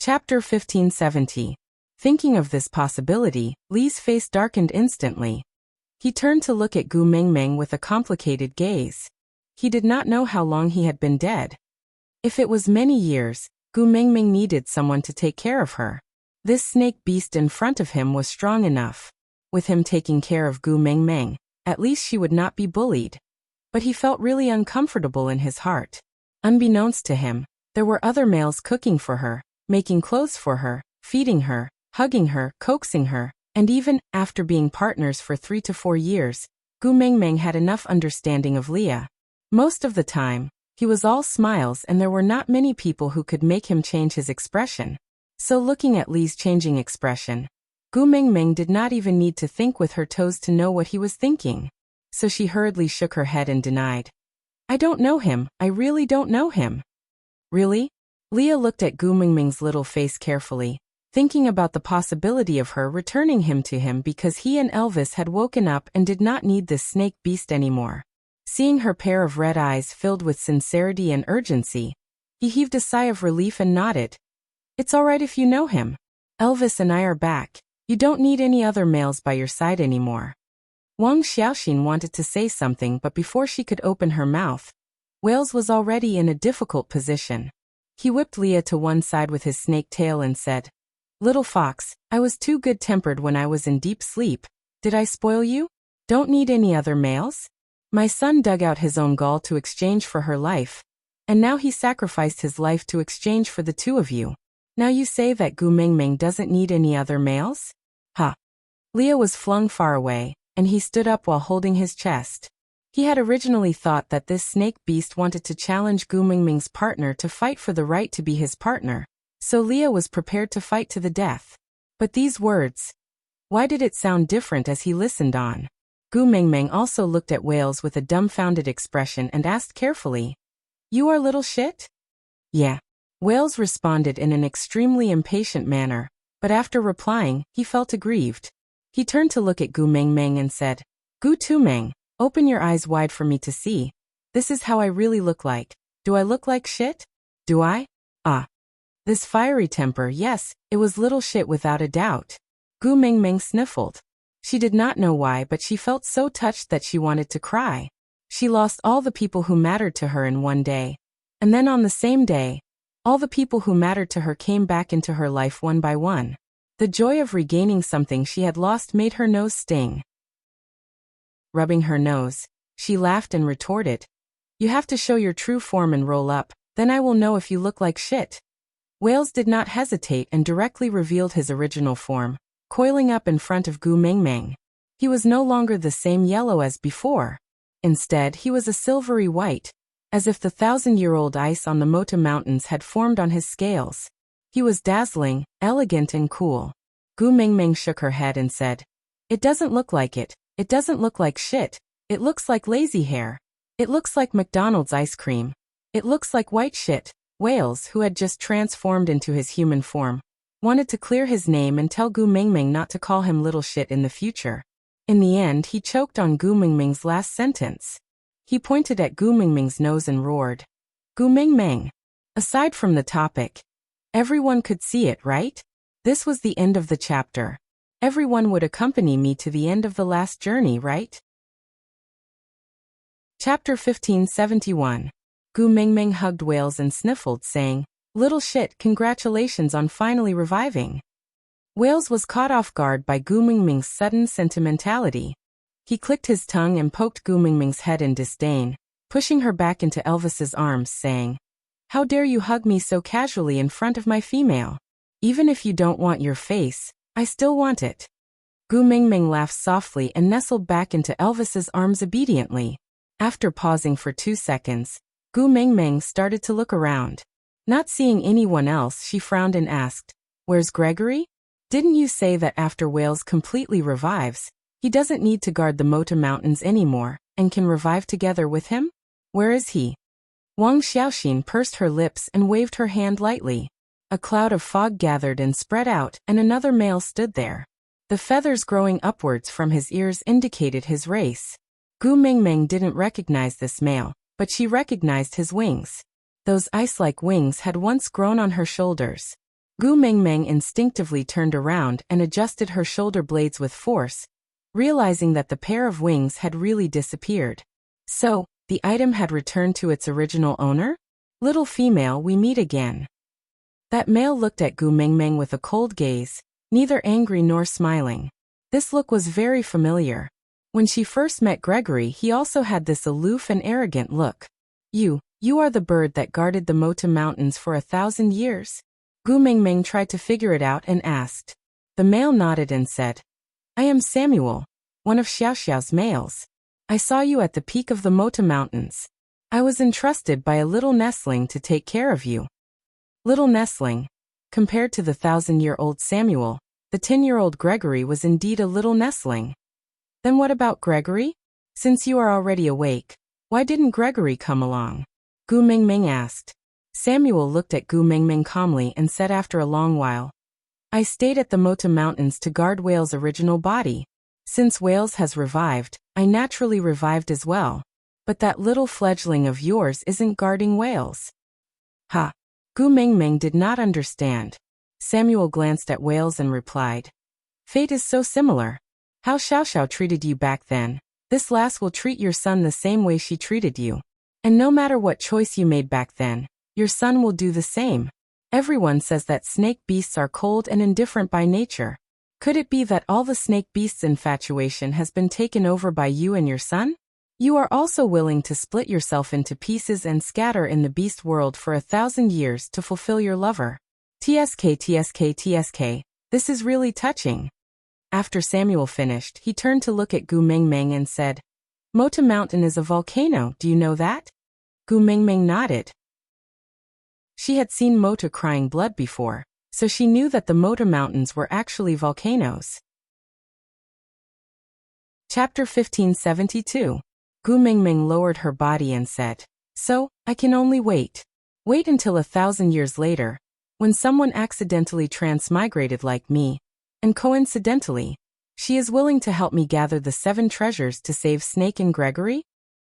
Chapter 1570. Thinking of this possibility, Li's face darkened instantly. He turned to look at Gu Mengmeng with a complicated gaze. He did not know how long he had been dead. If it was many years, Gu Mengmeng needed someone to take care of her. This snake beast in front of him was strong enough. With him taking care of Gu Mengmeng, at least she would not be bullied. But he felt really uncomfortable in his heart. Unbeknownst to him, there were other males cooking for her, making clothes for her, feeding her, hugging her, coaxing her, and even, after being partners for 3 to 4 years, Gu Mengmeng had enough understanding of Leah. Most of the time, he was all smiles and there were not many people who could make him change his expression. So looking at Li's changing expression, Gu Mengmeng did not even need to think with her toes to know what he was thinking. So she hurriedly shook her head and denied. I don't know him, I really don't know him. Really? Leah looked at Gu Mengmeng's little face carefully, thinking about the possibility of her returning him to him because he and Elvis had woken up and did not need this snake beast anymore. Seeing her pair of red eyes filled with sincerity and urgency, he heaved a sigh of relief and nodded. It's all right if you know him. Elvis and I are back. You don't need any other males by your side anymore. Wang Xiaoxin wanted to say something, but before she could open her mouth, Wales was already in a difficult position. He whipped Leah to one side with his snake tail and said, Little fox, I was too good-tempered when I was in deep sleep. Did I spoil you? Don't need any other males? My son dug out his own gall to exchange for her life, and now he sacrificed his life to exchange for the two of you. Now you say that Gu Mengmeng doesn't need any other males? Ha! Leah was flung far away, and he stood up while holding his chest. He had originally thought that this snake beast wanted to challenge Gu Mengmeng's partner to fight for the right to be his partner, so Leah was prepared to fight to the death. But these words, why did it sound different as he listened on? Gu Mengmeng also looked at Wales with a dumbfounded expression and asked carefully, You are little shit? Yeah. Wales responded in an extremely impatient manner, but after replying, he felt aggrieved. He turned to look at Gu Mengmeng and said, Gu Tumeng, open your eyes wide for me to see. This is how I really look like. Do I look like shit? Do I? Ah. This fiery temper, yes, it was little shit without a doubt. Gu Mengmeng sniffled. She did not know why, but she felt so touched that she wanted to cry. She lost all the people who mattered to her in one day. And then on the same day, all the people who mattered to her came back into her life one by one. The joy of regaining something she had lost made her nose sting. Rubbing her nose, she laughed and retorted, You have to show your true form and roll up, then I will know if you look like shit. Wales did not hesitate and directly revealed his original form, coiling up in front of Gu Mengmeng. He was no longer the same yellow as before. Instead, he was a silvery white, as if the 1,000-year-old ice on the Mota Mountains had formed on his scales. He was dazzling, elegant and cool. Gu Mengmeng shook her head and said, It doesn't look like it. It doesn't look like shit. It looks like lazy hair. It looks like McDonald's ice cream. It looks like white shit. Wales, who had just transformed into his human form, wanted to clear his name and tell Gu Mengmeng not to call him little shit in the future. In the end, he choked on Gu Mengmeng's last sentence. He pointed at Gu Mengmeng's nose and roared, Gu Mengmeng. Aside from the topic, everyone could see it, right? This was the end of the chapter. Everyone would accompany me to the end of the last journey, right? Chapter 1571. Gu Mengmeng hugged Wales and sniffled, saying, Little shit, congratulations on finally reviving. Wales was caught off guard by Gu Mengmeng's sudden sentimentality. He clicked his tongue and poked Gu Mengmeng's head in disdain, pushing her back into Elvis's arms, saying, How dare you hug me so casually in front of my female? Even if you don't want your face, I still want it. Gu Mengmeng laughed softly and nestled back into Elvis's arms obediently. After pausing for 2 seconds, Gu Mengmeng started to look around. Not seeing anyone else, she frowned and asked, Where's Gregory? Didn't you say that after Wales completely revives, he doesn't need to guard the Mota Mountains anymore, and can revive together with him? Where is he? Wang Xiaoxin pursed her lips and waved her hand lightly. A cloud of fog gathered and spread out, and another male stood there. The feathers growing upwards from his ears indicated his race. Gu Mengmeng didn't recognize this male, but she recognized his wings. Those ice-like wings had once grown on her shoulders. Gu Mengmeng instinctively turned around and adjusted her shoulder blades with force, realizing that the pair of wings had really disappeared. So, the item had returned to its original owner? Little female, we meet again. That male looked at Gu Mengmeng with a cold gaze, neither angry nor smiling. This look was very familiar. When she first met Gregory, he also had this aloof and arrogant look. You are the bird that guarded the Mota Mountains for 1,000 years? Gu Mengmeng tried to figure it out and asked. The male nodded and said, I am Samuel, one of Xiaoxiao's males. I saw you at the peak of the Mota Mountains. I was entrusted by a little nestling to take care of you. Little nestling. Compared to the 1,000-year-old Samuel, the 10-year-old Gregory was indeed a little nestling. Then what about Gregory? Since you are already awake, why didn't Gregory come along? Gu Mengmeng asked. Samuel looked at Gu Mengmeng calmly and said after a long while, I stayed at the Mota Mountains to guard Whale's original body. Since Whales has revived, I naturally revived as well. But that little fledgling of yours isn't guarding Whales. Ha! Gu Mengmeng did not understand. Samuel glanced at Whales and replied, Fate is so similar. How Xiaoxiao treated you back then, this lass will treat your son the same way she treated you. And no matter what choice you made back then, your son will do the same. Everyone says that snake beasts are cold and indifferent by nature. Could it be that all the snake beasts' infatuation has been taken over by you and your son? You are also willing to split yourself into pieces and scatter in the beast world for 1,000 years to fulfill your lover. TSK, this is really touching. After Samuel finished, he turned to look at Gu Mengmeng and said, Mota Mountain is a volcano, do you know that? Gu Mengmeng nodded. She had seen Mota crying blood before, so she knew that the Mota Mountains were actually volcanoes. Chapter 1572. Gu Mengmeng lowered her body and said, So, I can only wait. Wait until 1,000 years later, when someone accidentally transmigrated like me, and coincidentally, she is willing to help me gather the 7 treasures to save Snake and Gregory?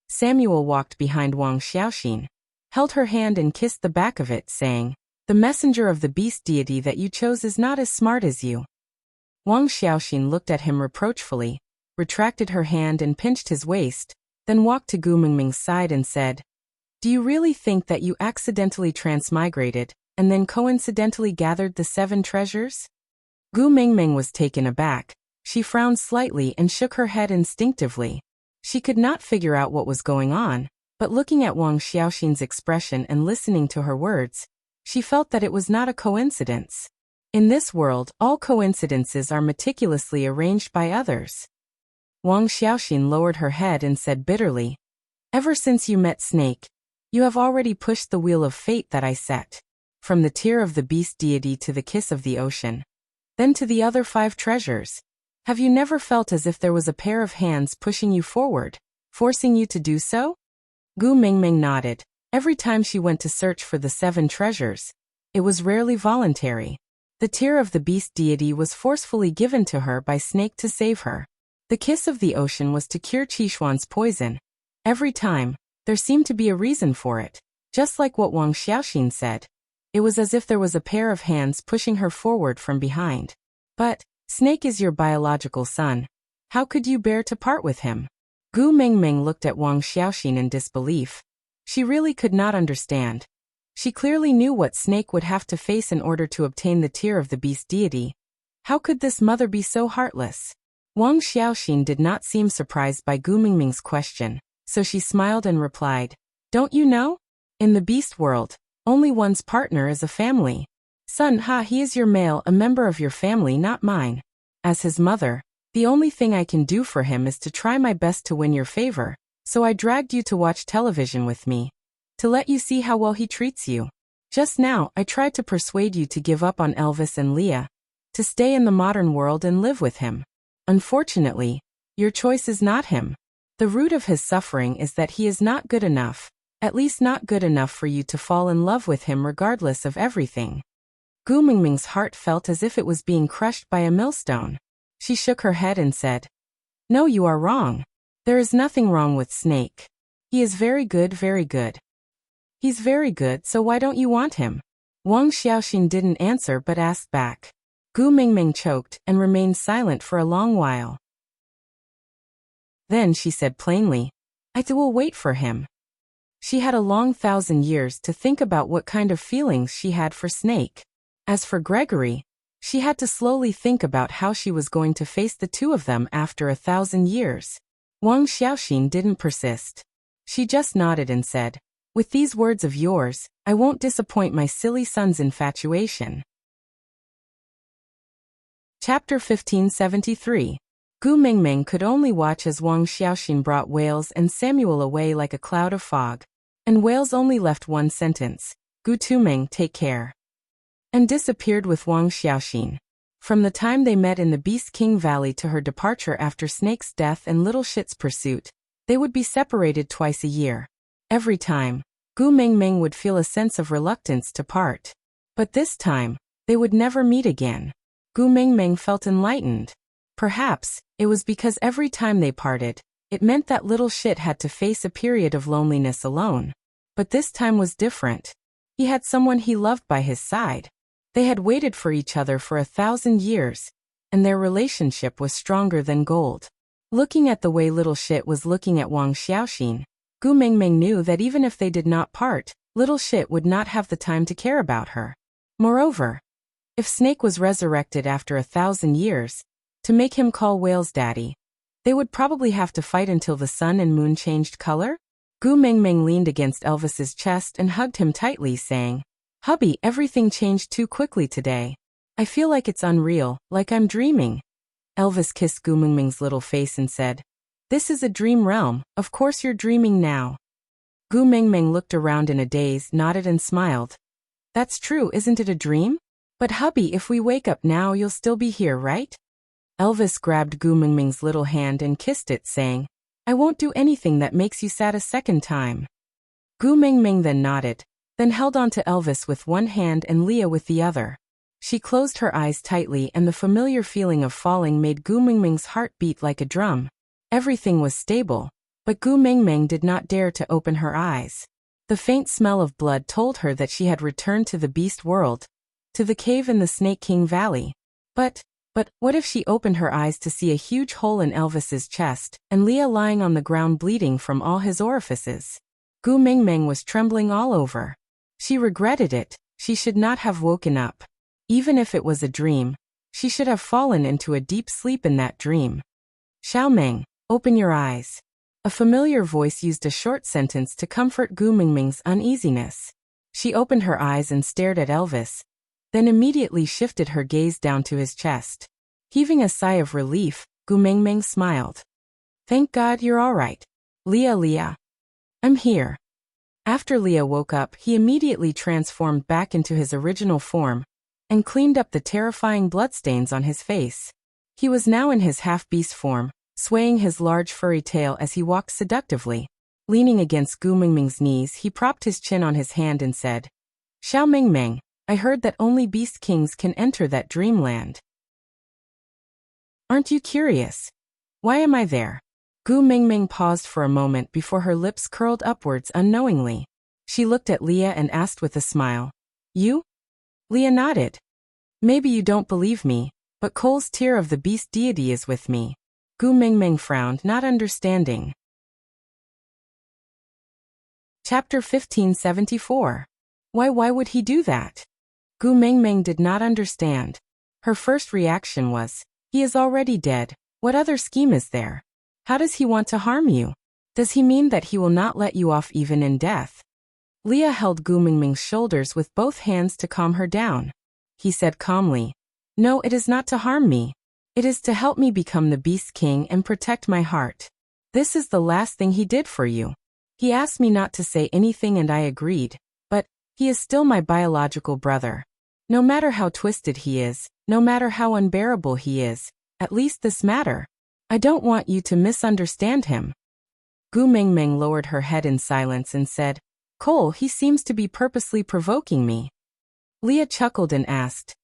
Samuel walked behind Wang Xiaoxin, held her hand and kissed the back of it, saying, The messenger of the beast deity that you chose is not as smart as you. Wang Xiaoxin looked at him reproachfully, retracted her hand and pinched his waist, then walked to Gu Mengmeng's side and said, Do you really think that you accidentally transmigrated, and then coincidentally gathered the 7 treasures? Gu Mengmeng was taken aback. She frowned slightly and shook her head instinctively. She could not figure out what was going on, but looking at Wang Xiaoxin's expression and listening to her words, she felt that it was not a coincidence. In this world, all coincidences are meticulously arranged by others. Wang Xiaoxin lowered her head and said bitterly, Ever since you met Snake, you have already pushed the wheel of fate that I set. From the tear of the beast deity to the kiss of the ocean, then to the other 5 treasures. Have you never felt as if there was a pair of hands pushing you forward, forcing you to do so? Gu Mengmeng nodded. Every time she went to search for the 7 treasures, it was rarely voluntary. The tear of the beast deity was forcefully given to her by Snake to save her. The kiss of the ocean was to cure Qishuan's poison. Every time, there seemed to be a reason for it, just like what Wang Xiaoxin said. It was as if there was a pair of hands pushing her forward from behind. But, Snake is your biological son. How could you bear to part with him? Gu Mengmeng looked at Wang Xiaoxin in disbelief. She really could not understand. She clearly knew what Snake would have to face in order to obtain the tear of the beast deity. How could this mother be so heartless? Wang Xiaoxin did not seem surprised by Gu Mengmeng's question, so she smiled and replied, Don't you know? In the beast world, only one's partner is a family. Son, he is your male, a member of your family, not mine. As his mother, the only thing I can do for him is to try my best to win your favor, so I dragged you to watch television with me, to let you see how well he treats you. Just now, I tried to persuade you to give up on Elvis and Leah, to stay in the modern world and live with him. Unfortunately, your choice is not him. The root of his suffering is that he is not good enough, at least not good enough for you to fall in love with him regardless of everything. Gu Mengmeng's heart felt as if it was being crushed by a millstone. She shook her head and said, No, you are wrong. There is nothing wrong with Snake. He is very good, very good. He's very good, so why don't you want him? Wang Xiaoxin didn't answer but asked back. Gu Mingming choked and remained silent for a long while. Then she said plainly, I will wait for him. She had a long 1,000 years to think about what kind of feelings she had for Snake. As for Gregory, she had to slowly think about how she was going to face the two of them after 1,000 years. Wang Xiaoxin didn't persist. She just nodded and said, with these words of yours, I won't disappoint my silly son's infatuation. Chapter 1573. Gu Mingming could only watch as Wang Xiaoxin brought Wales and Samuel away like a cloud of fog. And Wales only left one sentence, Gu Tuming, take care. And disappeared with Wang Xiaoxin. From the time they met in the Beast King Valley to her departure after Snake's death and Little Shit's pursuit, they would be separated twice a year. Every time, Gu Mingming would feel a sense of reluctance to part. But this time, they would never meet again. Gu Mingming felt enlightened. Perhaps, it was because every time they parted, it meant that Little Shit had to face a period of loneliness alone. But this time was different. He had someone he loved by his side. They had waited for each other for 1,000 years, and their relationship was stronger than gold. Looking at the way Little Shit was looking at Wang Xiaoxin, Gu Mingming knew that even if they did not part, Little Shit would not have the time to care about her. Moreover, if Snake was resurrected after 1,000 years, to make him call Whale's daddy, they would probably have to fight until the sun and moon changed color? Gu Mingming leaned against Elvis's chest and hugged him tightly, saying, Hubby, everything changed too quickly today. I feel like it's unreal, like I'm dreaming. Elvis kissed Gu Mingming's little face and said, This is a dream realm, of course you're dreaming now. Gu Mingming looked around in a daze, nodded and smiled. That's true, isn't it a dream? But hubby, if we wake up now you'll still be here, right? Elvis grabbed Gu Mingming's little hand and kissed it, saying, I won't do anything that makes you sad a second time. Gu Mingming then nodded, then held on to Elvis with one hand and Leah with the other. She closed her eyes tightly and the familiar feeling of falling made Gu Mingming's heart beat like a drum. Everything was stable, but Gu Mingming did not dare to open her eyes. The faint smell of blood told her that she had returned to the beast world, to the cave in the Snake King Valley. But what if she opened her eyes to see a huge hole in Elvis's chest, and Leah lying on the ground bleeding from all his orifices? Gu Mingming was trembling all over. She regretted it. She should not have woken up. Even if it was a dream, she should have fallen into a deep sleep in that dream. Xiaoming, open your eyes. A familiar voice used a short sentence to comfort Gu Mingming's uneasiness. She opened her eyes and stared at Elvis, then immediately shifted her gaze down to his chest. Heaving a sigh of relief, Gu Mingming smiled. Thank God you're all right. Leah. I'm here. After Leah woke up, he immediately transformed back into his original form and cleaned up the terrifying bloodstains on his face. He was now in his half-beast form, swaying his large furry tail as he walked seductively. Leaning against Gu Mingming's knees, he propped his chin on his hand and said, Xiao Mingming, I heard that only beast kings can enter that dreamland. Aren't you curious? Why am I there? Gu Mingming paused for a moment before her lips curled upwards unknowingly. She looked at Leah and asked with a smile, You? Leah nodded. Maybe you don't believe me, but Cole's tear of the beast deity is with me. Gu Mingming frowned, not understanding. Chapter 1574. Why would he do that? Gu Mingming did not understand. Her first reaction was, he is already dead. What other scheme is there? How does he want to harm you? Does he mean that he will not let you off even in death? Leah held Gu Mingming's shoulders with both hands to calm her down. He said calmly, No, it is not to harm me. It is to help me become the Beast King and protect my heart. This is the last thing he did for you. He asked me not to say anything and I agreed, but he is still my biological brother. No matter how twisted he is, no matter how unbearable he is, at least this matter. I don't want you to misunderstand him. Gu Mingming lowered her head in silence and said, Cole, he seems to be purposely provoking me. Leah chuckled and asked,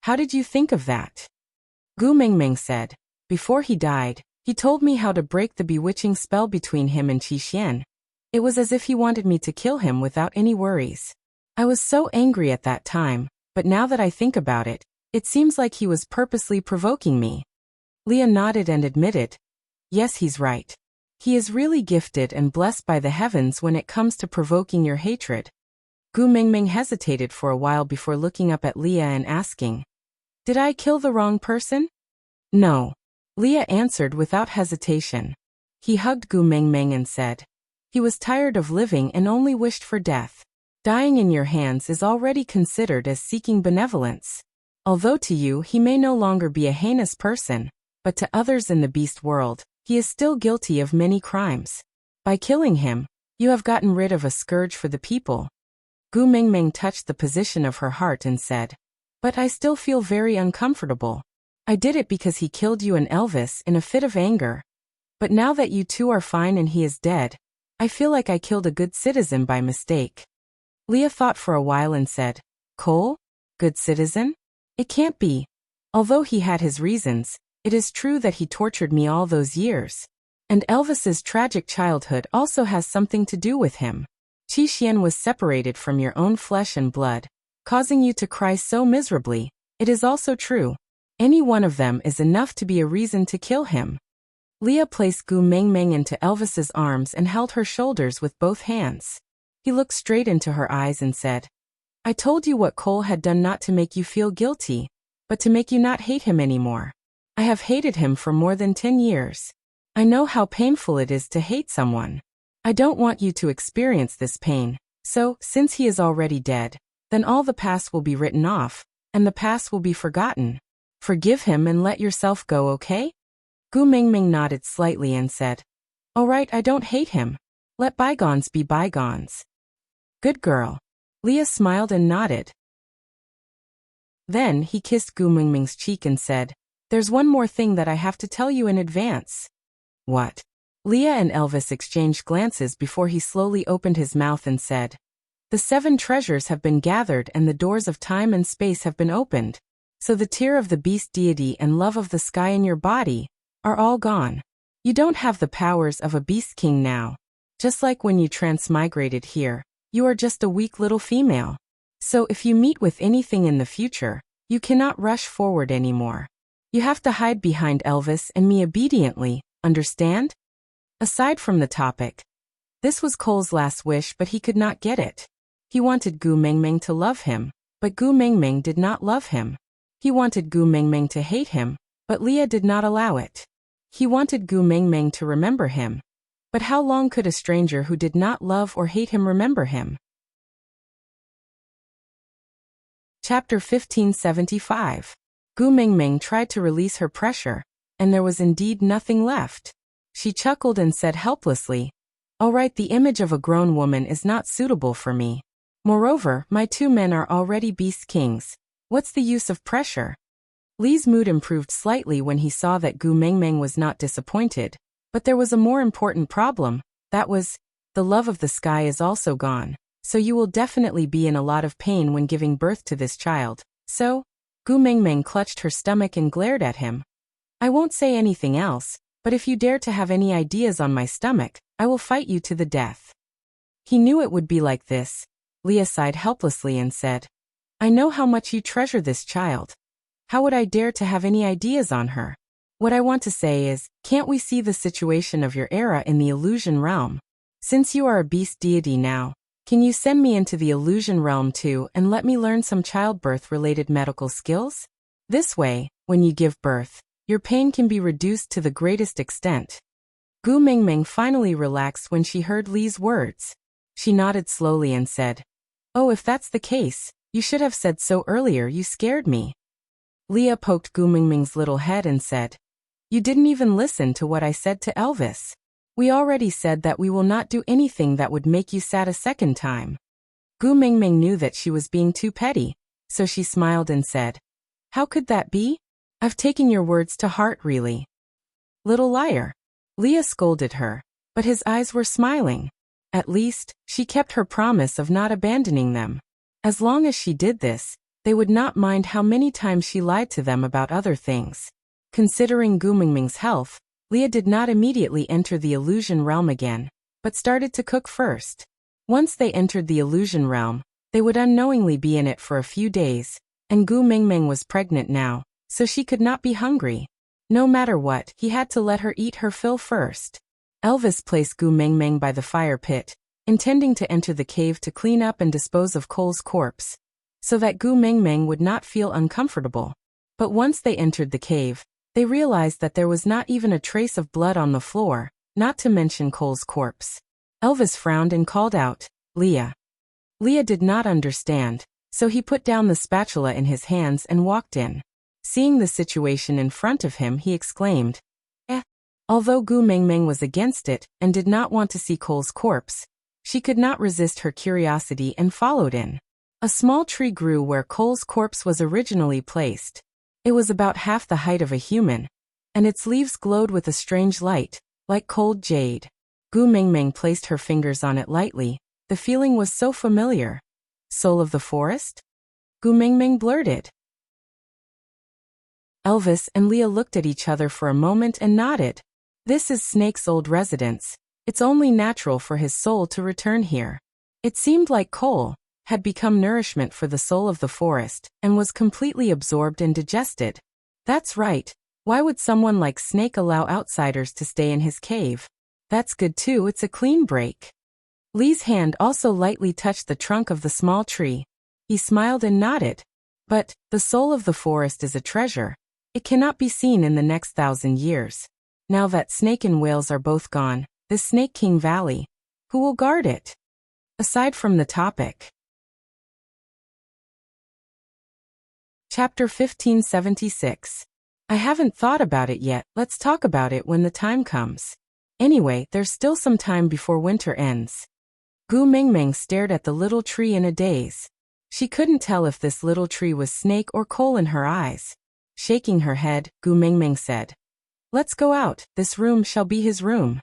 How did you think of that? Gu Mingming said, Before he died, he told me how to break the bewitching spell between him and Qi Xian. It was as if he wanted me to kill him without any worries. I was so angry at that time, but now that I think about it, it seems like he was purposely provoking me. Leah nodded and admitted, yes, he's right. He is really gifted and blessed by the heavens when it comes to provoking your hatred. Gu Mingming hesitated for a while before looking up at Leah and asking, did I kill the wrong person? No. Leah answered without hesitation. He hugged Gu Mingming and said, he was tired of living and only wished for death. Dying in your hands is already considered as seeking benevolence. Although to you he may no longer be a heinous person, but to others in the beast world, he is still guilty of many crimes. By killing him, you have gotten rid of a scourge for the people. Gu Mingming touched the position of her heart and said, but I still feel very uncomfortable. I did it because he killed you and Elvis in a fit of anger. But now that you two are fine and he is dead, I feel like I killed a good citizen by mistake. Leah thought for a while and said, Cole? Good citizen? It can't be. Although he had his reasons, it is true that he tortured me all those years. And Elvis's tragic childhood also has something to do with him. Qi Xian was separated from your own flesh and blood, causing you to cry so miserably. It is also true. Any one of them is enough to be a reason to kill him. Leah placed Gu Mingming into Elvis's arms and held her shoulders with both hands. He looked straight into her eyes and said, I told you what Cole had done not to make you feel guilty, but to make you not hate him anymore. I have hated him for more than 10 years. I know how painful it is to hate someone. I don't want you to experience this pain, so, since he is already dead, then all the past will be written off, and the past will be forgotten. Forgive him and let yourself go, okay? Gu Mingming nodded slightly and said, all right, I don't hate him. Let bygones be bygones. Good girl. Leah smiled and nodded. Then he kissed Gu Mingming's cheek and said, there's one more thing that I have to tell you in advance. What? Leah and Elvis exchanged glances before he slowly opened his mouth and said, the 7 treasures have been gathered and the doors of time and space have been opened. So the tear of the beast deity and love of the sky in your body are all gone. You don't have the powers of a beast king now. Just like when you transmigrated here, you are just a weak little female. So if you meet with anything in the future, you cannot rush forward anymore. You have to hide behind Elvis and me obediently, understand? Aside from the topic, this was Cole's last wish, but he could not get it. He wanted Gu Mingming to love him, but Gu Mingming did not love him. He wanted Gu Mingming to hate him, but Leah did not allow it. He wanted Gu Mingming to remember him. But how long could a stranger who did not love or hate him remember him? Chapter 1575. Gu Mingming tried to release her pressure, and there was indeed nothing left. She chuckled and said helplessly, all right, the image of a grown woman is not suitable for me. Moreover, my 2 men are already beast kings. What's the use of pressure? Li's mood improved slightly when he saw that Gu Mingming was not disappointed, but there was a more important problem, that was, the love of the sky is also gone, so you will definitely be in a lot of pain when giving birth to this child. So, Gu Mingming clutched her stomach and glared at him. I won't say anything else, but if you dare to have any ideas on my stomach, I will fight you to the death. He knew it would be like this. Leah sighed helplessly and said, I know how much you treasure this child. How would I dare to have any ideas on her? What I want to say is, can't we see the situation of your era in the illusion realm? Since you are a beast deity now, can you send me into the illusion realm too and let me learn some childbirth-related medical skills? This way, when you give birth, your pain can be reduced to the greatest extent. Gu Mingming finally relaxed when she heard Li's words. She nodded slowly and said, oh, if that's the case, you should have said so earlier, you scared me. Leah poked Gu Mingming's little head and said, you didn't even listen to what I said to Elvis. We already said that we will not do anything that would make you sad a second time. Gu Mingming knew that she was being too petty, so she smiled and said, how could that be? I've taken your words to heart, really. Little liar. Leah scolded her, but his eyes were smiling. At least, she kept her promise of not abandoning them. As long as she did this, they would not mind how many times she lied to them about other things. Considering Gu Mingming's health, Leah did not immediately enter the illusion realm again, but started to cook first. Once they entered the illusion realm, They would unknowingly be in it for a few days, and Gu Mingming was pregnant now, so she could not be hungry. No matter what, he had to let her eat her fill first. Elvis placed Gu Mingming by the fire pit, intending to enter the cave to clean up and dispose of Cole's corpse, so that Gu Mingming would not feel uncomfortable. But once they entered the cave, they realized that there was not even a trace of blood on the floor, not to mention Cole's corpse. Elvis frowned and called out, "Leah." Leah did not understand, so he put down the spatula in his hands and walked in. Seeing the situation in front of him, he exclaimed, "Eh." Although Gu Mingming was against it and did not want to see Cole's corpse, she could not resist her curiosity and followed in. A small tree grew where Cole's corpse was originally placed. It was about half the height of a human, and its leaves glowed with a strange light, like cold jade. Gu Mingming placed her fingers on it lightly. The feeling was so familiar. Soul of the forest? Gu Mingming blurted. Elvis and Leah looked at each other for a moment and nodded. This is Snake's old residence. It's only natural for his soul to return here. It seemed like Cole had become nourishment for the soul of the forest and was completely absorbed and digested. That's right. Why would someone like Snake allow outsiders to stay in his cave? That's good too, it's a clean break. Lee's hand also lightly touched the trunk of the small tree. He smiled and nodded. But the soul of the forest is a treasure. It cannot be seen in the next 1,000 years. Now that Snake and Whales are both gone, this Snake King Valley, who will guard it? Aside from the topic. Chapter 1576. I haven't thought about it yet, let's talk about it when the time comes. Anyway, there's still some time before winter ends. Gu Mingming stared at the little tree in a daze. She couldn't tell if this little tree was Snake or Cole in her eyes. Shaking her head, Gu Mingming said, "Let's go out, this room shall be his room."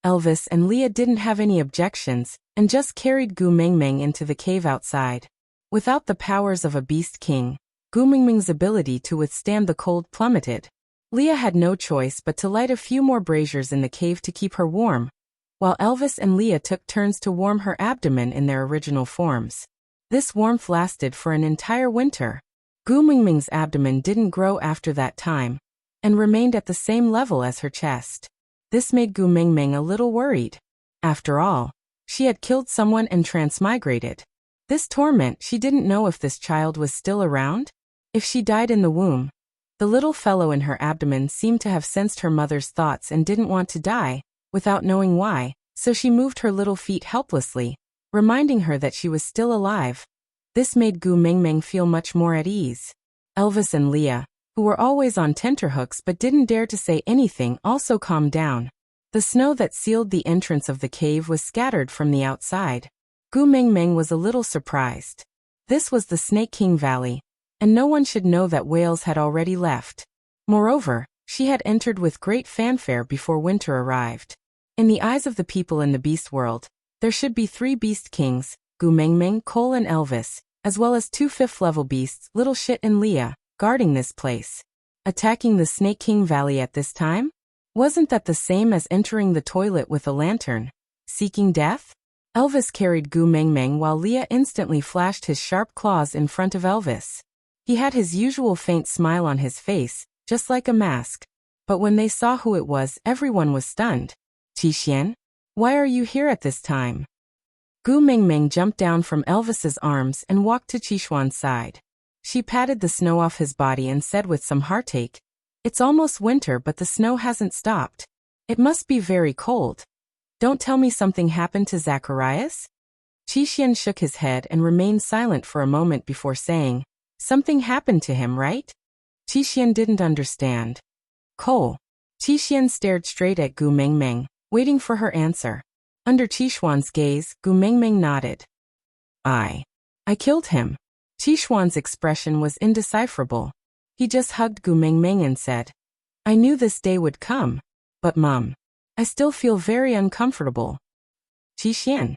Elvis and Leah didn't have any objections, and just carried Gu Mingming into the cave outside. Without the powers of a beast king, Gu Mingming's ability to withstand the cold plummeted. Leah had no choice but to light a few more braziers in the cave to keep her warm, while Elvis and Leah took turns to warm her abdomen in their original forms. This warmth lasted for an entire winter. Gu Mingming's abdomen didn't grow after that time, and remained at the same level as her chest. This made Gu Mingming a little worried. After all, she had killed someone and transmigrated. This torment, she didn't know if this child was still around. If she died in the womb. The little fellow in her abdomen seemed to have sensed her mother's thoughts and didn't want to die, without knowing why, so she moved her little feet helplessly, reminding her that she was still alive. This made Gu Mingming feel much more at ease. Elvis and Leah, who were always on tenterhooks but didn't dare to say anything, also calmed down. The snow that sealed the entrance of the cave was scattered from the outside. Gu Mingming was a little surprised. This was the Snake King Valley, and no one should know that Whales had already left. Moreover, she had entered with great fanfare before winter arrived. In the eyes of the people in the beast world, there should be 3 beast kings, Gu Mingming, Cole and Elvis, as well as 2 5th-level beasts, Little Shit and Leah, guarding this place. Attacking the Snake King Valley at this time? Wasn't that the same as entering the toilet with a lantern? Seeking death? Elvis carried Gu Mingming while Leah instantly flashed his sharp claws in front of Elvis. He had his usual faint smile on his face, just like a mask. But when they saw who it was, everyone was stunned. "Qixian? Why are you here at this time?" Gu Mingming jumped down from Elvis's arms and walked to Qixuan's side. She patted the snow off his body and said with some heartache, "It's almost winter but the snow hasn't stopped. It must be very cold. Don't tell me something happened to Zacharias?" Qixian shook his head and remained silent for a moment before saying, "Something happened to him, right?" Qixian didn't understand. "Cole." Qixian stared straight at Gu Mingming, waiting for her answer. Under Qixuan's gaze, Gu Mingming nodded. I killed him." Qixuan's expression was indecipherable. He just hugged Gu Mingming and said, "I knew this day would come. But Mom, I still feel very uncomfortable." Qixian.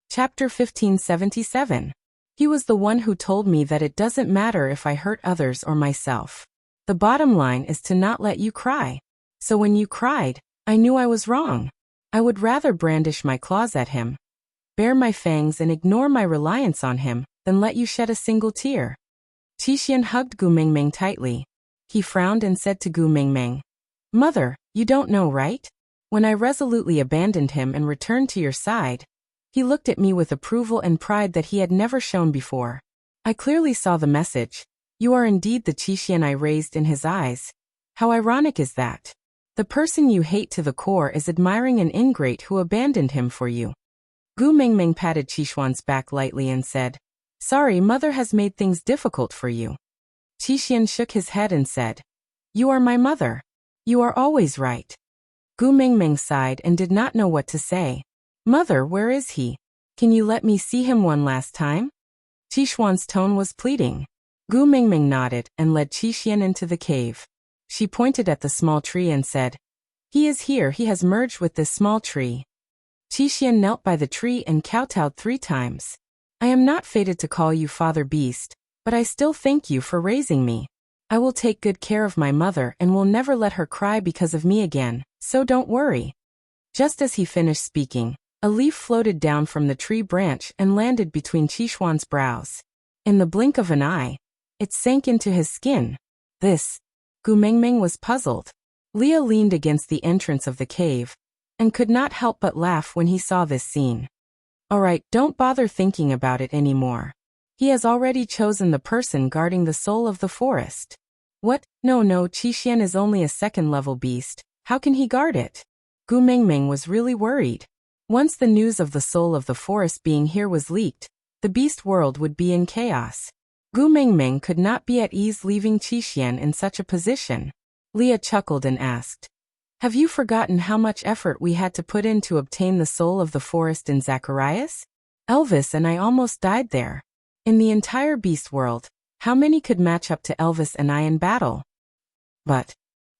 Chapter 1577. He was the one who told me that it doesn't matter if I hurt others or myself. The bottom line is to not let you cry. So when you cried, I knew I was wrong. I would rather brandish my claws at him. bare my fangs and ignore my reliance on him, than let you shed a single tear. Qixuan hugged Gu Mingming tightly. He frowned and said to Gu Mingming, Mother, you don't know, right? When I resolutely abandoned him and returned to your side, he looked at me with approval and pride that he had never shown before. I clearly saw the message. You are indeed the Qixuan I raised in his eyes. How ironic is that? The person you hate to the core is admiring an ingrate who abandoned him for you. Gu Mingming patted Qixuan's back lightly and said, Sorry, mother has made things difficult for you. Qixuan shook his head and said, You are my mother. You are always right. Gu Mingming sighed and did not know what to say. Mother, where is he? Can you let me see him one last time? Qixuan's tone was pleading. Gu Mingming nodded and led Qixuan into the cave. She pointed at the small tree and said, He is here, he has merged with this small tree. Qixuan knelt by the tree and kowtowed 3 times. I am not fated to call you Father Beast, but I still thank you for raising me. I will take good care of my mother and will never let her cry because of me again, so don't worry. Just as he finished speaking, a leaf floated down from the tree branch and landed between Qixuan's brows. In the blink of an eye, it sank into his skin. Gu Mingming was puzzled. Leah leaned against the entrance of the cave and could not help but laugh when he saw this scene. All right, don't bother thinking about it anymore. He has already chosen the person guarding the soul of the forest. What? No, Qixuan is only a 2nd-level beast. How can he guard it? Gu Mingming was really worried. Once the news of the soul of the forest being here was leaked, the beast world would be in chaos. Gu Mingming could not be at ease leaving Qixuan in such a position. Leah chuckled and asked, Have you forgotten how much effort we had to put in to obtain the soul of the forest in Zacharias? Elvis and I almost died there. In the entire beast world, how many could match up to Elvis and I in battle? But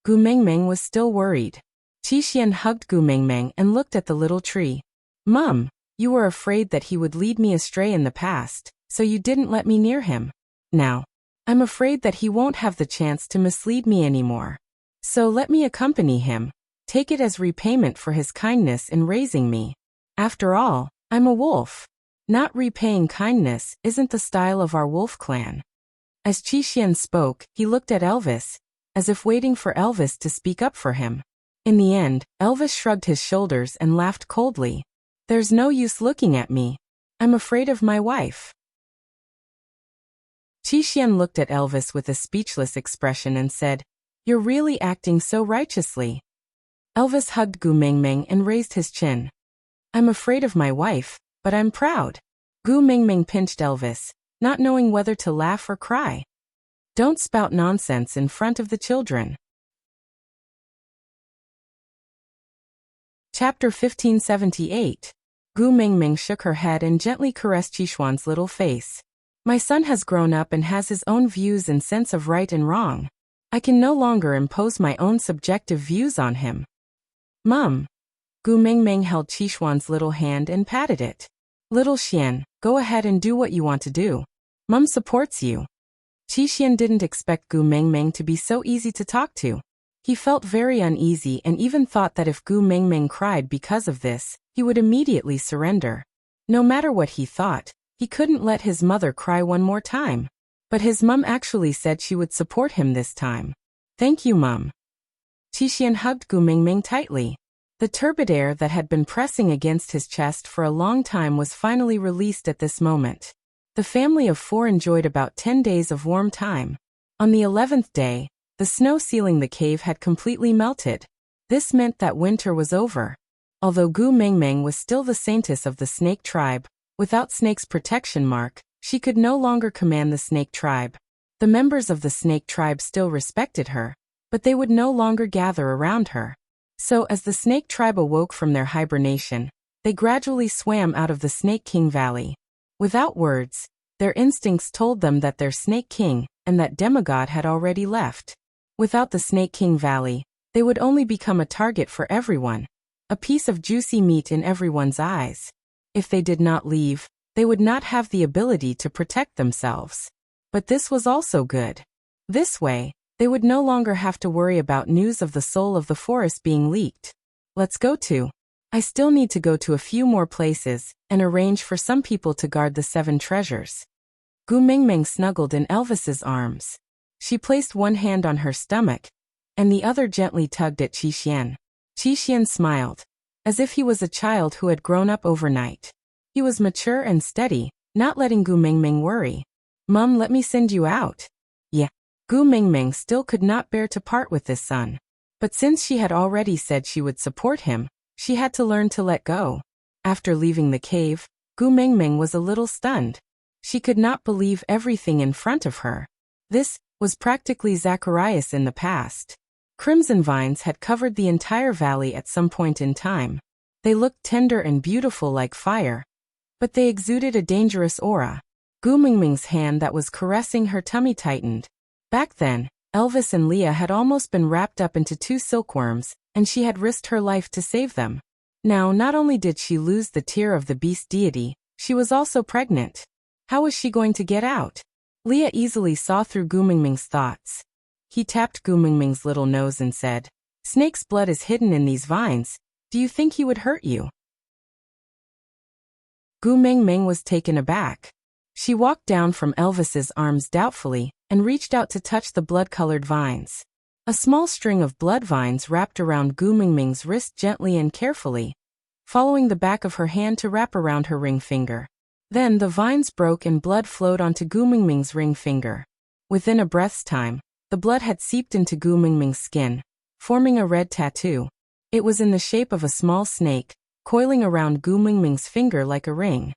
Gu Mingming was still worried. Qixuan hugged Gu Mingming and looked at the little tree. Mum, you were afraid that he would lead me astray in the past, so you didn't let me near him. Now, I'm afraid that he won't have the chance to mislead me anymore. So let me accompany him. Take it as repayment for his kindness in raising me. After all, I'm a wolf. Not repaying kindness isn't the style of our wolf clan. As Qixuan spoke, he looked at Elvis, as if waiting for Elvis to speak up for him. In the end, Elvis shrugged his shoulders and laughed coldly. There's no use looking at me. I'm afraid of my wife. Qixuan looked at Elvis with a speechless expression and said, You're really acting so righteously. Elvis hugged Gu Mingming and raised his chin. I'm afraid of my wife, but I'm proud. Gu Mingming pinched Elvis, not knowing whether to laugh or cry. Don't spout nonsense in front of the children. Chapter 1578. Gu Mingming shook her head and gently caressed Qixuan's little face. My son has grown up and has his own views and sense of right and wrong. I can no longer impose my own subjective views on him. Mum. Gu Mingming held Qixuan's little hand and patted it. Little Xian, go ahead and do what you want to do. Mum supports you. Qixuan didn't expect Gu Mingming to be so easy to talk to. He felt very uneasy and even thought that if Gu Mingming cried because of this, he would immediately surrender. No matter what he thought, he couldn't let his mother cry one more time. But his mum actually said she would support him this time. Thank you, Mum. Qixuan hugged Gu Mingming tightly. The turbid air that had been pressing against his chest for a long time was finally released at this moment. The family of 4 enjoyed about 10 days of warm time. On the 11th day, the snow sealing the cave had completely melted. This meant that winter was over. Although Gu Mingming was still the saintess of the snake tribe, without Snake's protection mark, she could no longer command the snake tribe. The members of the snake tribe still respected her, but they would no longer gather around her. So as the snake tribe awoke from their hibernation, they gradually swam out of the Snake King Valley. Without words, their instincts told them that their Snake King and that demigod had already left. Without the Snake King Valley, they would only become a target for everyone, a piece of juicy meat in everyone's eyes. If they did not leave, they would not have the ability to protect themselves. But this was also good. This way, they would no longer have to worry about news of the soul of the forest being leaked. Let's go to I still need to go to a few more places and arrange for some people to guard the 7 treasures. Gu Mingming snuggled in Elvis's arms. She placed one hand on her stomach, and the other gently tugged at Qi Xian smiled, as if he was a child who had grown up overnight. He was mature and steady, not letting Gu Mingming worry. Mum, let me send you out. Yeah. Gu Mingming still could not bear to part with this son. But since she had already said she would support him, she had to learn to let go. After leaving the cave, Gu Mingming was a little stunned. She could not believe everything in front of her. This was practically Zacharias in the past. Crimson vines had covered the entire valley at some point in time. They looked tender and beautiful like fire, but they exuded a dangerous aura. Gu Mingming's hand that was caressing her tummy tightened. Back then, Elvis and Leah had almost been wrapped up into 2 silkworms, and she had risked her life to save them. Now, not only did she lose the tear of the beast deity, she was also pregnant. How was she going to get out? Leah easily saw through Gu Mingming's thoughts. He tapped Gu Mingming's little nose and said, "Snake's blood is hidden in these vines. Do you think he would hurt you?" Gu Mingming was taken aback. She walked down from Elvis's arms doubtfully and reached out to touch the blood-colored vines. A small string of blood vines wrapped around Gu Mingming's wrist gently and carefully, following the back of her hand to wrap around her ring finger. Then the vines broke and blood flowed onto Gu Mingming's ring finger. Within a breath's time, the blood had seeped into Gu Mingming's skin, forming a red tattoo. It was in the shape of a small snake, coiling around Gu Mingming's finger like a ring.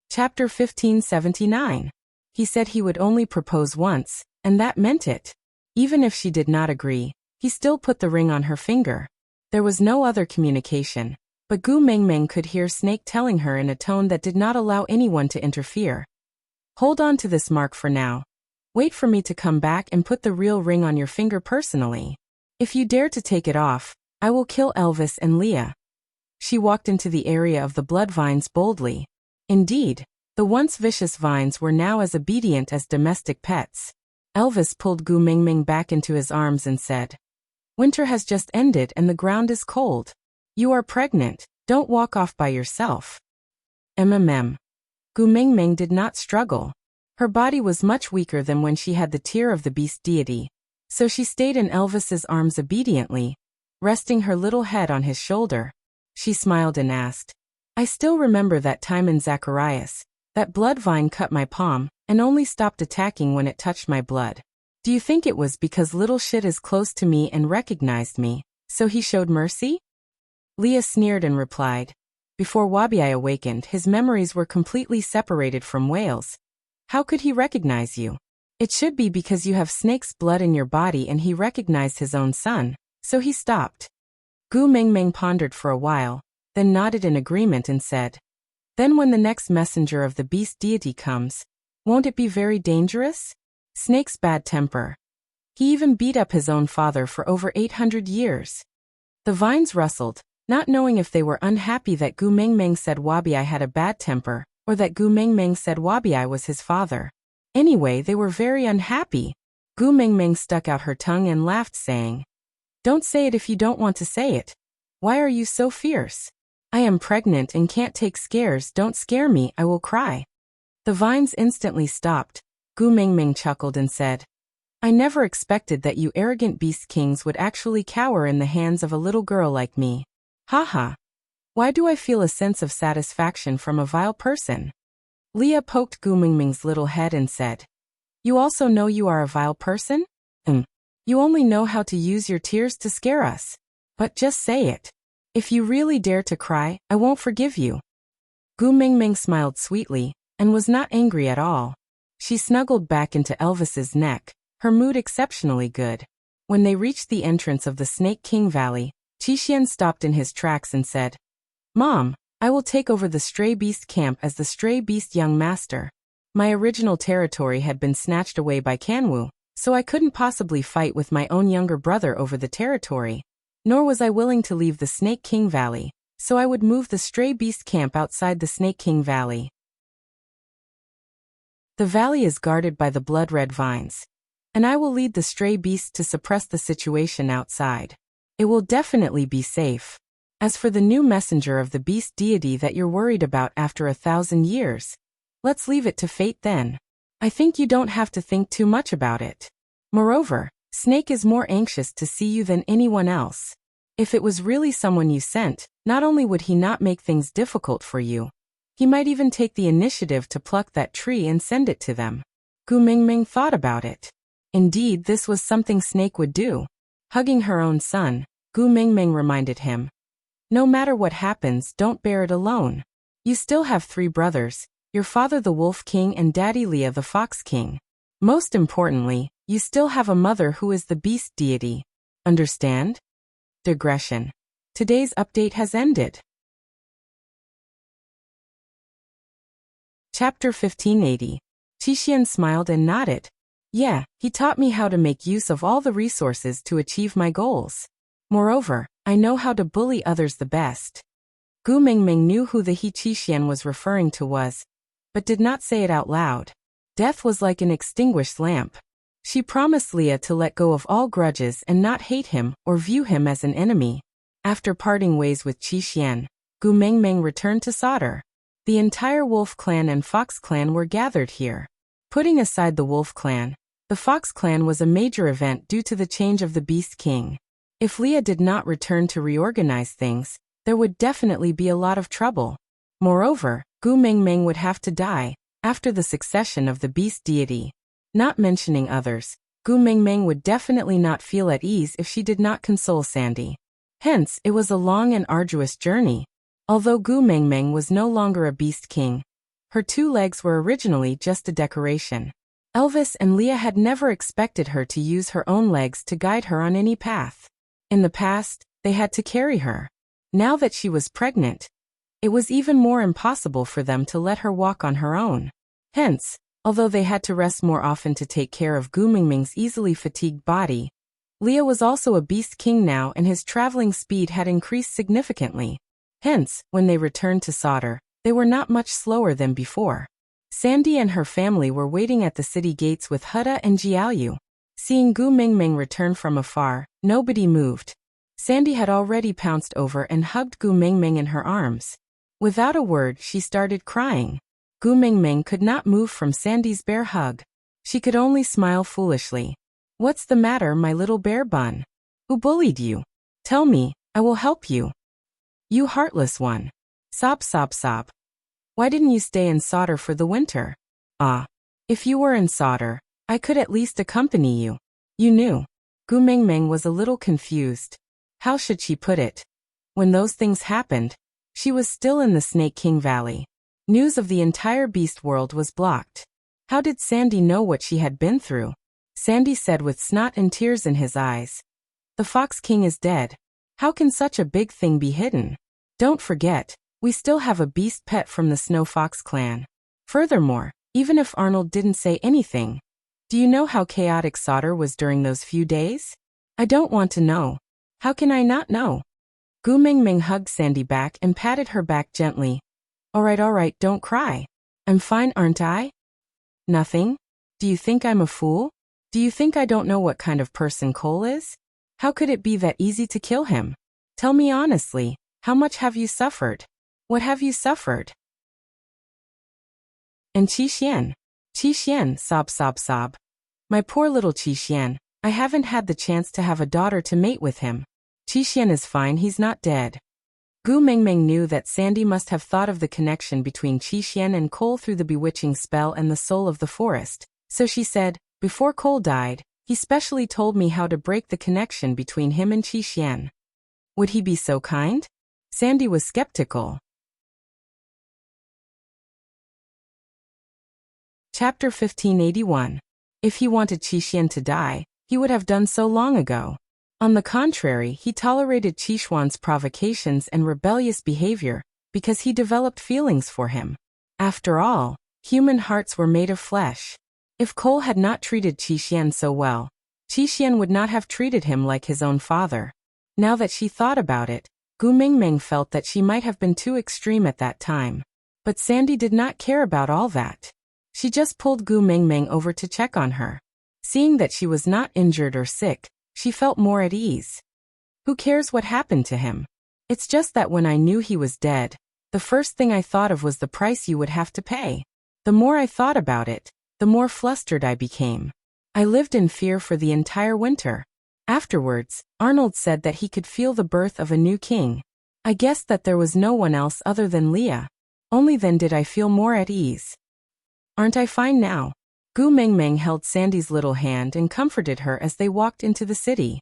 Chapter 1579. He said he would only propose once, and that meant it. Even if she did not agree, he still put the ring on her finger. There was no other communication, but Gu Mingming could hear Snake telling her in a tone that did not allow anyone to interfere. "Hold on to this mark for now. Wait for me to come back and put the real ring on your finger personally. If you dare to take it off, I will kill Elvis and Leah." She walked into the area of the blood vines boldly. Indeed, the once vicious vines were now as obedient as domestic pets. Elvis pulled Gu Mingming back into his arms and said, "Winter has just ended and the ground is cold. You are pregnant, don't walk off by yourself." Gu Mingming did not struggle. Her body was much weaker than when she had the tear of the beast deity, so she stayed in Elvis's arms obediently, resting her little head on his shoulder. She smiled and asked, "I still remember that time in Zacharias. That blood vine cut my palm and only stopped attacking when it touched my blood. Do you think it was because little shit is close to me and recognized me, so he showed mercy?" Leah sneered and replied, "Before Wabiai awakened, his memories were completely separated from Wales. How could he recognize you? It should be because you have snake's blood in your body and he recognized his own son, so he stopped." Gu Mingming pondered for a while, then nodded in agreement and said, "Then when the next messenger of the beast deity comes, won't it be very dangerous? Snake's bad temper. He even beat up his own father for over 800 years. The vines rustled, not knowing if they were unhappy that Gu Mingming said Wabiai had a bad temper, or that Gu Mingming said Wabiai was his father. Anyway, they were very unhappy. Gu Mingming stuck out her tongue and laughed, saying, "Don't say it if you don't want to say it. Why are you so fierce? I am pregnant and can't take scares. Don't scare me, I will cry." The vines instantly stopped. Gu Mingming chuckled and said, "I never expected that you arrogant beast kings would actually cower in the hands of a little girl like me. Haha. Why do I feel a sense of satisfaction from a vile person?" Leah poked Gu Mingming's little head and said, "You also know you are a vile person? You only know how to use your tears to scare us. But just say it. If you really dare to cry, I won't forgive you." Gu Mingming smiled sweetly, and was not angry at all. She snuggled back into Elvis's neck, her mood exceptionally good. When they reached the entrance of the Snake King Valley, Qixian stopped in his tracks and said, "Mom, I will take over the stray beast camp as the stray beast young master. My original territory had been snatched away by Kanwu, so I couldn't possibly fight with my own younger brother over the territory. Nor was I willing to leave the Snake King Valley, so I would move the stray beast camp outside the Snake King Valley. The valley is guarded by the blood-red vines, and I will lead the stray beasts to suppress the situation outside. It will definitely be safe. As for the new messenger of the beast deity that you're worried about after 1,000 years, let's leave it to fate then. I think you don't have to think too much about it. Moreover, Snake is more anxious to see you than anyone else. If it was really someone you sent, not only would he not make things difficult for you, he might even take the initiative to pluck that tree and send it to them. Gu Mingming thought about it. Indeed, this was something Snake would do. Hugging her own son, Gu Mingming reminded him, "No matter what happens, don't bear it alone. You still have 3 brothers, your father the Wolf King and Daddy Leah the Fox King. Most importantly, you still have a mother who is the beast deity. Understand?" Digression. Today's update has ended. Chapter 1580. Qixuan smiled and nodded. Yeah, he taught me how to make use of all the resources to achieve my goals. Moreover, I know how to bully others the best. Gu Mingming knew who the he Qixuan was referring to was, but did not say it out loud. Death was like an extinguished lamp. She promised Leah to let go of all grudges and not hate him or view him as an enemy. After parting ways with Qixuan, Gu Mingming returned to Sauter. The entire Wolf Clan and Fox Clan were gathered here. Putting aside the Wolf Clan, the Fox Clan was a major event due to the change of the Beast King. If Leah did not return to reorganize things, there would definitely be a lot of trouble. Moreover, Gu Mingming would have to die after the succession of the Beast Deity. Not mentioning others, Gu Mingming would definitely not feel at ease if she did not console Sandy. Hence, it was a long and arduous journey. Although Gu Mingming was no longer a Beast King, her 2 legs were originally just a decoration. Elvis and Leah had never expected her to use her own legs to guide her on any path. In the past, they had to carry her. Now that she was pregnant, it was even more impossible for them to let her walk on her own. Hence, although they had to rest more often to take care of Gu Mingming's easily fatigued body, Leah was also a Beast King now and his traveling speed had increased significantly. Hence, when they returned to Sauter, they were not much slower than before. Sandy and her family were waiting at the city gates with Hutta and Jiaoyu. Seeing Gu Mingming return from afar, nobody moved. Sandy had already pounced over and hugged Gu Mingming in her arms. Without a word, she started crying. Gu Mingming could not move from Sandy's bear hug. She could only smile foolishly. "What's the matter, my little bear bun? Who bullied you? Tell me, I will help you. You heartless one." Sob sob sob. "Why didn't you stay in Sauter for the winter?" "Ah. If you were in Sauter, I could at least accompany you. You knew." Gu Mingming was a little confused. How should she put it? When those things happened, she was still in the Snake King Valley. News of the entire beast world was blocked. How did Sandy know what she had been through? Sandy said with snot and tears in his eyes, "The Fox King is dead. How can such a big thing be hidden? Don't forget, we still have a beast pet from the Snow Fox clan. Furthermore, even if Arnold didn't say anything, do you know how chaotic Sauter was during those few days? I don't want to know. How can I not know?" Gu Mingming hugged Sandy back and patted her back gently. All right, don't cry. I'm fine, aren't I?" "Nothing? Do you think I'm a fool? Do you think I don't know what kind of person Cole is? How could it be that easy to kill him? Tell me honestly, how much have you suffered? What have you suffered?" "And Qixuan, sob sob sob. My poor little Qixuan, I haven't had the chance to have a daughter to mate with him. Qixuan is fine, he's not dead." Gu Mingming knew that Sandy must have thought of the connection between Qixuan and Cole through the bewitching spell and the soul of the forest, so she said, "Before Cole died, he specially told me how to break the connection between him and Qixuan. Would he be so kind?" Sandy was skeptical. Chapter 1581. If he wanted Qixuan to die, he would have done so long ago. On the contrary, he tolerated Qixuan's provocations and rebellious behavior because he developed feelings for him. After all, human hearts were made of flesh. If Cole had not treated Qixuan so well, Qixuan would not have treated him like his own father. Now that she thought about it, Gu Mingming felt that she might have been too extreme at that time. But Sandy did not care about all that. She just pulled Gu Mingming over to check on her. Seeing that she was not injured or sick, she felt more at ease. Who cares what happened to him? It's just that when I knew he was dead, the first thing I thought of was the price you would have to pay. The more I thought about it, the more flustered I became. I lived in fear for the entire winter. Afterwards, Arnold said that he could feel the birth of a new king. I guessed that there was no one else other than Leah. Only then did I feel more at ease. Aren't I fine now? Gu Mengmeng held Sandy's little hand and comforted her as they walked into the city.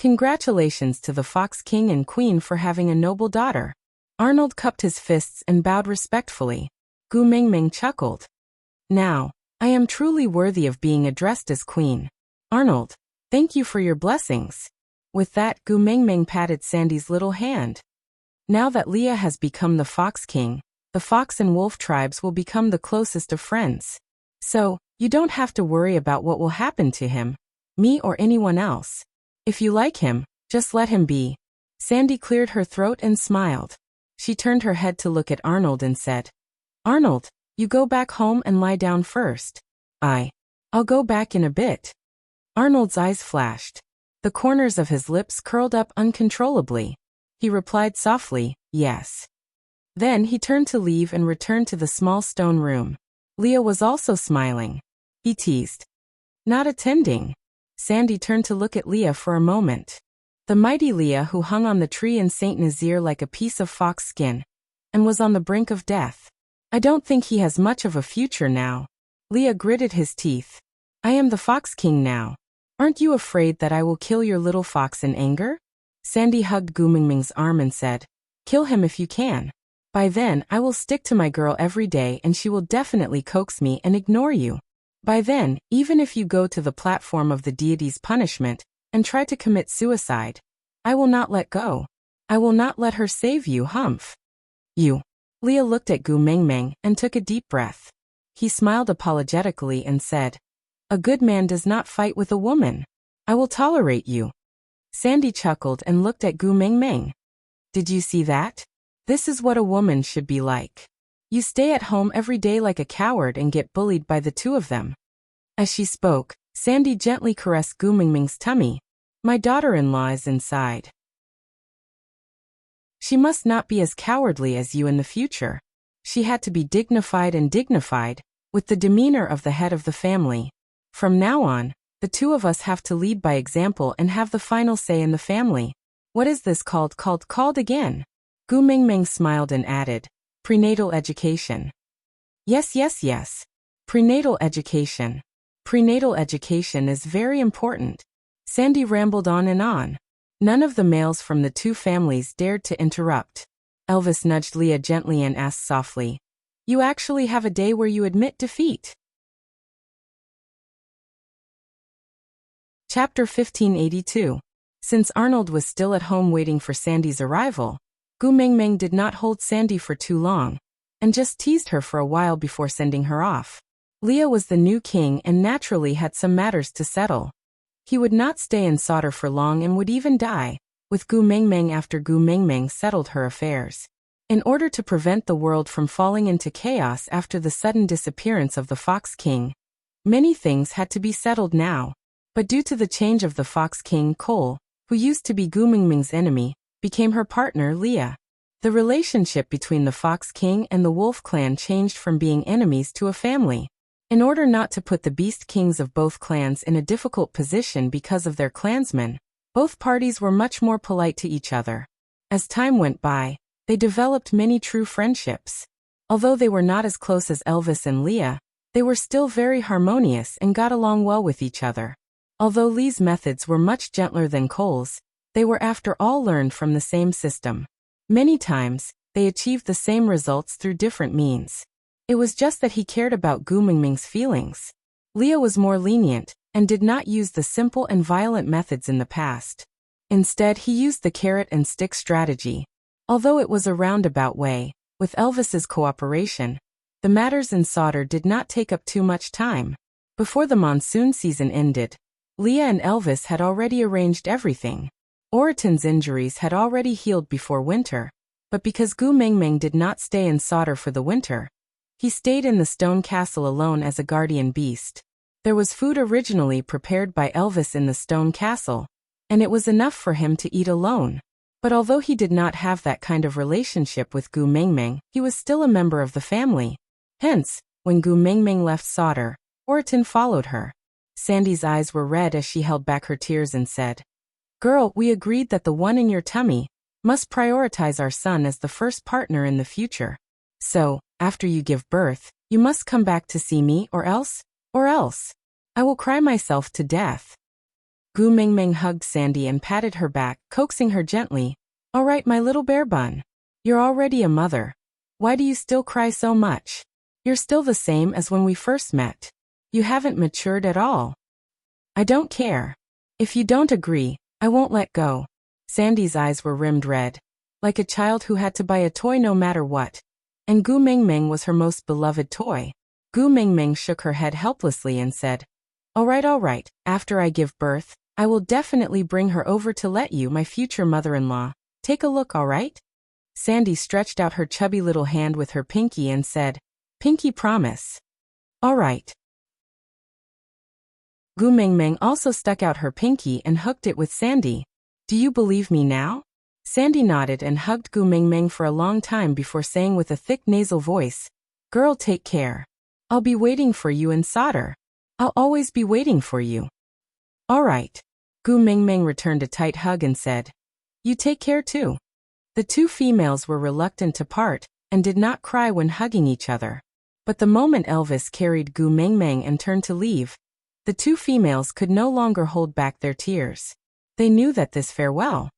Congratulations to the Fox King and Queen for having a noble daughter. Arnold cupped his fists and bowed respectfully. Gu Mengmeng chuckled. Now, I am truly worthy of being addressed as Queen. Arnold, thank you for your blessings. With that, Gu Mengmeng patted Sandy's little hand. Now that Leah has become the Fox King, the Fox and Wolf tribes will become the closest of friends. So, you don't have to worry about what will happen to him, me or anyone else. If you like him, just let him be. Sandy cleared her throat and smiled. She turned her head to look at Arnold and said, Arnold, you go back home and lie down first. I'll go back in a bit. Arnold's eyes flashed. The corners of his lips curled up uncontrollably. He replied softly, yes. Then he turned to leave and returned to the small stone room. Leah was also smiling. He teased. Not attending. Sandy turned to look at Leah for a moment. The mighty Leah who hung on the tree in Saint Nazaire like a piece of fox skin, and was on the brink of death. I don't think he has much of a future now. Leah gritted his teeth. I am the Fox King now. Aren't you afraid that I will kill your little fox in anger? Sandy hugged Gu Mingming's arm and said, kill him if you can. By then, I will stick to my girl every day and she will definitely coax me and ignore you. By then, even if you go to the platform of the deity's punishment and try to commit suicide, I will not let go. I will not let her save you, Humph. You. Leah looked at Gu Mengmeng and took a deep breath. He smiled apologetically and said, a good man does not fight with a woman. I will tolerate you. Sandy chuckled and looked at Gu Mengmeng. Did you see that? This is what a woman should be like. You stay at home every day like a coward and get bullied by the two of them. As she spoke, Sandy gently caressed Gu Mengmeng's tummy. My daughter-in-law is inside. She must not be as cowardly as you in the future. She had to be dignified and dignified, with the demeanor of the head of the family. From now on, the two of us have to lead by example and have the final say in the family. What is this called again? Gu Mengmeng smiled and added, prenatal education. Yes. Prenatal education. Prenatal education is very important. Sandy rambled on and on. None of the males from the two families dared to interrupt. Elvis nudged Leah gently and asked softly, you actually have a day where you admit defeat? Chapter 1582. Since Arnold was still at home waiting for Sandy's arrival, Gu Mengmeng did not hold Sandy for too long, and just teased her for a while before sending her off. Leah was the new king and naturally had some matters to settle. He would not stay in Sauter for long and would even die, with Gu Mengmeng after Gu Mengmeng settled her affairs. In order to prevent the world from falling into chaos after the sudden disappearance of the Fox King, many things had to be settled now. But due to the change of the Fox King, Cole, who used to be Gu Mengmeng's enemy, became her partner, Leah. The relationship between the Fox King and the Wolf clan changed from being enemies to a family. In order not to put the Beast Kings of both clans in a difficult position because of their clansmen, both parties were much more polite to each other. As time went by, they developed many true friendships. Although they were not as close as Elvis and Leah, they were still very harmonious and got along well with each other. Although Lee's methods were much gentler than Cole's, they were after all learned from the same system. Many times, they achieved the same results through different means. It was just that he cared about Gu Mengmeng's feelings. Leah was more lenient, and did not use the simple and violent methods in the past. Instead, he used the carrot and stick strategy. Although it was a roundabout way, with Elvis's cooperation, the matters in Sauter did not take up too much time. Before the monsoon season ended, Leah and Elvis had already arranged everything. Oraton's injuries had already healed before winter, but because Gu Mengmeng did not stay in Sauter for the winter, he stayed in the stone castle alone as a guardian beast. There was food originally prepared by Elvis in the stone castle, and it was enough for him to eat alone. But although he did not have that kind of relationship with Gu Mengmeng, he was still a member of the family. Hence, when Gu Mengmeng left Sauter, Oriton followed her. Sandy's eyes were red as she held back her tears and said, "Girl, we agreed that the one in your tummy must prioritize our son as the first partner in the future. So, after you give birth, you must come back to see me or else, I will cry myself to death." Gu Mengmeng hugged Sandy and patted her back, coaxing her gently. "All right, my little bear bun. You're already a mother. Why do you still cry so much? You're still the same as when we first met. You haven't matured at all." "I don't care. If you don't agree, I won't let go." Sandy's eyes were rimmed red, like a child who had to buy a toy no matter what. And Gu Mengmeng was her most beloved toy. Gu Mengmeng shook her head helplessly and said, all right, after I give birth, I will definitely bring her over to let you, my future mother-in-law, take a look, all right?" Sandy stretched out her chubby little hand with her pinky and said, "Pinky promise." "All right." Gu Mengmeng also stuck out her pinky and hooked it with Sandy. "Do you believe me now?" Sandy nodded and hugged Gu Mengmeng for a long time before saying with a thick nasal voice, "Girl, take care. I'll be waiting for you in Sauter. I'll always be waiting for you." "All right." Gu Mengmeng returned a tight hug and said, "You take care too." The two females were reluctant to part and did not cry when hugging each other. But the moment Elvis carried Gu Mengmeng and turned to leave, the two females could no longer hold back their tears. They knew that this farewell.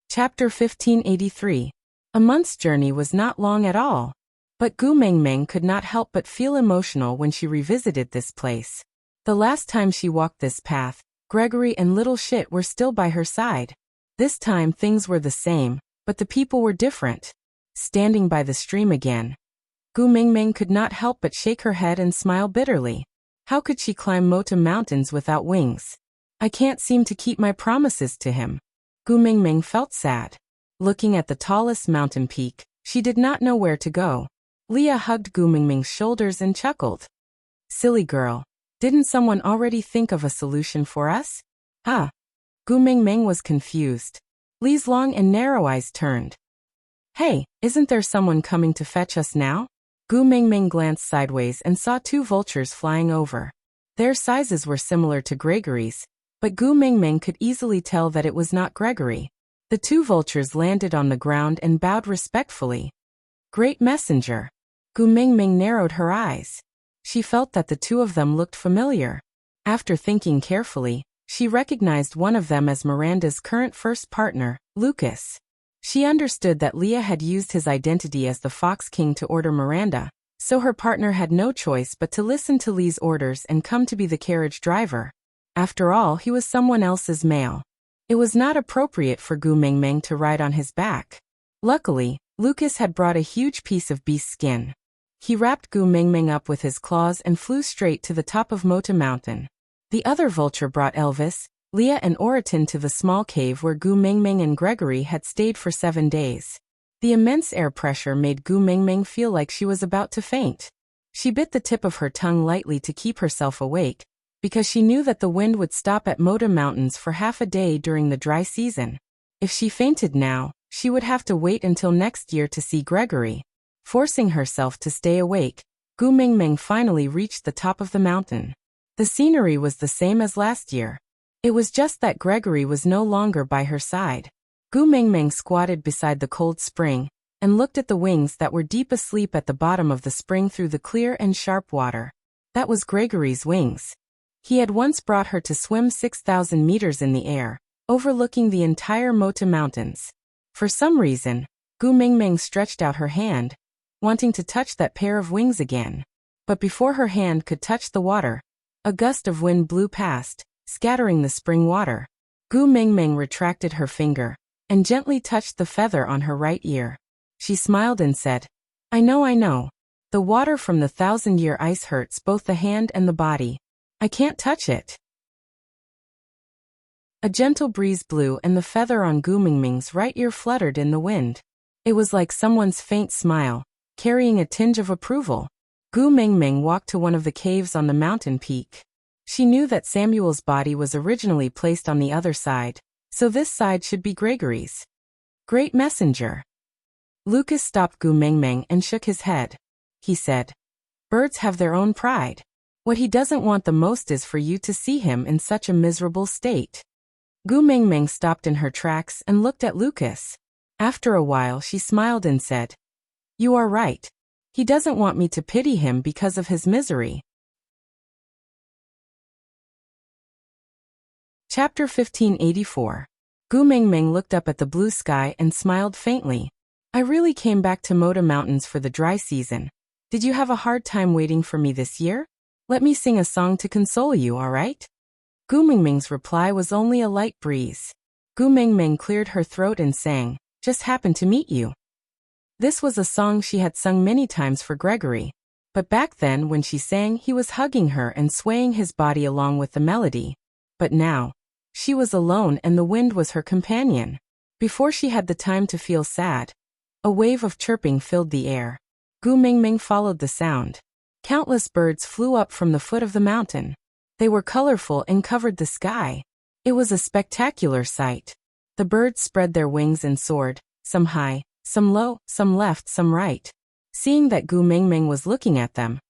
Chapter 1583. A month's journey was not long at all. But Gu Mengmeng could not help but feel emotional when she revisited this place. The last time she walked this path, Gregory and Little Shit were still by her side. This time things were the same, but the people were different. Standing by the stream again, Gu Mengmeng could not help but shake her head and smile bitterly. How could she climb Mota Mountains without wings? "I can't seem to keep my promises to him." Gu Mengmeng felt sad. Looking at the tallest mountain peak, she did not know where to go. Leah hugged Gu Mengmeng's shoulders and chuckled. "Silly girl. Didn't someone already think of a solution for us?" "Huh?" Gu Mengmeng was confused. Lee's long and narrow eyes turned. "Hey, isn't there someone coming to fetch us now?" Gu Mengmeng glanced sideways and saw two vultures flying over. Their sizes were similar to Gregory's, but Gu Mengmeng could easily tell that it was not Gregory. The two vultures landed on the ground and bowed respectfully. "Great messenger." Gu Mengmeng narrowed her eyes. She felt that the two of them looked familiar. After thinking carefully, she recognized one of them as Miranda's current first partner, Lucas. She understood that Leah had used his identity as the Fox King to order Miranda, so her partner had no choice but to listen to Lee's orders and come to be the carriage driver. After all, he was someone else's male. It was not appropriate for Gu Mengmeng to ride on his back. Luckily, Lucas had brought a huge piece of beast skin. He wrapped Gu Mengmeng up with his claws and flew straight to the top of Mota Mountain. The other vulture brought Elvis, Leah and Oriton to the small cave where Gu Mengmeng and Gregory had stayed for 7 days. The immense air pressure made Gu Mengmeng feel like she was about to faint. She bit the tip of her tongue lightly to keep herself awake, because she knew that the wind would stop at Mota Mountains for half a day during the dry season. If she fainted now, she would have to wait until next year to see Gregory. Forcing herself to stay awake, Gu Mengmeng finally reached the top of the mountain. The scenery was the same as last year. It was just that Gregory was no longer by her side. Gu Mengmeng squatted beside the cold spring and looked at the wings that were deep asleep at the bottom of the spring through the clear and sharp water. That was Gregory's wings. He had once brought her to swim 6,000 meters in the air, overlooking the entire Mota Mountains. For some reason, Gu Mengmeng stretched out her hand, wanting to touch that pair of wings again. But before her hand could touch the water, a gust of wind blew past, scattering the spring water. Gu Mengmeng retracted her finger and gently touched the feather on her right ear. She smiled and said, I know. The water from the 1,000-year ice hurts both the hand and the body. I can't touch it." A gentle breeze blew and the feather on Gu Mengmeng's right ear fluttered in the wind. It was like someone's faint smile, carrying a tinge of approval. Gu Mengmeng walked to one of the caves on the mountain peak. She knew that Samuel's body was originally placed on the other side, so this side should be Gregory's. Great messenger. Lucas stopped Gu Mengmeng and shook his head. He said, "Birds have their own pride. What he doesn't want the most is for you to see him in such a miserable state." Gu Mengmeng stopped in her tracks and looked at Lucas. After a while she smiled and said, "You are right. He doesn't want me to pity him because of his misery." Chapter 1584. Gu Mengmeng looked up at the blue sky and smiled faintly. "I really came back to Mota Mountains for the dry season. Did you have a hard time waiting for me this year? Let me sing a song to console you, all right?" Gu Mengmeng's reply was only a light breeze. Gu Mengmeng cleared her throat and sang, "Just happened to meet you." This was a song she had sung many times for Gregory. But back then when she sang, he was hugging her and swaying his body along with the melody. But now, she was alone and the wind was her companion. Before she had the time to feel sad, a wave of chirping filled the air. Gu Mengmeng followed the sound. Countless birds flew up from the foot of the mountain. They were colorful and covered the sky. It was a spectacular sight. The birds spread their wings and soared, some high, some low, some left, some right. Seeing that Gu Mengmeng was looking at them,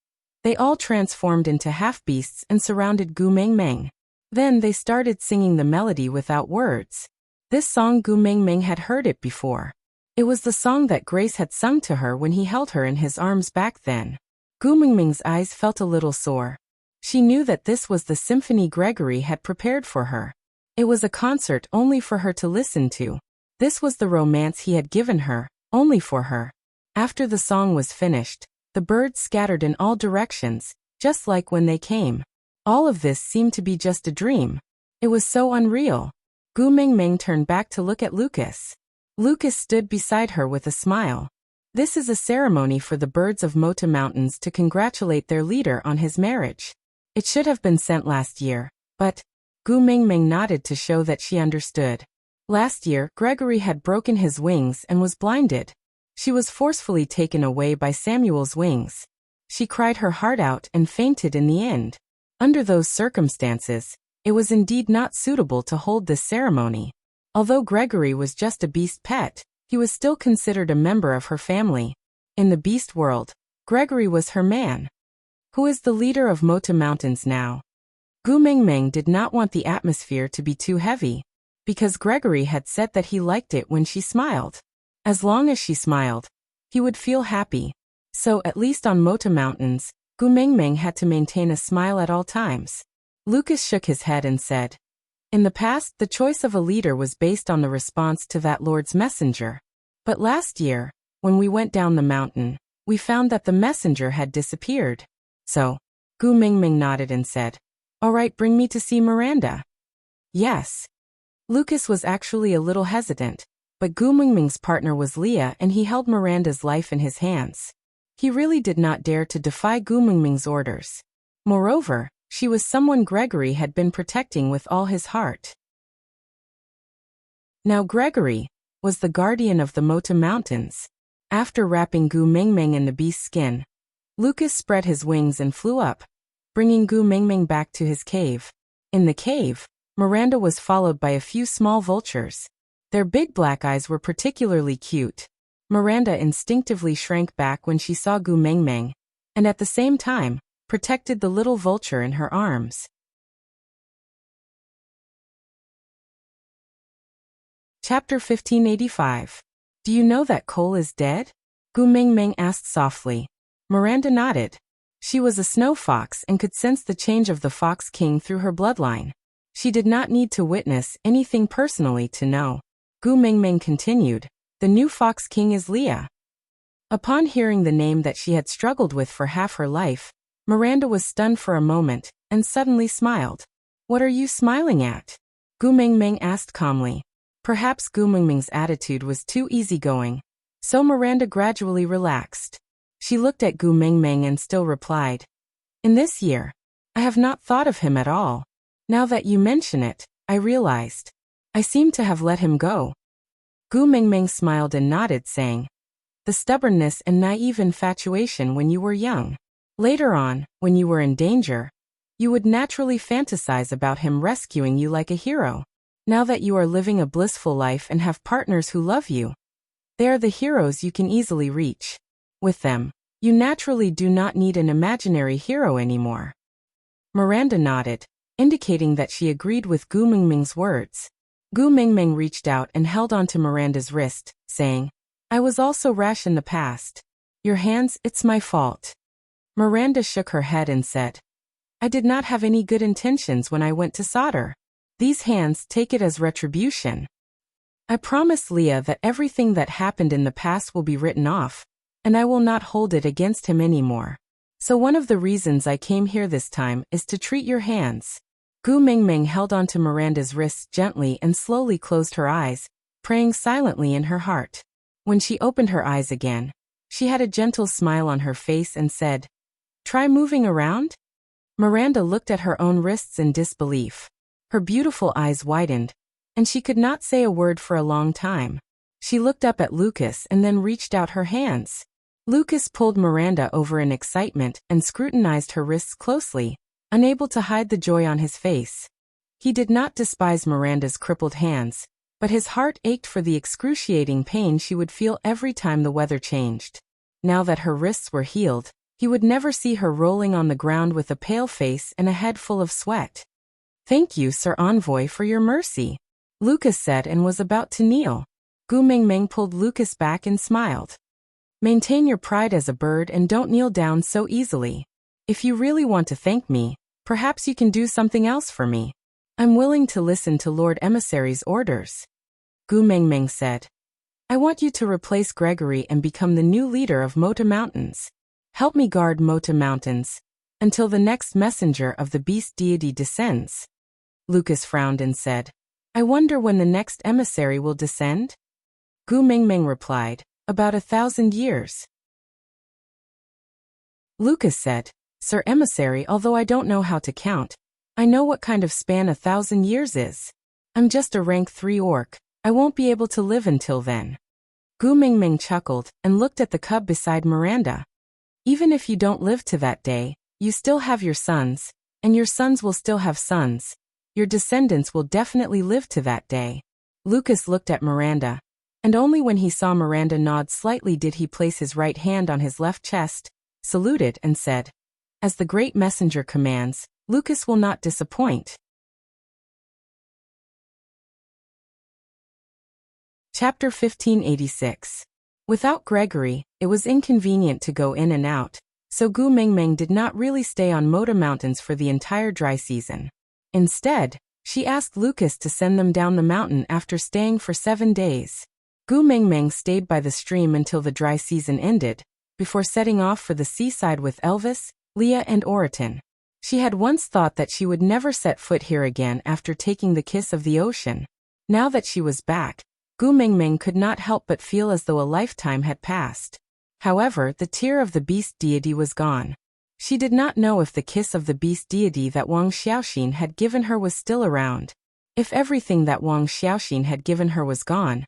they all transformed into half-beasts and surrounded Gu Mengmeng. Then they started singing the melody without words. This song Gu Mengmeng had heard it before. It was the song that Grace had sung to her when he held her in his arms back then. Gu Mengmeng's eyes felt a little sore. She knew that this was the symphony Gregory had prepared for her. It was a concert only for her to listen to. This was the romance he had given her, only for her. After the song was finished, the birds scattered in all directions, just like when they came. All of this seemed to be just a dream. It was so unreal. Gu Mengmeng turned back to look at Lucas. Lucas stood beside her with a smile. "This is a ceremony for the birds of Mota Mountains to congratulate their leader on his marriage. It should have been sent last year, but..." Gu Mengmeng nodded to show that she understood. Last year, Gregory had broken his wings and was blinded. She was forcefully taken away by Samuel's wings. She cried her heart out and fainted in the end. Under those circumstances, it was indeed not suitable to hold this ceremony. Although Gregory was just a beast pet, he was still considered a member of her family. In the beast world, Gregory was her man. Who is the leader of Mota Mountains now? Gu Mengmeng did not want the atmosphere to be too heavy, because Gregory had said that he liked it when she smiled. As long as she smiled, he would feel happy. So at least on Mota Mountains, Gu Mengmeng had to maintain a smile at all times. Lucas shook his head and said, "In the past, the choice of a leader was based on the response to that Lord's messenger. But last year, when we went down the mountain, we found that the messenger had disappeared. So," Gu Mengmeng nodded and said, "All right, bring me to see Miranda." Yes. Lucas was actually a little hesitant, but Gu Mengmeng's partner was Leah and he held Miranda's life in his hands. He really did not dare to defy Gu Mengmeng's orders. Moreover, she was someone Gregory had been protecting with all his heart. Now Gregory was the guardian of the Mota Mountains. After wrapping Gu Mengmeng in the beast's skin, Lucas spread his wings and flew up, bringing Gu Mengmeng back to his cave. In the cave, Miranda was followed by a few small vultures. Their big black eyes were particularly cute. Miranda instinctively shrank back when she saw Gu Mengmeng, and at the same time, protected the little vulture in her arms. Chapter 1585. Do you know that Cole is dead? Gu Mengmeng asked softly. Miranda nodded. She was a snow fox and could sense the change of the Fox King through her bloodline. She did not need to witness anything personally to know. Gu Mengmeng continued, "The new Fox King is Leah." Upon hearing the name that she had struggled with for half her life, Miranda was stunned for a moment, and suddenly smiled. "What are you smiling at?" Gu Mengmeng asked calmly. Perhaps Gu Mengmeng's attitude was too easygoing, so Miranda gradually relaxed. She looked at Gu Mengmeng and still replied, "In this year, I have not thought of him at all. Now that you mention it, I realized. I seem to have let him go." Gu Mengmeng smiled and nodded, saying, "The stubbornness and naive infatuation when you were young. Later on, when you were in danger, You would naturally fantasize about him rescuing you like a hero. Now that you are living a blissful life and have partners who love you, they are the heroes you can easily reach. With them, you naturally do not need an imaginary hero anymore. Miranda nodded, indicating that she agreed with Gu Mingming's words. Gu Mingming reached out and held onto Miranda's wrist, saying, I was also rash in the past. Your hands, it's my fault. Miranda shook her head and said, I did not have any good intentions when I went to solder. These hands, take it as retribution. I promised Leah that everything that happened in the past will be written off, and I will not hold it against him anymore. So one of the reasons I came here this time is to treat your hands. Gu Mingming held onto Miranda's wrists gently and slowly closed her eyes, praying silently in her heart. When she opened her eyes again, she had a gentle smile on her face and said, Try moving around? Miranda looked at her own wrists in disbelief. Her beautiful eyes widened, and she could not say a word for a long time. She looked up at Lucas and then reached out her hands. Lucas pulled Miranda over in excitement and scrutinized her wrists closely, unable to hide the joy on his face. He did not despise Miranda's crippled hands, but his heart ached for the excruciating pain she would feel every time the weather changed. Now that her wrists were healed, he would never see her rolling on the ground with a pale face and a head full of sweat. Thank you, Sir Envoy, for your mercy, Lucas said and was about to kneel. Gu Mingming pulled Lucas back and smiled. Maintain your pride as a bird and don't kneel down so easily. If you really want to thank me, perhaps you can do something else for me. I'm willing to listen to Lord Emissary's orders. Gu Mingming said, I want you to replace Gregory and become the new leader of Mota Mountains. Help me guard Mota Mountains until the next messenger of the beast deity descends. Lucas frowned and said, I wonder when the next emissary will descend? Gu Mingming replied, about 1,000 years. Lucas said, Sir Emissary, although I don't know how to count, I know what kind of span 1,000 years is. I'm just a rank 3 orc. I won't be able to live until then. Gu Mingming chuckled and looked at the cub beside Miranda. Even if you don't live to that day, you still have your sons, and your sons will still have sons. Your descendants will definitely live to that day. Lucas looked at Miranda, and only when he saw Miranda nod slightly did he place his right hand on his left chest, saluted and said, As the great messenger commands, Lucas will not disappoint. Chapter 1586. Without Gregory, it was inconvenient to go in and out, so Gu Mingming did not really stay on Mota Mountains for the entire dry season. Instead, she asked Lucas to send them down the mountain after staying for 7 days. Gu Mingming stayed by the stream until the dry season ended, before setting off for the seaside with Elvis, Leah and Oriton. She had once thought that she would never set foot here again after taking the kiss of the ocean. Now that she was back, Gu Mingming could not help but feel as though a lifetime had passed. However, the tear of the beast deity was gone. She did not know if the kiss of the beast deity that Wang Xiaoxin had given her was still around. If everything that Wang Xiaoxin had given her was gone,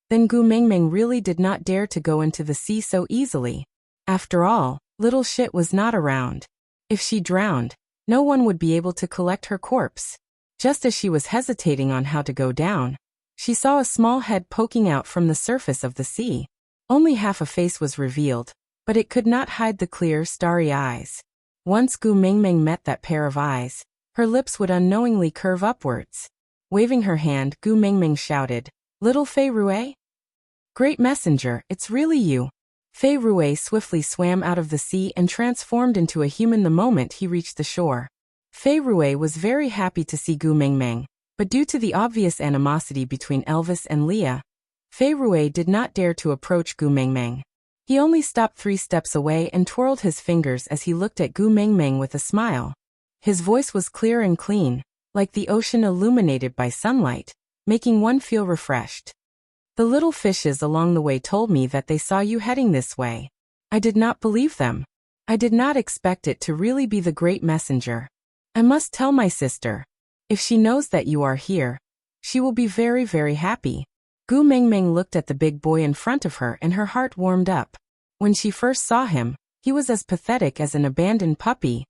then Gu Mingming really did not dare to go into the sea so easily. After all, little shit was not around. If she drowned, no one would be able to collect her corpse. Just as she was hesitating on how to go down, she saw a small head poking out from the surface of the sea. Only half a face was revealed, but it could not hide the clear, starry eyes. Once Gu Mingming met that pair of eyes, her lips would unknowingly curve upwards. Waving her hand, Gu Mingming shouted, Little Fei Rue? Great messenger, it's really you. Fei Rue swiftly swam out of the sea and transformed into a human the moment he reached the shore. Fei Rue was very happy to see Gu Mingming, but due to the obvious animosity between Elvis and Leah, Fei Rue did not dare to approach Gu Mingming. He only stopped 3 steps away and twirled his fingers as he looked at Gu Mingming with a smile. His voice was clear and clean, like the ocean illuminated by sunlight, making one feel refreshed. The little fishes along the way told me that they saw you heading this way. I did not believe them. I did not expect it to really be the great messenger. I must tell my sister. If she knows that you are here, she will be very, very happy. Gu Mingming looked at the big boy in front of her and her heart warmed up. When she first saw him, he was as pathetic as an abandoned puppy.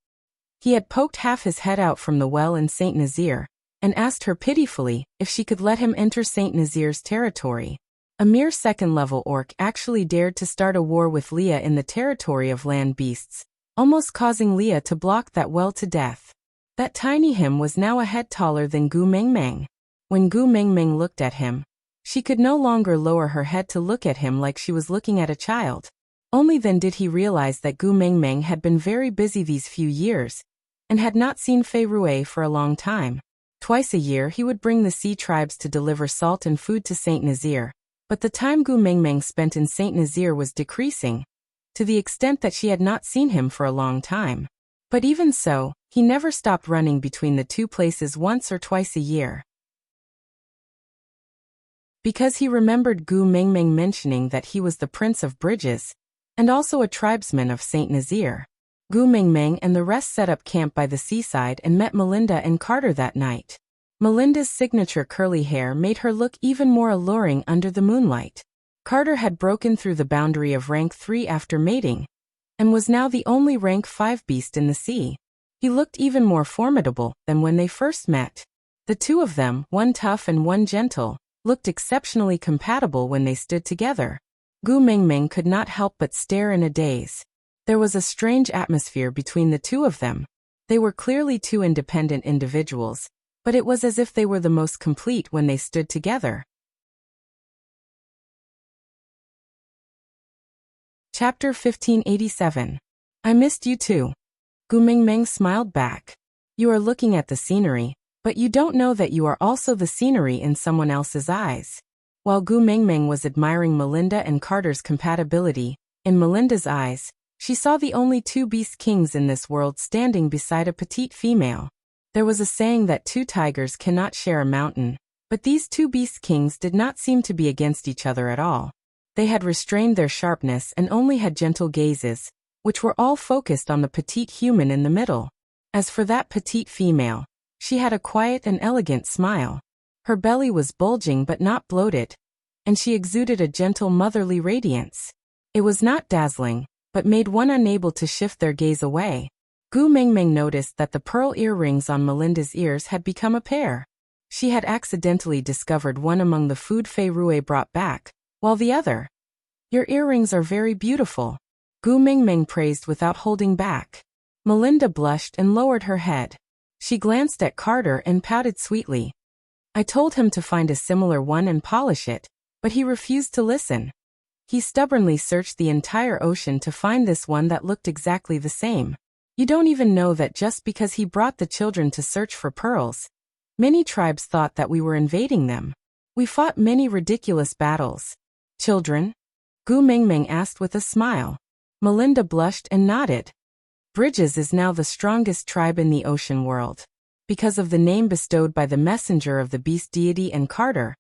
He had poked half his head out from the well in Saint Nazaire, and asked her pitifully if she could let him enter Saint Nazaire's territory. A mere second-level orc actually dared to start a war with Leah in the territory of land beasts, almost causing Leah to block that well to death. That tiny him was now a head taller than Gu Mengmeng. When Gu Mengmeng looked at him, she could no longer lower her head to look at him like she was looking at a child. Only then did he realize that Gu Mengmeng had been very busy these few years, and had not seen Fei Rui for a long time. Twice a year he would bring the sea tribes to deliver salt and food to Saint Nazaire, but the time Gu Mengmeng spent in Saint Nazaire was decreasing, to the extent that she had not seen him for a long time. But even so, he never stopped running between the two places once or twice a year. Because he remembered Gu Mengmeng mentioning that he was the Prince of Bridges, and also a tribesman of Saint Nazaire. Gu Mengmeng and the rest set up camp by the seaside and met Melinda and Carter that night. Melinda's signature curly hair made her look even more alluring under the moonlight. Carter had broken through the boundary of rank 3 after mating, and was now the only rank 5 beast in the sea. He looked even more formidable than when they first met. The two of them, one tough and one gentle, looked exceptionally compatible when they stood together. Gu Mengmeng could not help but stare in a daze. There was a strange atmosphere between the two of them. They were clearly two independent individuals, but it was as if they were the most complete when they stood together. Chapter 1587. I missed you too. Gu Mengmeng smiled back. You are looking at the scenery, but you don't know that you are also the scenery in someone else's eyes. While Gu Mengmeng was admiring Melinda and Carter's compatibility, in Melinda's eyes, she saw the only two beast kings in this world standing beside a petite female. There was a saying that two tigers cannot share a mountain, but these two beast kings did not seem to be against each other at all. They had restrained their sharpness and only had gentle gazes, which were all focused on the petite human in the middle. As for that petite female, she had a quiet and elegant smile. Her belly was bulging but not bloated, and she exuded a gentle motherly radiance. It was not dazzling, but made one unable to shift their gaze away. Gu Mengmeng noticed that the pearl earrings on Melinda's ears had become a pair. She had accidentally discovered one among the food Fei Rui brought back, while the other. Your earrings are very beautiful, Gu Mengmeng praised without holding back. Melinda blushed and lowered her head. She glanced at Carter and pouted sweetly. I told him to find a similar one and polish it, but he refused to listen. He stubbornly searched the entire ocean to find this one that looked exactly the same. You don't even know that just because he brought the children to search for pearls, many tribes thought that we were invading them. We fought many ridiculous battles. Children? Gu Mengmeng asked with a smile. Melinda blushed and nodded. Bridges is now the strongest tribe in the ocean world, because of the name bestowed by the messenger of the beast deity and Carter,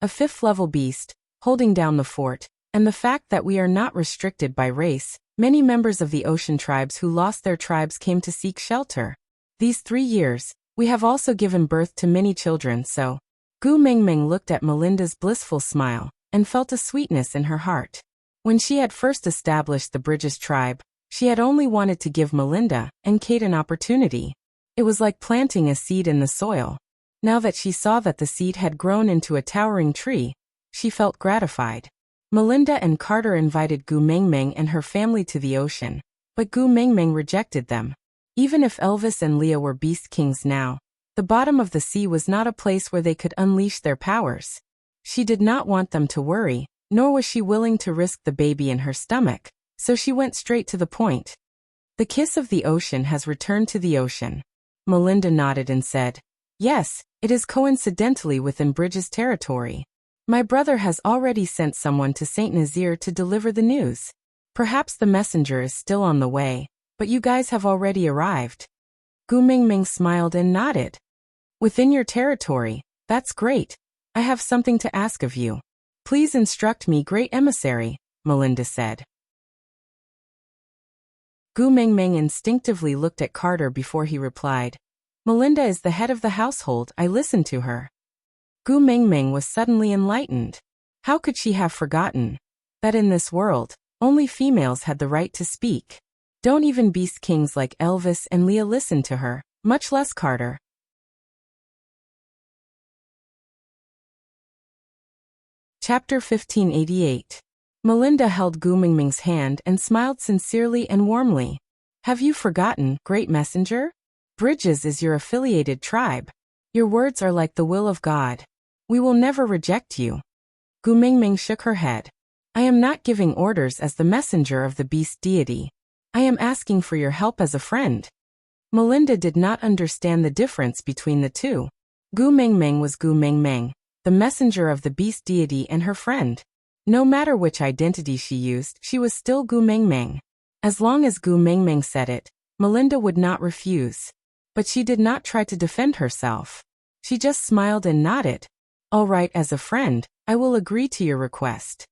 a 5th-level beast, holding down the fort, and the fact that we are not restricted by race. Many members of the ocean tribes who lost their tribes came to seek shelter. These 3 years, we have also given birth to many children, so. Gu Mengmeng looked at Melinda's blissful smile, and felt a sweetness in her heart. When she had first established the Bridges tribe, she had only wanted to give Melinda and Kate an opportunity. It was like planting a seed in the soil. Now that she saw that the seed had grown into a towering tree, she felt gratified. Melinda and Carter invited Gu Mengmeng and her family to the ocean, but Gu Mengmeng rejected them. Even if Elvis and Leah were beast kings now, the bottom of the sea was not a place where they could unleash their powers. She did not want them to worry, nor was she willing to risk the baby in her stomach, so she went straight to the point. The kiss of the ocean has returned to the ocean. Melinda nodded and said, yes, it is coincidentally within Bridges' territory. My brother has already sent someone to Saint Nazaire to deliver the news. Perhaps the messenger is still on the way, but you guys have already arrived. Gu Mengmeng smiled and nodded. Within your territory, that's great. I have something to ask of you. Please instruct me, great emissary, Melinda said. Gu Mengmeng instinctively looked at Carter before he replied. Melinda is the head of the household, I listened to her. Gu Mengmeng was suddenly enlightened. How could she have forgotten that in this world, only females had the right to speak? Don't even beast kings like Elvis and Leah listen to her, much less Carter. Chapter 1588. Melinda held Gu Mingming's hand and smiled sincerely and warmly. Have you forgotten, great messenger? Bridges is your affiliated tribe. Your words are like the will of God. We will never reject you. Gu Mingming shook her head. I am not giving orders as the messenger of the beast deity. I am asking for your help as a friend. Melinda did not understand the difference between the two. Gu Mingming was Gu Mingming, the messenger of the beast deity and her friend. No matter which identity she used, she was still Gu Mingming. As long as Gu Mingming said it, Melinda would not refuse. But she did not try to defend herself. She just smiled and nodded. All right, as a friend, I will agree to your request.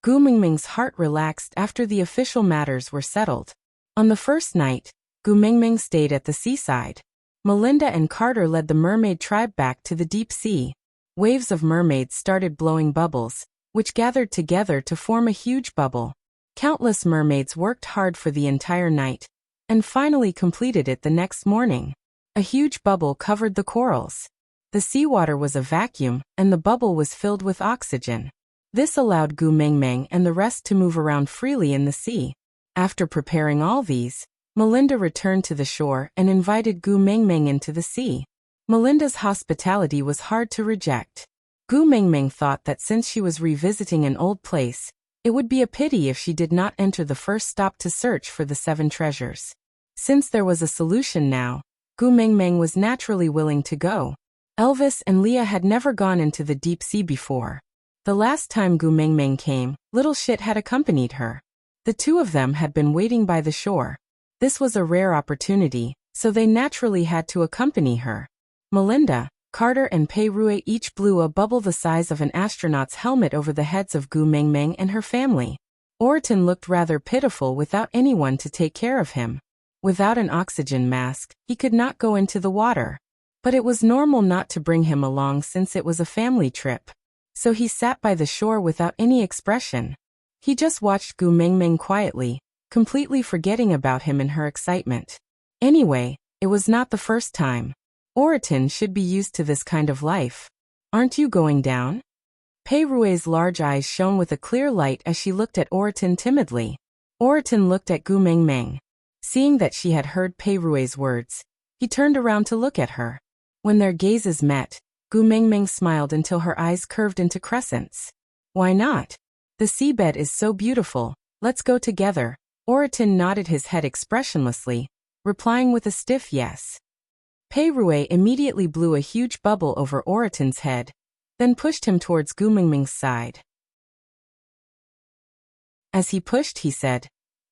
Gu Mingming's heart relaxed after the official matters were settled. On the first night, Gu Mingming stayed at the seaside. Melinda and Carter led the mermaid tribe back to the deep sea. Waves of mermaids started blowing bubbles, which gathered together to form a huge bubble. Countless mermaids worked hard for the entire night, and finally completed it the next morning. A huge bubble covered the corals. The seawater was a vacuum, and the bubble was filled with oxygen. This allowed Gu Mingming and the rest to move around freely in the sea. After preparing all these, Melinda returned to the shore and invited Gu Mingming into the sea. Melinda's hospitality was hard to reject. Gu Mingming thought that since she was revisiting an old place, it would be a pity if she did not enter the first stop to search for the 7 treasures. Since there was a solution now, Gu Mingming was naturally willing to go. Elvis and Leah had never gone into the deep sea before. The last time Gu Mingming came, Little Shit had accompanied her. The two of them had been waiting by the shore. This was a rare opportunity, so they naturally had to accompany her. Melinda, Carter and Pei Rui each blew a bubble the size of an astronaut's helmet over the heads of Gu Mingming and her family. Orton looked rather pitiful without anyone to take care of him. Without an oxygen mask, he could not go into the water. But it was normal not to bring him along since it was a family trip. So he sat by the shore without any expression. He just watched Gu Mingming quietly, completely forgetting about him in her excitement. Anyway, it was not the first time. Orton should be used to this kind of life. Aren't you going down? Pei Rui's large eyes shone with a clear light as she looked at Orton timidly. Orton looked at Gu Mingming. Seeing that she had heard Pei Rui's words, he turned around to look at her. When their gazes met, Gu Mingming smiled until her eyes curved into crescents. Why not? The seabed is so beautiful, let's go together. Orton nodded his head expressionlessly, replying with a stiff yes. Pei Rui immediately blew a huge bubble over Orton's head, then pushed him towards Gu Mingming's side. As he pushed, he said,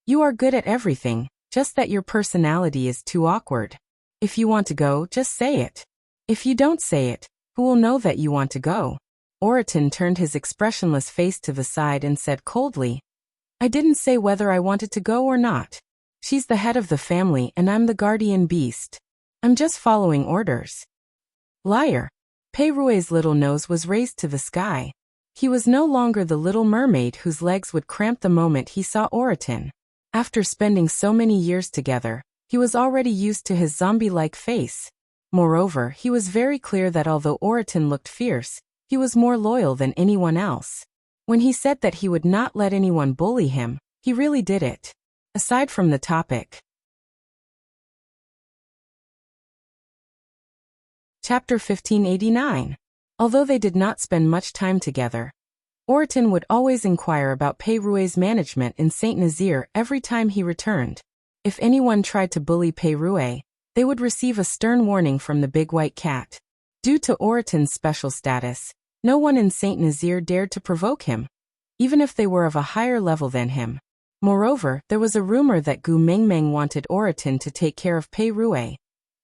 "You are good at everything, just that your personality is too awkward. If you want to go, just say it. If you don't say it, who will know that you want to go?" Orton turned his expressionless face to the side and said coldly, "I didn't say whether I wanted to go or not. She's the head of the family and I'm the guardian beast. I'm just following orders." Liar. Pei Rui's little nose was raised to the sky. He was no longer the little mermaid whose legs would cramp the moment he saw Orton. After spending so many years together, he was already used to his zombie-like face. Moreover, he was very clear that although Orton looked fierce, he was more loyal than anyone else. When he said that he would not let anyone bully him, he really did it. Aside from the topic. Chapter 1589. Although they did not spend much time together, Orton would always inquire about Pei Rui's management in Saint Nazaire every time he returned. If anyone tried to bully Pei Rui, they would receive a stern warning from the big white cat. Due to Orton's special status, no one in Saint Nazaire dared to provoke him, even if they were of a higher level than him. Moreover, there was a rumor that Gu Mingming wanted Orton to take care of Pei Rui.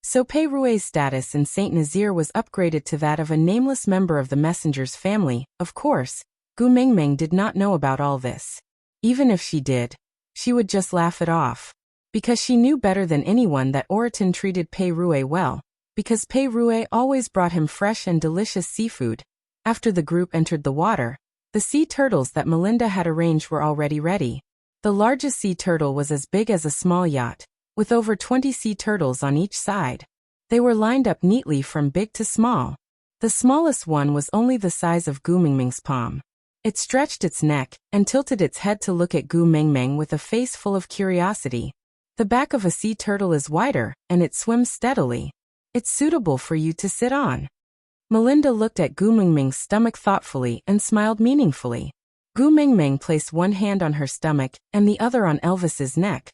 So Pei Rui's status in Saint Nazaire was upgraded to that of a nameless member of the messenger's family. Of course, Gu Mingming did not know about all this. Even if she did, she would just laugh it off. Because she knew better than anyone that Orton treated Pei Rui well, because Pei Rui always brought him fresh and delicious seafood. After the group entered the water, the sea turtles that Melinda had arranged were already ready. The largest sea turtle was as big as a small yacht, with over 20 sea turtles on each side. They were lined up neatly from big to small. The smallest one was only the size of Gu Mingming's palm. It stretched its neck and tilted its head to look at Gu Mingming with a face full of curiosity. The back of a sea turtle is wider, and it swims steadily. It's suitable for you to sit on. Melinda looked at Gu Mingming's stomach thoughtfully and smiled meaningfully. Gu Mingming placed one hand on her stomach and the other on Elvis's neck,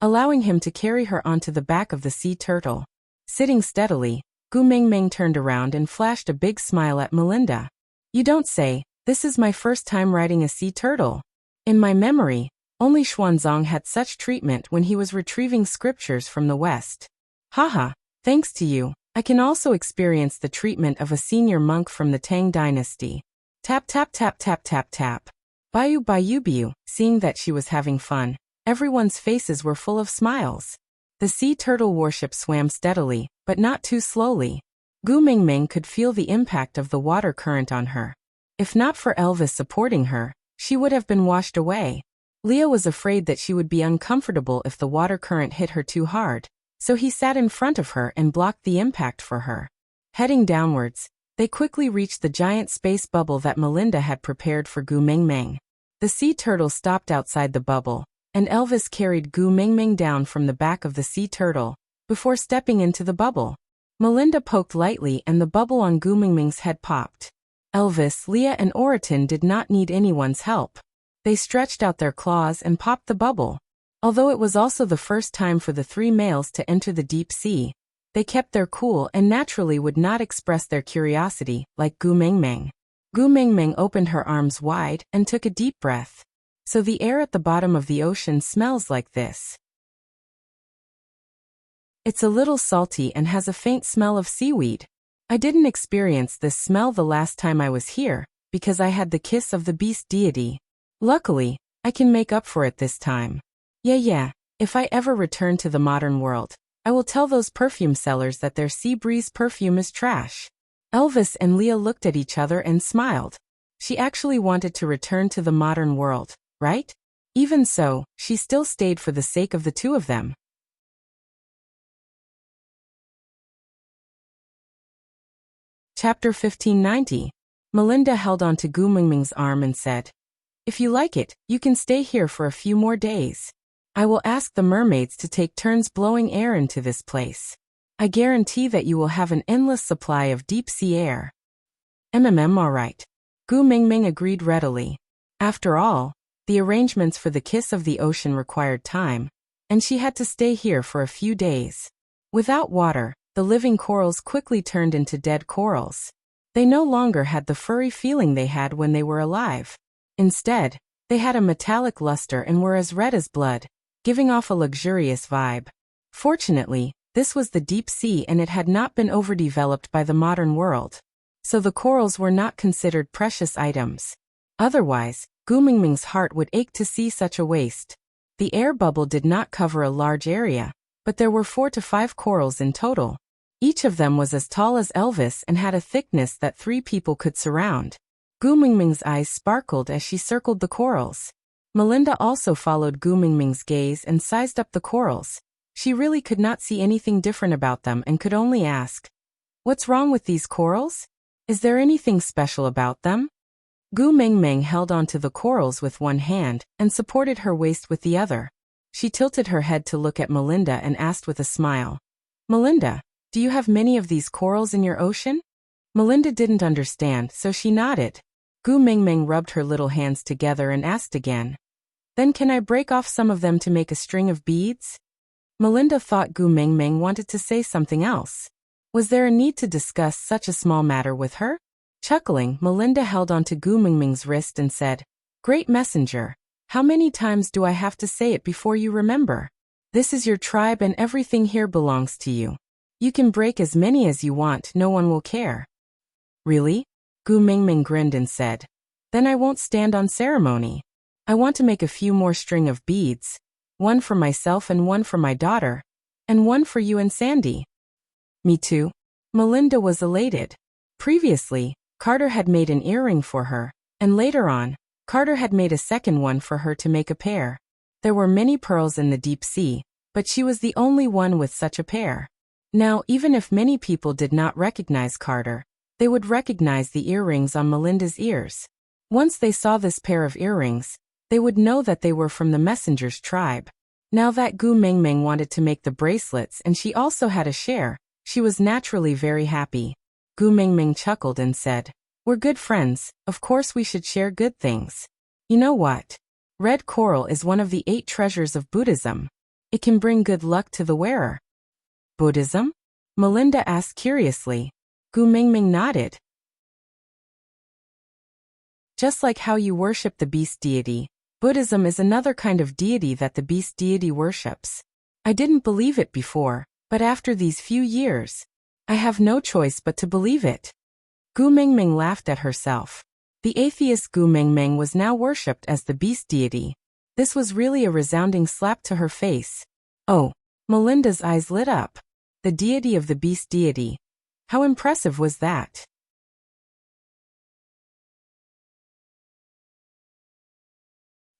allowing him to carry her onto the back of the sea turtle. Sitting steadily, Gu Mingming turned around and flashed a big smile at Melinda. You don't say, this is my first time riding a sea turtle. In my memory, only Xuanzang had such treatment when he was retrieving scriptures from the West. Haha, thanks to you, I can also experience the treatment of a senior monk from the Tang dynasty. Tap tap tap tap tap tap. Bayu bayu biu. Seeing that she was having fun, everyone's faces were full of smiles. The sea turtle warship swam steadily, but not too slowly. Gu Mingming could feel the impact of the water current on her. If not for Elvis supporting her, she would have been washed away. Leah was afraid that she would be uncomfortable if the water current hit her too hard, so he sat in front of her and blocked the impact for her. Heading downwards, they quickly reached the giant space bubble that Melinda had prepared for Gu Mingming. The sea turtle stopped outside the bubble, and Elvis carried Gu Mingming down from the back of the sea turtle, before stepping into the bubble. Melinda poked lightly and the bubble on Gu Mingming's head popped. Elvis, Leah and Oriton did not need anyone's help. They stretched out their claws and popped the bubble. Although it was also the first time for the three males to enter the deep sea, they kept their cool and naturally would not express their curiosity, like Gu Mingming. Gu Mingming opened her arms wide and took a deep breath. So the air at the bottom of the ocean smells like this. It's a little salty and has a faint smell of seaweed. I didn't experience this smell the last time I was here, because I had the kiss of the beast deity. Luckily, I can make up for it this time. Yeah, if I ever return to the modern world, I will tell those perfume sellers that their sea breeze perfume is trash. Elvis and Leah looked at each other and smiled. She actually wanted to return to the modern world, right? Even so, she still stayed for the sake of the two of them. Chapter 1590. Melinda held on to Gu Mingming's arm and said, if you like it, you can stay here for a few more days. I will ask the mermaids to take turns blowing air into this place. I guarantee that you will have an endless supply of deep-sea air. Alright. Gu Mingming agreed readily. After all, the arrangements for the kiss of the ocean required time, and she had to stay here for a few days. Without water, the living corals quickly turned into dead corals. They no longer had the furry feeling they had when they were alive. Instead, they had a metallic luster and were as red as blood, giving off a luxurious vibe. Fortunately, this was the deep sea and it had not been overdeveloped by the modern world. So the corals were not considered precious items. Otherwise, Gu Mingming's heart would ache to see such a waste. The air bubble did not cover a large area, but there were 4 to 5 corals in total. Each of them was as tall as Elvis and had a thickness that 3 people could surround. Gu Mingming's eyes sparkled as she circled the corals. Melinda also followed Gu Mingming's gaze and sized up the corals. She really could not see anything different about them and could only ask, what's wrong with these corals? Is there anything special about them? Gu Mingming held onto the corals with one hand and supported her waist with the other. She tilted her head to look at Melinda and asked with a smile, Melinda, do you have many of these corals in your ocean? Melinda didn't understand, so she nodded. Gu Mingming rubbed her little hands together and asked again, then can I break off some of them to make a string of beads? Melinda thought Gu Mingming wanted to say something else. Was there a need to discuss such a small matter with her? Chuckling, Melinda held onto Gu Mingming's wrist and said, Great messenger, how many times do I have to say it before you remember? This is your tribe and everything here belongs to you. You can break as many as you want, no one will care. Really? Gu Mingming grinned and said, then I won't stand on ceremony. I want to make a few more string of beads, one for myself and one for my daughter, and one for you and Sandy. Me too. Melinda was elated. Previously, Carter had made an earring for her, and later on, Carter had made a second one for her to make a pair. There were many pearls in the deep sea, but she was the only one with such a pair. Now, even if many people did not recognize Carter, they would recognize the earrings on Melinda's ears. Once they saw this pair of earrings, they would know that they were from the messenger's tribe. Now that Gu Mengmeng wanted to make the bracelets and she also had a share, she was naturally very happy. Gu Mengmeng chuckled and said, "We're good friends, of course we should share good things. You know what? Red coral is one of the 8 treasures of Buddhism. It can bring good luck to the wearer." "Buddhism?" Melinda asked curiously. Gu Mengmeng nodded. "Just like how you worship the beast deity, Buddhism is another kind of deity that the beast deity worships. I didn't believe it before, but after these few years, I have no choice but to believe it." Gu Mengmeng laughed at herself. The atheist Gu Mengmeng was now worshipped as the beast deity. This was really a resounding slap to her face. Oh, Melinda's eyes lit up. The deity of the beast deity. How impressive was that?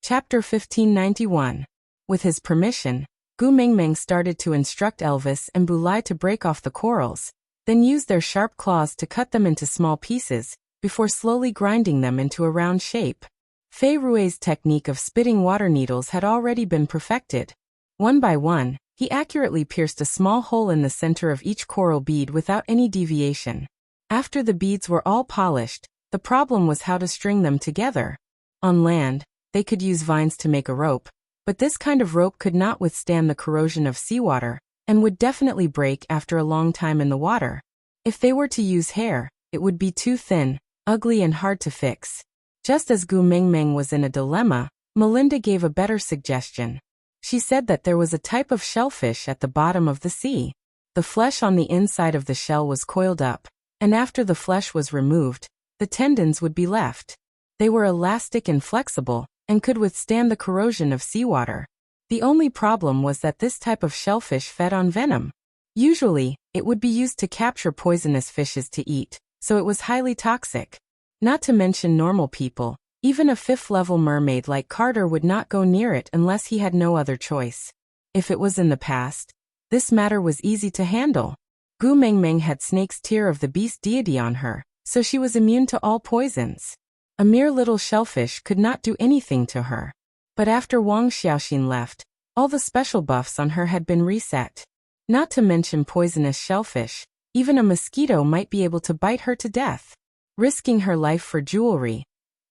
Chapter 1591. With his permission, Gu Mengmeng started to instruct Elvis and Bulai to break off the corals, then use their sharp claws to cut them into small pieces, before slowly grinding them into a round shape. Fei Rui's technique of spitting water needles had already been perfected. One by one, he accurately pierced a small hole in the center of each coral bead without any deviation. After the beads were all polished, the problem was how to string them together. On land, they could use vines to make a rope, but this kind of rope could not withstand the corrosion of seawater, and would definitely break after a long time in the water. If they were to use hair, it would be too thin, ugly and hard to fix. Just as Gu Mengmeng was in a dilemma, Melinda gave a better suggestion. She said that there was a type of shellfish at the bottom of the sea. The flesh on the inside of the shell was coiled up, and after the flesh was removed, the tendons would be left. They were elastic and flexible, and could withstand the corrosion of seawater. The only problem was that this type of shellfish fed on venom. Usually, it would be used to capture poisonous fishes to eat, so it was highly toxic. Not to mention normal people, even a 5th-level mermaid like Carter would not go near it unless he had no other choice. If it was in the past, this matter was easy to handle. Gu Mengmeng had Snake's tear of the beast deity on her, so she was immune to all poisons. A mere little shellfish could not do anything to her. But after Wang Xiaoxin left, all the special buffs on her had been reset. Not to mention poisonous shellfish, even a mosquito might be able to bite her to death. Risking her life for jewelry.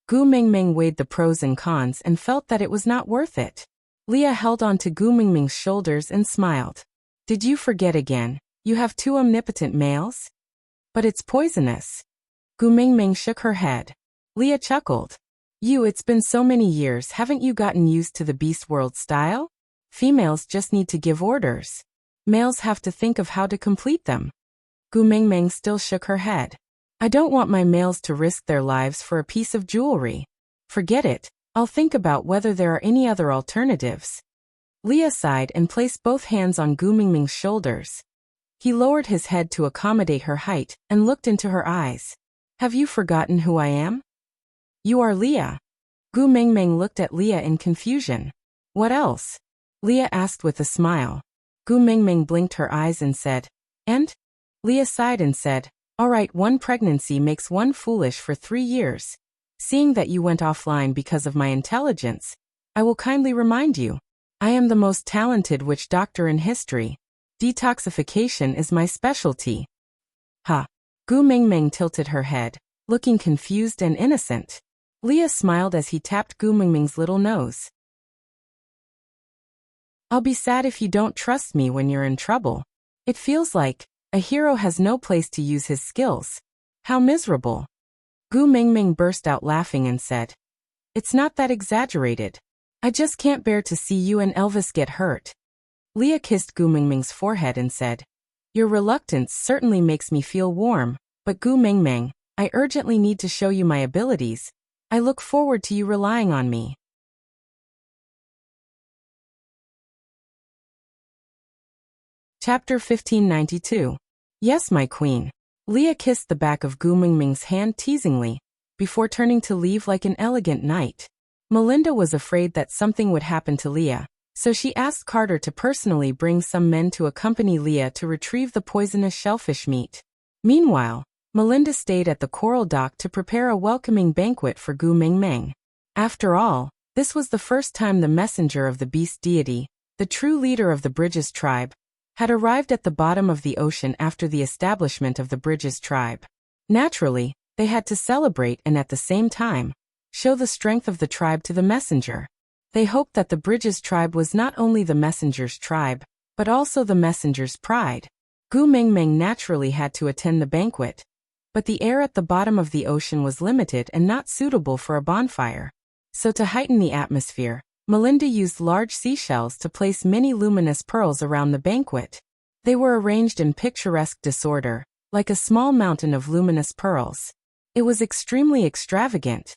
Gu Mengmeng weighed the pros and cons and felt that it was not worth it. Leah held on to Gu Mengmeng's shoulders and smiled. "Did you forget again? You have 2 omnipotent males? But it's poisonous." Gu Mengmeng shook her head. Leah chuckled. It's been so many years, haven't you gotten used to the beast world style? Females just need to give orders. Males have to think of how to complete them. Gu Mengmeng still shook her head. "I don't want my males to risk their lives for a piece of jewelry. Forget it, I'll think about whether there are any other alternatives." Leah sighed and placed both hands on Gu Mengmeng's shoulders. He lowered his head to accommodate her height and looked into her eyes. "Have you forgotten who I am?" "You are Leah." Gu Mengmeng looked at Leah in confusion. "What else?" Leah asked with a smile. Gu Mengmeng blinked her eyes and said, "And?" Leah sighed and said, "All right, one pregnancy makes one foolish for 3 years. Seeing that you went offline because of my intelligence, I will kindly remind you. I am the most talented witch doctor in history. Detoxification is my specialty." "Ha." Gu Mengmeng tilted her head, looking confused and innocent. Leah smiled as he tapped Gu Mengmeng's little nose. "I'll be sad if you don't trust me when you're in trouble. It feels like a hero has no place to use his skills. How miserable." Gu Mengmeng burst out laughing and said, "It's not that exaggerated. I just can't bear to see you and Elvis get hurt." Leah kissed Gu Mengmeng's forehead and said, "Your reluctance certainly makes me feel warm, but Gu Mengmeng, I urgently need to show you my abilities. I look forward to you relying on me." Chapter 1592. Yes, my queen. Leah kissed the back of Gu Mengmeng's hand teasingly, before turning to leave like an elegant knight. Melinda was afraid that something would happen to Leah, so she asked Carter to personally bring some men to accompany Leah to retrieve the poisonous shellfish meat. Meanwhile, Melinda stayed at the coral dock to prepare a welcoming banquet for Gu Mengmeng. After all, this was the first time the messenger of the beast deity, the true leader of the Bridges tribe, had arrived at the bottom of the ocean after the establishment of the Bridges tribe. Naturally, they had to celebrate and at the same time, show the strength of the tribe to the messenger. They hoped that the Bridges tribe was not only the messenger's tribe, but also the messenger's pride. Gu Mengmeng naturally had to attend the banquet, but the air at the bottom of the ocean was limited and not suitable for a bonfire. So to heighten the atmosphere, Melinda used large seashells to place many luminous pearls around the banquet. They were arranged in picturesque disorder, like a small mountain of luminous pearls. It was extremely extravagant.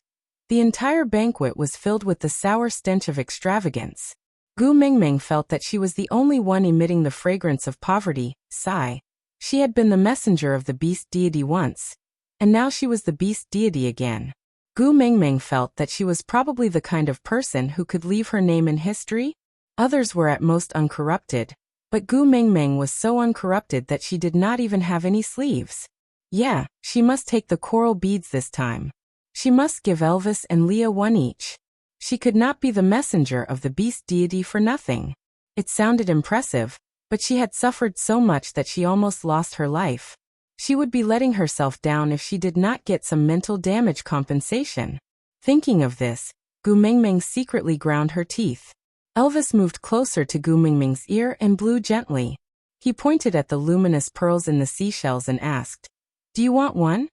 The entire banquet was filled with the sour stench of extravagance. Gu Mengmeng felt that she was the only one emitting the fragrance of poverty. Sigh. She had been the messenger of the beast deity once, and now she was the beast deity again. Gu Mengmeng felt that she was probably the kind of person who could leave her name in history. Others were at most uncorrupted, but Gu Mengmeng was so uncorrupted that she did not even have any sleeves. Yeah, she must take the coral beads this time. She must give Elvis and Leah one each. She could not be the messenger of the beast deity for nothing. It sounded impressive, but she had suffered so much that she almost lost her life. She would be letting herself down if she did not get some mental damage compensation. Thinking of this, Gu Mengmeng secretly ground her teeth. Elvis moved closer to Gu Mengmeng's ear and blew gently. He pointed at the luminous pearls in the seashells and asked, "Do you want one?"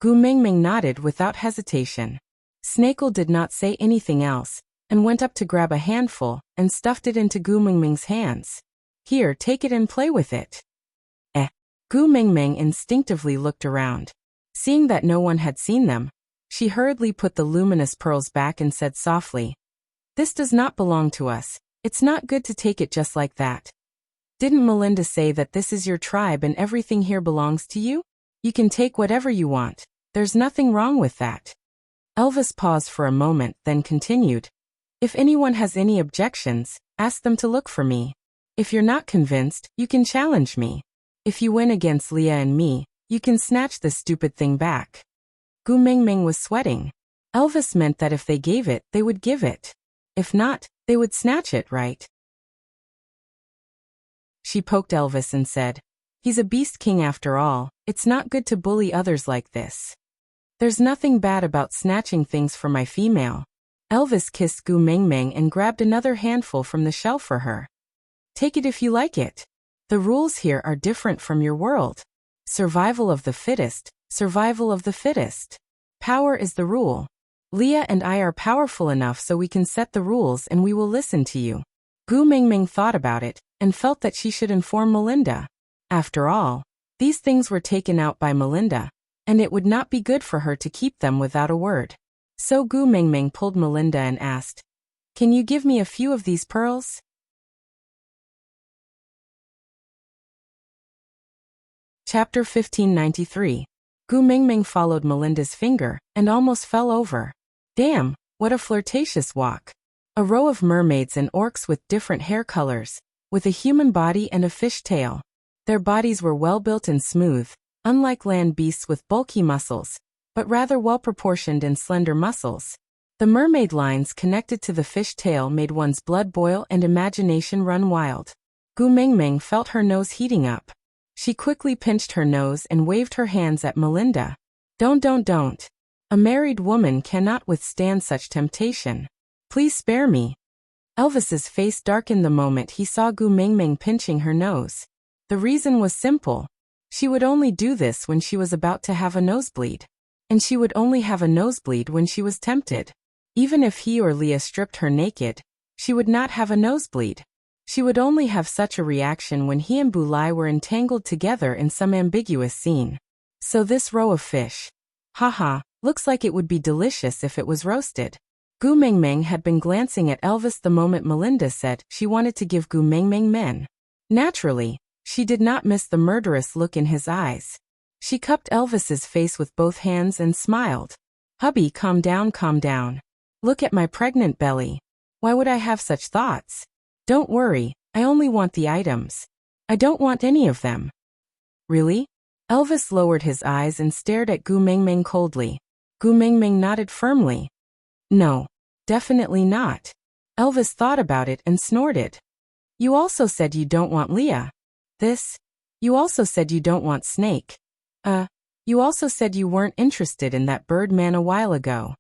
Gu Mengmeng nodded without hesitation. Snakel did not say anything else, and went up to grab a handful and stuffed it into Gu Mengmeng's hands. "Here, take it and play with it." Gu Mengmeng instinctively looked around. Seeing that no one had seen them, she hurriedly put the luminous pearls back and said softly, "This does not belong to us. It's not good to take it just like that. Didn't Melinda say that this is your tribe and everything here belongs to you? You can take whatever you want. There's nothing wrong with that." Elvis paused for a moment, then continued, "If anyone has any objections, ask them to look for me. If you're not convinced, you can challenge me. If you win against Leah and me, you can snatch this stupid thing back." Gu Mengmeng was sweating. Elvis meant that if they gave it, they would give it. If not, they would snatch it, right? She poked Elvis and said, "He's a beast king after all. It's not good to bully others like this. There's nothing bad about snatching things for my female." Elvis kissed Gu Mengmeng and grabbed another handful from the shelf for her. "Take it if you like it. The rules here are different from your world. Survival of the fittest, survival of the fittest. Power is the rule. Leah and I are powerful enough so we can set the rules and we will listen to you." Gu Mengmeng thought about it and felt that she should inform Melinda. After all, these things were taken out by Melinda, and it would not be good for her to keep them without a word. So Gu Mengmeng pulled Melinda and asked, "Can you give me a few of these pearls?" Chapter 1593. Gu Mengmeng followed Melinda's finger and almost fell over. Damn, what a flirtatious walk. A row of mermaids and orcs with different hair colors, with a human body and a fish tail. Their bodies were well built and smooth, unlike land beasts with bulky muscles, but rather well-proportioned and slender muscles. The mermaid lines connected to the fish tail made one's blood boil and imagination run wild. Gu Mengmeng felt her nose heating up. She quickly pinched her nose and waved her hands at Melinda. Don't. A married woman cannot withstand such temptation. Please spare me." Elvis's face darkened the moment he saw Gu Mengmeng pinching her nose. The reason was simple. She would only do this when she was about to have a nosebleed. And she would only have a nosebleed when she was tempted. Even if he or Leah stripped her naked, she would not have a nosebleed. She would only have such a reaction when he and Bulai were entangled together in some ambiguous scene. So this row of fish. Haha, looks like it would be delicious if it was roasted. Gu Mengmeng had been glancing at Elvis the moment Melinda said she wanted to give Gu Mengmeng men. Naturally, she did not miss the murderous look in his eyes. She cupped Elvis's face with both hands and smiled. "Hubby, calm down. Look at my pregnant belly. Why would I have such thoughts? Don't worry, I only want the items. I don't want any of them. Really? Elvis lowered his eyes and stared at Gu Mengmeng coldly. Gu Mengmeng nodded firmly. No, definitely not. Elvis thought about it and snorted. You also said you don't want Leah. You also said you don't want Snake. You also said you weren't interested in that bird man a while ago.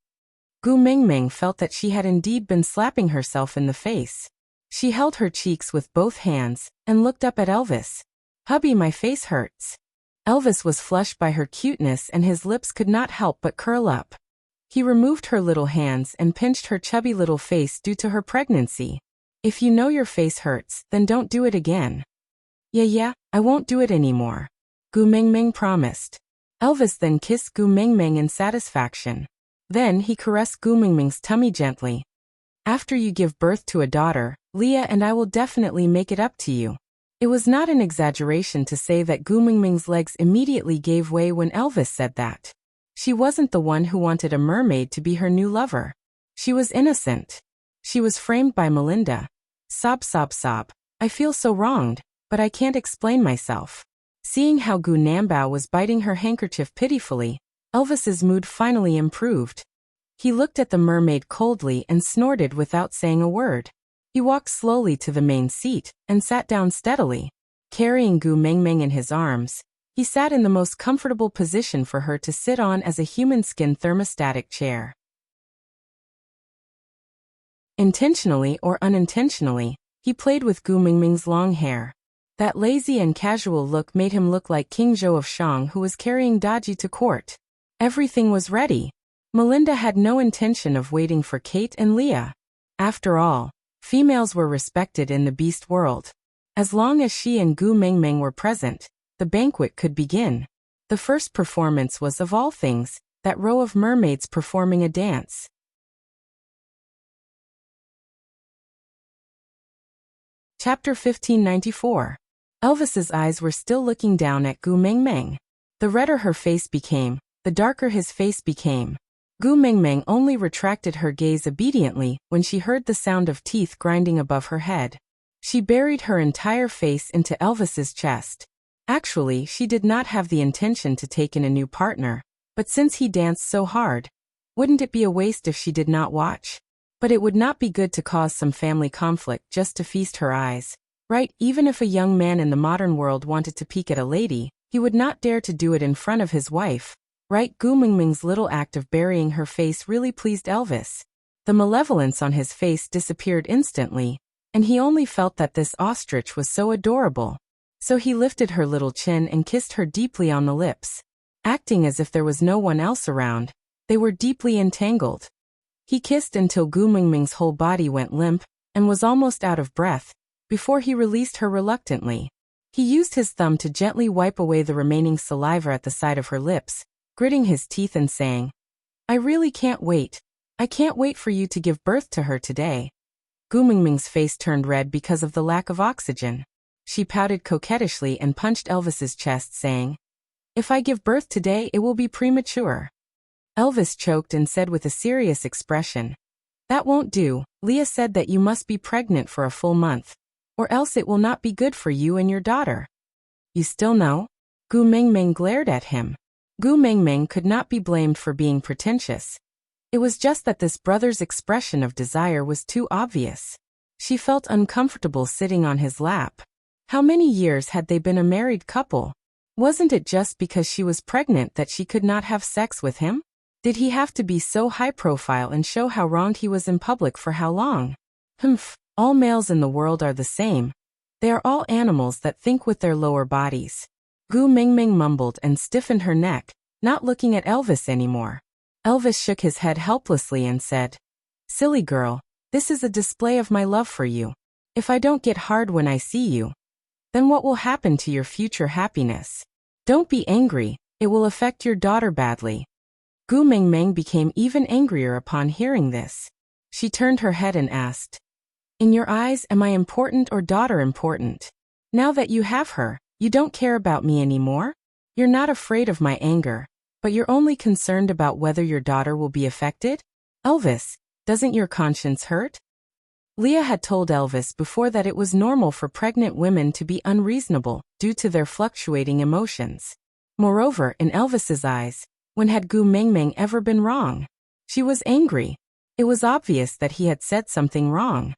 Gu Mengmeng felt that she had indeed been slapping herself in the face. She held her cheeks with both hands and looked up at Elvis. Hubby, my face hurts. Elvis was flushed by her cuteness and his lips could not help but curl up. He removed her little hands and pinched her chubby little face due to her pregnancy. If you know your face hurts, then don't do it again. Yeah, I won't do it anymore. Gu Mengmeng promised. Elvis then kissed Gu Mengmeng in satisfaction. Then he caressed Gu Mengmeng's tummy gently. After you give birth to a daughter, Leah and I will definitely make it up to you. It was not an exaggeration to say that Gu Mengmeng's legs immediately gave way when Elvis said that. She wasn't the one who wanted a mermaid to be her new lover. She was innocent. She was framed by Melinda. Sob. I feel so wronged, but I can't explain myself. Seeing how Gu Nambao was biting her handkerchief pitifully, Elvis's mood finally improved. He looked at the mermaid coldly and snorted without saying a word. He walked slowly to the main seat and sat down steadily. Carrying Gu Mengmeng in his arms, he sat in the most comfortable position for her to sit on as a human skin thermostatic chair. Intentionally or unintentionally, he played with Gu Mengmeng's long hair. That lazy and casual look made him look like King Zhou of Shang who was carrying Daji to court. Everything was ready. Melinda had no intention of waiting for Kate and Leah. After all, females were respected in the beast world. As long as she and Gu Mengmeng were present, the banquet could begin. The first performance was, of all things, that row of mermaids performing a dance. Chapter 1594. Elvis's eyes were still looking down at Gu Mengmeng. The redder her face became, the darker his face became. Gu Mengmeng only retracted her gaze obediently when she heard the sound of teeth grinding above her head. She buried her entire face into Elvis's chest. Actually, she did not have the intention to take in a new partner, but since he danced so hard, wouldn't it be a waste if she did not watch? But it would not be good to cause some family conflict just to feast her eyes. Right, even if a young man in the modern world wanted to peek at a lady, he would not dare to do it in front of his wife. Right, Gu Mengmeng's little act of burying her face really pleased Elvis. The malevolence on his face disappeared instantly, and he only felt that this ostrich was so adorable. So he lifted her little chin and kissed her deeply on the lips. Acting as if there was no one else around, they were deeply entangled. He kissed until Gu Mengmeng's whole body went limp and was almost out of breath, before he released her reluctantly. He used his thumb to gently wipe away the remaining saliva at the side of her lips, gritting his teeth and saying, I really can't wait. I can't wait for you to give birth to her today. Gu Mengmeng's face turned red because of the lack of oxygen. She pouted coquettishly and punched Elvis's chest, saying, If I give birth today, it will be premature. Elvis choked and said with a serious expression, That won't do. Leah said that you must be pregnant for a full month, or else it will not be good for you and your daughter. You still know? Gu Mengmeng glared at him. Gu Mengmeng could not be blamed for being pretentious. It was just that this brother's expression of desire was too obvious. She felt uncomfortable sitting on his lap. How many years had they been a married couple? Wasn't it just because she was pregnant that she could not have sex with him? Did he have to be so high profile and show how wronged he was in public for how long? All males in the world are the same. They are all animals that think with their lower bodies. Gu Mengmeng mumbled and stiffened her neck, not looking at Elvis anymore. Elvis shook his head helplessly and said, Silly girl, this is a display of my love for you. If I don't get hard when I see you, then what will happen to your future happiness? Don't be angry, it will affect your daughter badly. Gu Mengmeng became even angrier upon hearing this. She turned her head and asked, In your eyes, am I important or daughter important? Now that you have her, you don't care about me anymore? You're not afraid of my anger, but you're only concerned about whether your daughter will be affected? Elvis, Doesn't your conscience hurt? Leah had told Elvis before that it was normal for pregnant women to be unreasonable due to their fluctuating emotions. Moreover, in Elvis's eyes, when had Gu Mengmeng ever been wrong? She was angry. It was obvious that he had said something wrong.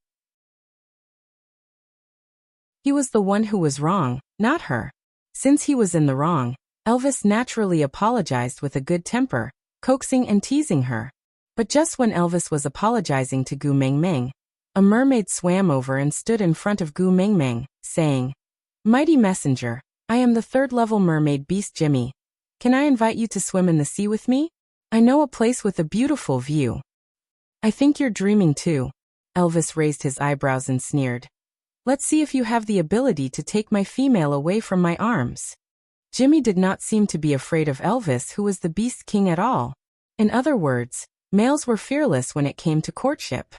He was the one who was wrong, not her. Since he was in the wrong, Elvis naturally apologized with a good temper, coaxing and teasing her. But just when Elvis was apologizing to Gu Mengmeng, a mermaid swam over and stood in front of Gu Mengmeng, saying, "Mighty messenger, I am the third-level mermaid beast Jimmy. Can I invite you to swim in the sea with me? I know a place with a beautiful view." "I think you're dreaming too." Elvis raised his eyebrows and sneered. "Let's see if you have the ability to take my female away from my arms." Jimmy did not seem to be afraid of Elvis, who was the Beast King, at all. In other words, males were fearless when it came to courtship.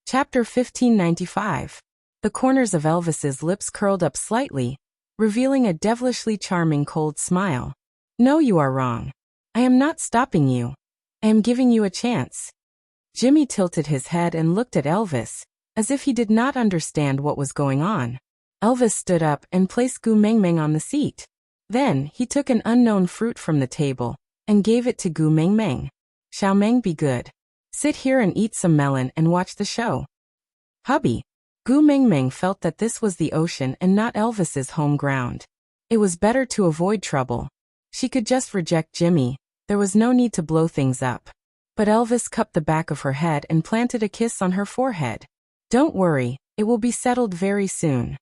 Chapter 1595. The corners of Elvis's lips curled up slightly, revealing a devilishly charming cold smile. "No, you are wrong. I am not stopping you. I am giving you a chance." Jimmy tilted his head and looked at Elvis, as if he did not understand what was going on. Elvis stood up and placed Gu Mengmeng on the seat. Then, he took an unknown fruit from the table and gave it to Gu Mengmeng. "Xiaomeng, be good. Sit here and eat some melon and watch the show." "Hubby." Gu Mengmeng felt that this was the ocean and not Elvis's home ground. It was better to avoid trouble. She could just reject Jimmy. There was no need to blow things up. But Elvis cupped the back of her head and planted a kiss on her forehead. "Don't worry, it will be settled very soon."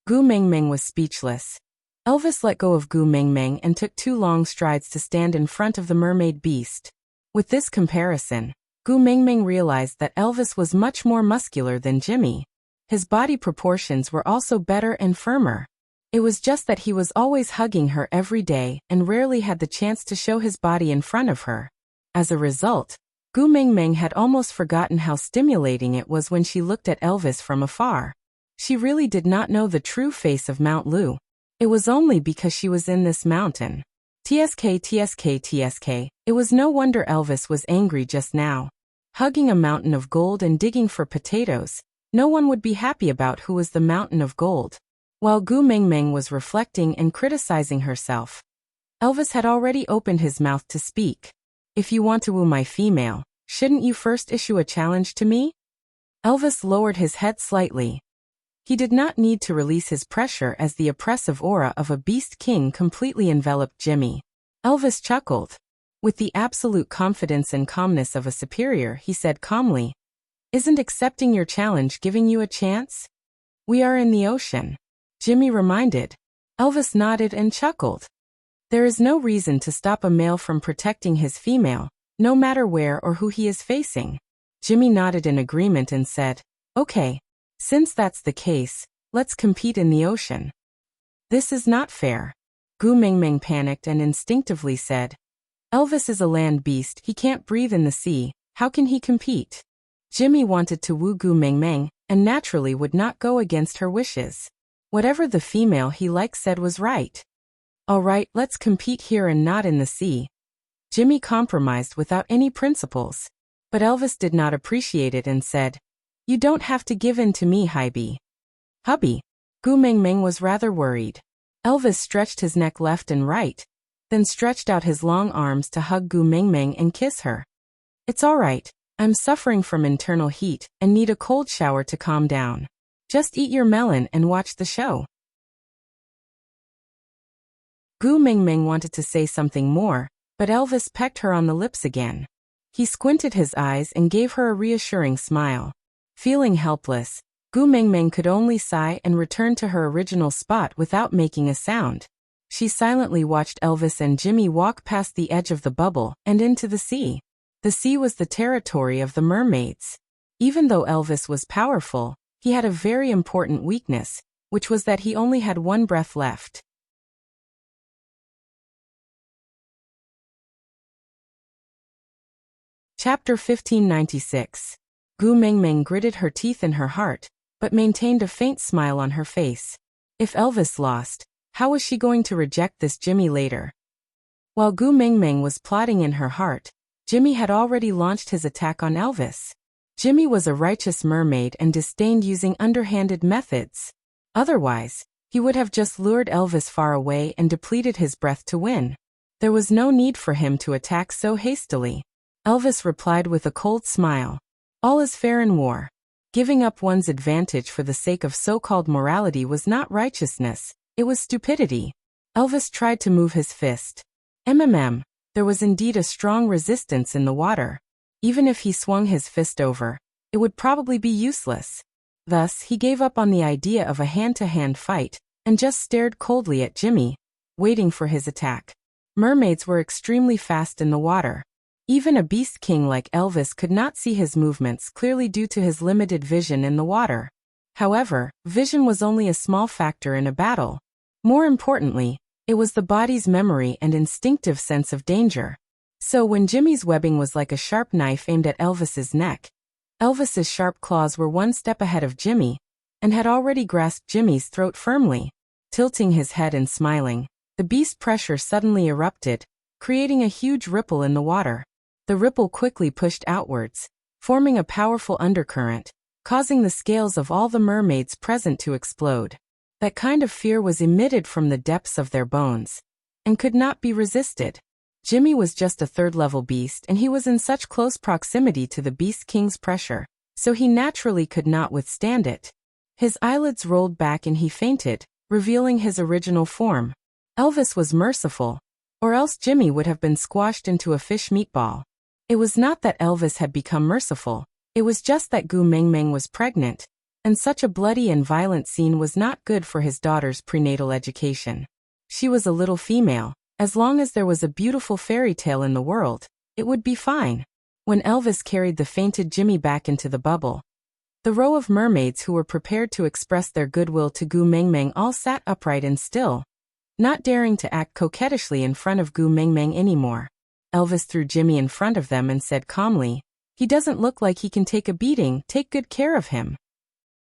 Gu Mengmeng was speechless. Elvis let go of Gu Mengmeng and took 2 long strides to stand in front of the mermaid beast. With this comparison, Gu Mengmeng realized that Elvis was much more muscular than Jimmy. His body proportions were also better and firmer. It was just that he was always hugging her every day and rarely had the chance to show his body in front of her. As a result, Gu Mengmeng had almost forgotten how stimulating it was when she looked at Elvis from afar. She really did not know the true face of Mount Lu. It was only because she was in this mountain. TSK. It was no wonder Elvis was angry just now. Hugging a mountain of gold and digging for potatoes, no one would be happy about who was the mountain of gold. While Gu Mengmeng was reflecting and criticizing herself, Elvis had already opened his mouth to speak. "If you want to woo my female, shouldn't you first issue a challenge to me?" Elvis lowered his head slightly. He did not need to release his pressure as the oppressive aura of a Beast King completely enveloped Jimmy. Elvis chuckled. With the absolute confidence and calmness of a superior, he said calmly, "Isn't accepting your challenge giving you a chance? We are in the ocean," Jimmy reminded. Elvis nodded and chuckled. There is no reason to stop a male from protecting his female, no matter where or who he is facing. Jimmy nodded in agreement and said, "Okay. Since that's the case, let's compete in the ocean." "This is not fair." Gu Mengmeng panicked and instinctively said, "Elvis is a land beast, he can't breathe in the sea, how can he compete?" Jimmy wanted to woo Gu Mengmeng, and naturally would not go against her wishes. Whatever the female he liked said was right. "All right, let's compete here and not in the sea." Jimmy compromised without any principles. But Elvis did not appreciate it and said, "You don't have to give in to me, hubby." "Hubby?" Gu Mengmeng was rather worried. Elvis stretched his neck left and right, then stretched out his long arms to hug Gu Mengmeng and kiss her. "It's all right. I'm suffering from internal heat and need a cold shower to calm down. Just eat your melon and watch the show." Gu Mengmeng wanted to say something more, but Elvis pecked her on the lips again. He squinted his eyes and gave her a reassuring smile. Feeling helpless, Gu Mengmeng could only sigh and return to her original spot without making a sound. She silently watched Elvis and Jimmy walk past the edge of the bubble and into the sea. The sea was the territory of the mermaids. Even though Elvis was powerful, he had a very important weakness, which was that he only had 1 breath left. Chapter 1596. Gu Mengmeng gritted her teeth in her heart, but maintained a faint smile on her face. If Elvis lost, how was she going to reject this Jimmy later? While Gu Mengmeng was plotting in her heart, Jimmy had already launched his attack on Elvis. Jimmy was a righteous mermaid and disdained using underhanded methods. Otherwise, he would have just lured Elvis far away and depleted his breath to win. There was no need for him to attack so hastily. Elvis replied with a cold smile. All is fair in war. Giving up one's advantage for the sake of so-called morality was not righteousness, it was stupidity. Elvis tried to move his fist. There was indeed a strong resistance in the water. Even if he swung his fist over, it would probably be useless. Thus, he gave up on the idea of a hand-to-hand fight, and just stared coldly at Jimmy, waiting for his attack. Mermaids were extremely fast in the water. Even a beast king like Elvis could not see his movements clearly due to his limited vision in the water. However, vision was only a small factor in a battle. More importantly, it was the body's memory and instinctive sense of danger. So when Jimmy's webbing was like a sharp knife aimed at Elvis's neck, Elvis's sharp claws were one step ahead of Jimmy, and had already grasped Jimmy's throat firmly. Tilting his head and smiling, the beast pressure suddenly erupted, creating a huge ripple in the water. The ripple quickly pushed outwards, forming a powerful undercurrent, causing the scales of all the mermaids present to explode. That kind of fear was emitted from the depths of their bones, and could not be resisted. Jimmy was just a third-level beast and he was in such close proximity to the Beast King's pressure, so he naturally could not withstand it. His eyelids rolled back and he fainted, revealing his original form. Elvis was merciful, or else Jimmy would have been squashed into a fish meatball. It was not that Elvis had become merciful, it was just that Gu Mengmeng was pregnant, and such a bloody and violent scene was not good for his daughter's prenatal education. She was a little female. As long as there was a beautiful fairy tale in the world, it would be fine. When Elvis carried the fainted Jimmy back into the bubble, the row of mermaids who were prepared to express their goodwill to Gu Mengmeng all sat upright and still, not daring to act coquettishly in front of Gu Mengmeng anymore. Elvis threw Jimmy in front of them and said calmly, "He doesn't look like he can take a beating, take good care of him."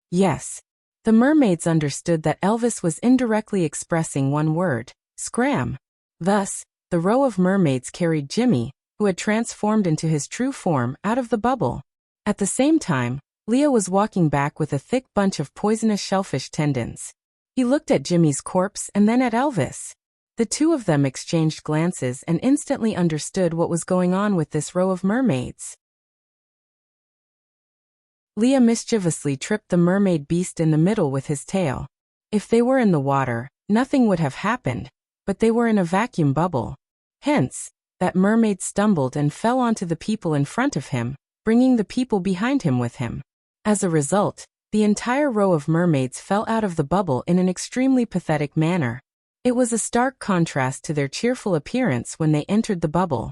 Yes. The mermaids understood that Elvis was indirectly expressing one word, scram. Thus, the row of mermaids carried Jimmy, who had transformed into his true form, out of the bubble. At the same time, Leo was walking back with a thick bunch of poisonous shellfish tendons. He looked at Jimmy's corpse and then at Elvis. The two of them exchanged glances and instantly understood what was going on with this row of mermaids. Leo mischievously tripped the mermaid beast in the middle with his tail. If they were in the water, nothing would have happened, but they were in a vacuum bubble. Hence, that mermaid stumbled and fell onto the people in front of him, bringing the people behind him with him. As a result, the entire row of mermaids fell out of the bubble in an extremely pathetic manner. It was a stark contrast to their cheerful appearance when they entered the bubble.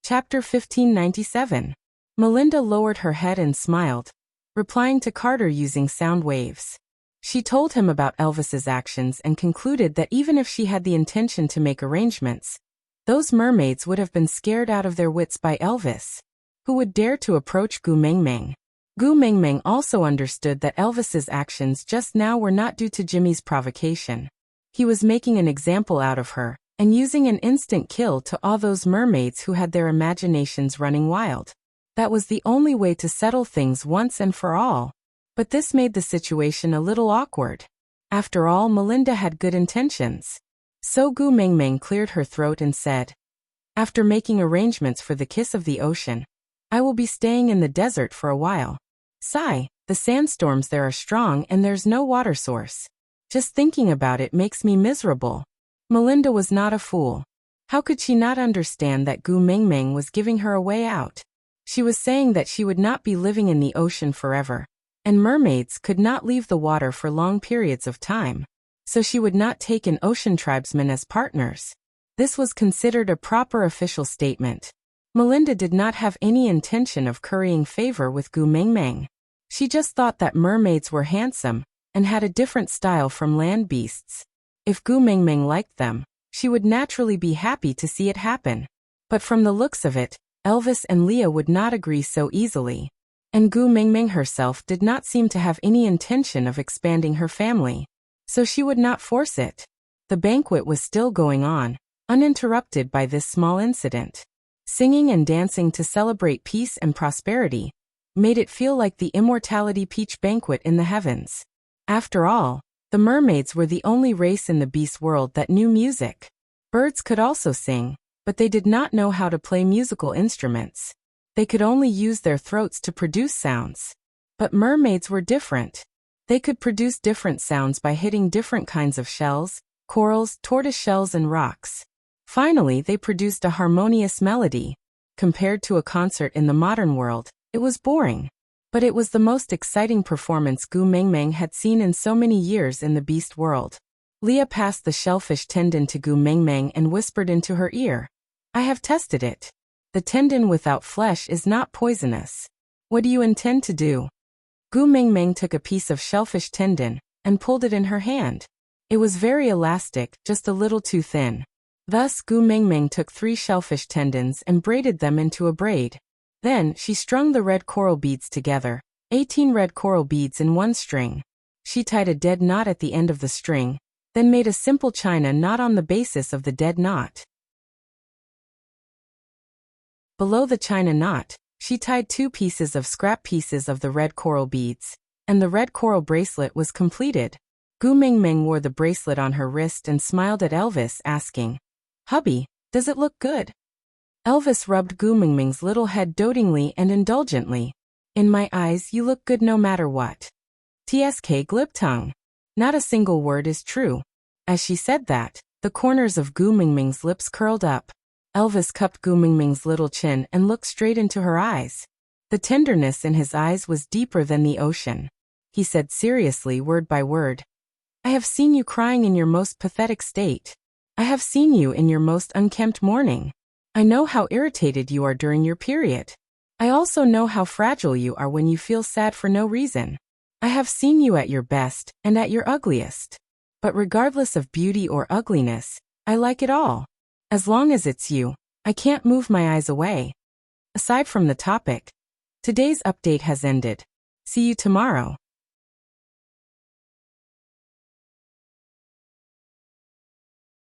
Chapter 1597. Melinda lowered her head and smiled, replying to Carter using sound waves. She told him about Elvis's actions and concluded that even if she had the intention to make arrangements, those mermaids would have been scared out of their wits by Elvis. Who would dare to approach Gu Mengmeng? Gu Mengmeng also understood that Elvis's actions just now were not due to Jimmy's provocation. He was making an example out of her, and using an instant kill to awe those mermaids who had their imaginations running wild. That was the only way to settle things once and for all. But this made the situation a little awkward. After all, Melinda had good intentions. So Gu Mengmeng cleared her throat and said, "After making arrangements for the kiss of the ocean, I will be staying in the desert for a while. Sigh, the sandstorms there are strong and there's no water source. Just thinking about it makes me miserable." Melinda was not a fool. How could she not understand that Gu Mengmeng was giving her a way out? She was saying that she would not be living in the ocean forever, and mermaids could not leave the water for long periods of time, so she would not take an ocean tribesman as partners. This was considered a proper official statement. Melinda did not have any intention of currying favor with Gu Mengmeng. She just thought that mermaids were handsome, and had a different style from land beasts. If Gu Mengmeng liked them, she would naturally be happy to see it happen. But from the looks of it, Elvis and Leo would not agree so easily. And Gu Mingming herself did not seem to have any intention of expanding her family. So she would not force it. The banquet was still going on, uninterrupted by this small incident. Singing and dancing to celebrate peace and prosperity made it feel like the immortality peach banquet in the heavens. After all, the mermaids were the only race in the beast world that knew music. Birds could also sing, but they did not know how to play musical instruments. They could only use their throats to produce sounds. But mermaids were different. They could produce different sounds by hitting different kinds of shells, corals, tortoise shells, and rocks. Finally, they produced a harmonious melody. Compared to a concert in the modern world, it was boring. But it was the most exciting performance Gu Mingming had seen in so many years in the beast world. Leah passed the shellfish tendon to Gu Mingming and whispered into her ear, "I have tested it. The tendon without flesh is not poisonous. What do you intend to do?" Gu Mingming took a piece of shellfish tendon and pulled it in her hand. It was very elastic, just a little too thin. Thus, Gu Mingming took 3 shellfish tendons and braided them into a braid. Then, she strung the red coral beads together, 18 red coral beads in one string. She tied a dead knot at the end of the string, then made a simple china knot on the basis of the dead knot. Below the china knot, she tied 2 pieces of scrap pieces of the red coral beads, and the red coral bracelet was completed. Gu Mingming wore the bracelet on her wrist and smiled at Elvis, asking, "Hubby, does it look good?" Elvis rubbed Gu Mingming's little head dotingly and indulgently. "In my eyes, you look good no matter what." TSK Glibtung. Not a single word is true. As she said that, the corners of Gu Mingming's lips curled up. Elvis cupped Gu Mingming's little chin and looked straight into her eyes. The tenderness in his eyes was deeper than the ocean. He said seriously, word by word, "I have seen you crying in your most pathetic state. I have seen you in your most unkempt mourning. I know how irritated you are during your period. I also know how fragile you are when you feel sad for no reason. I have seen you at your best and at your ugliest. But regardless of beauty or ugliness, I like it all. As long as it's you, I can't move my eyes away." Aside from the topic, today's update has ended. See you tomorrow.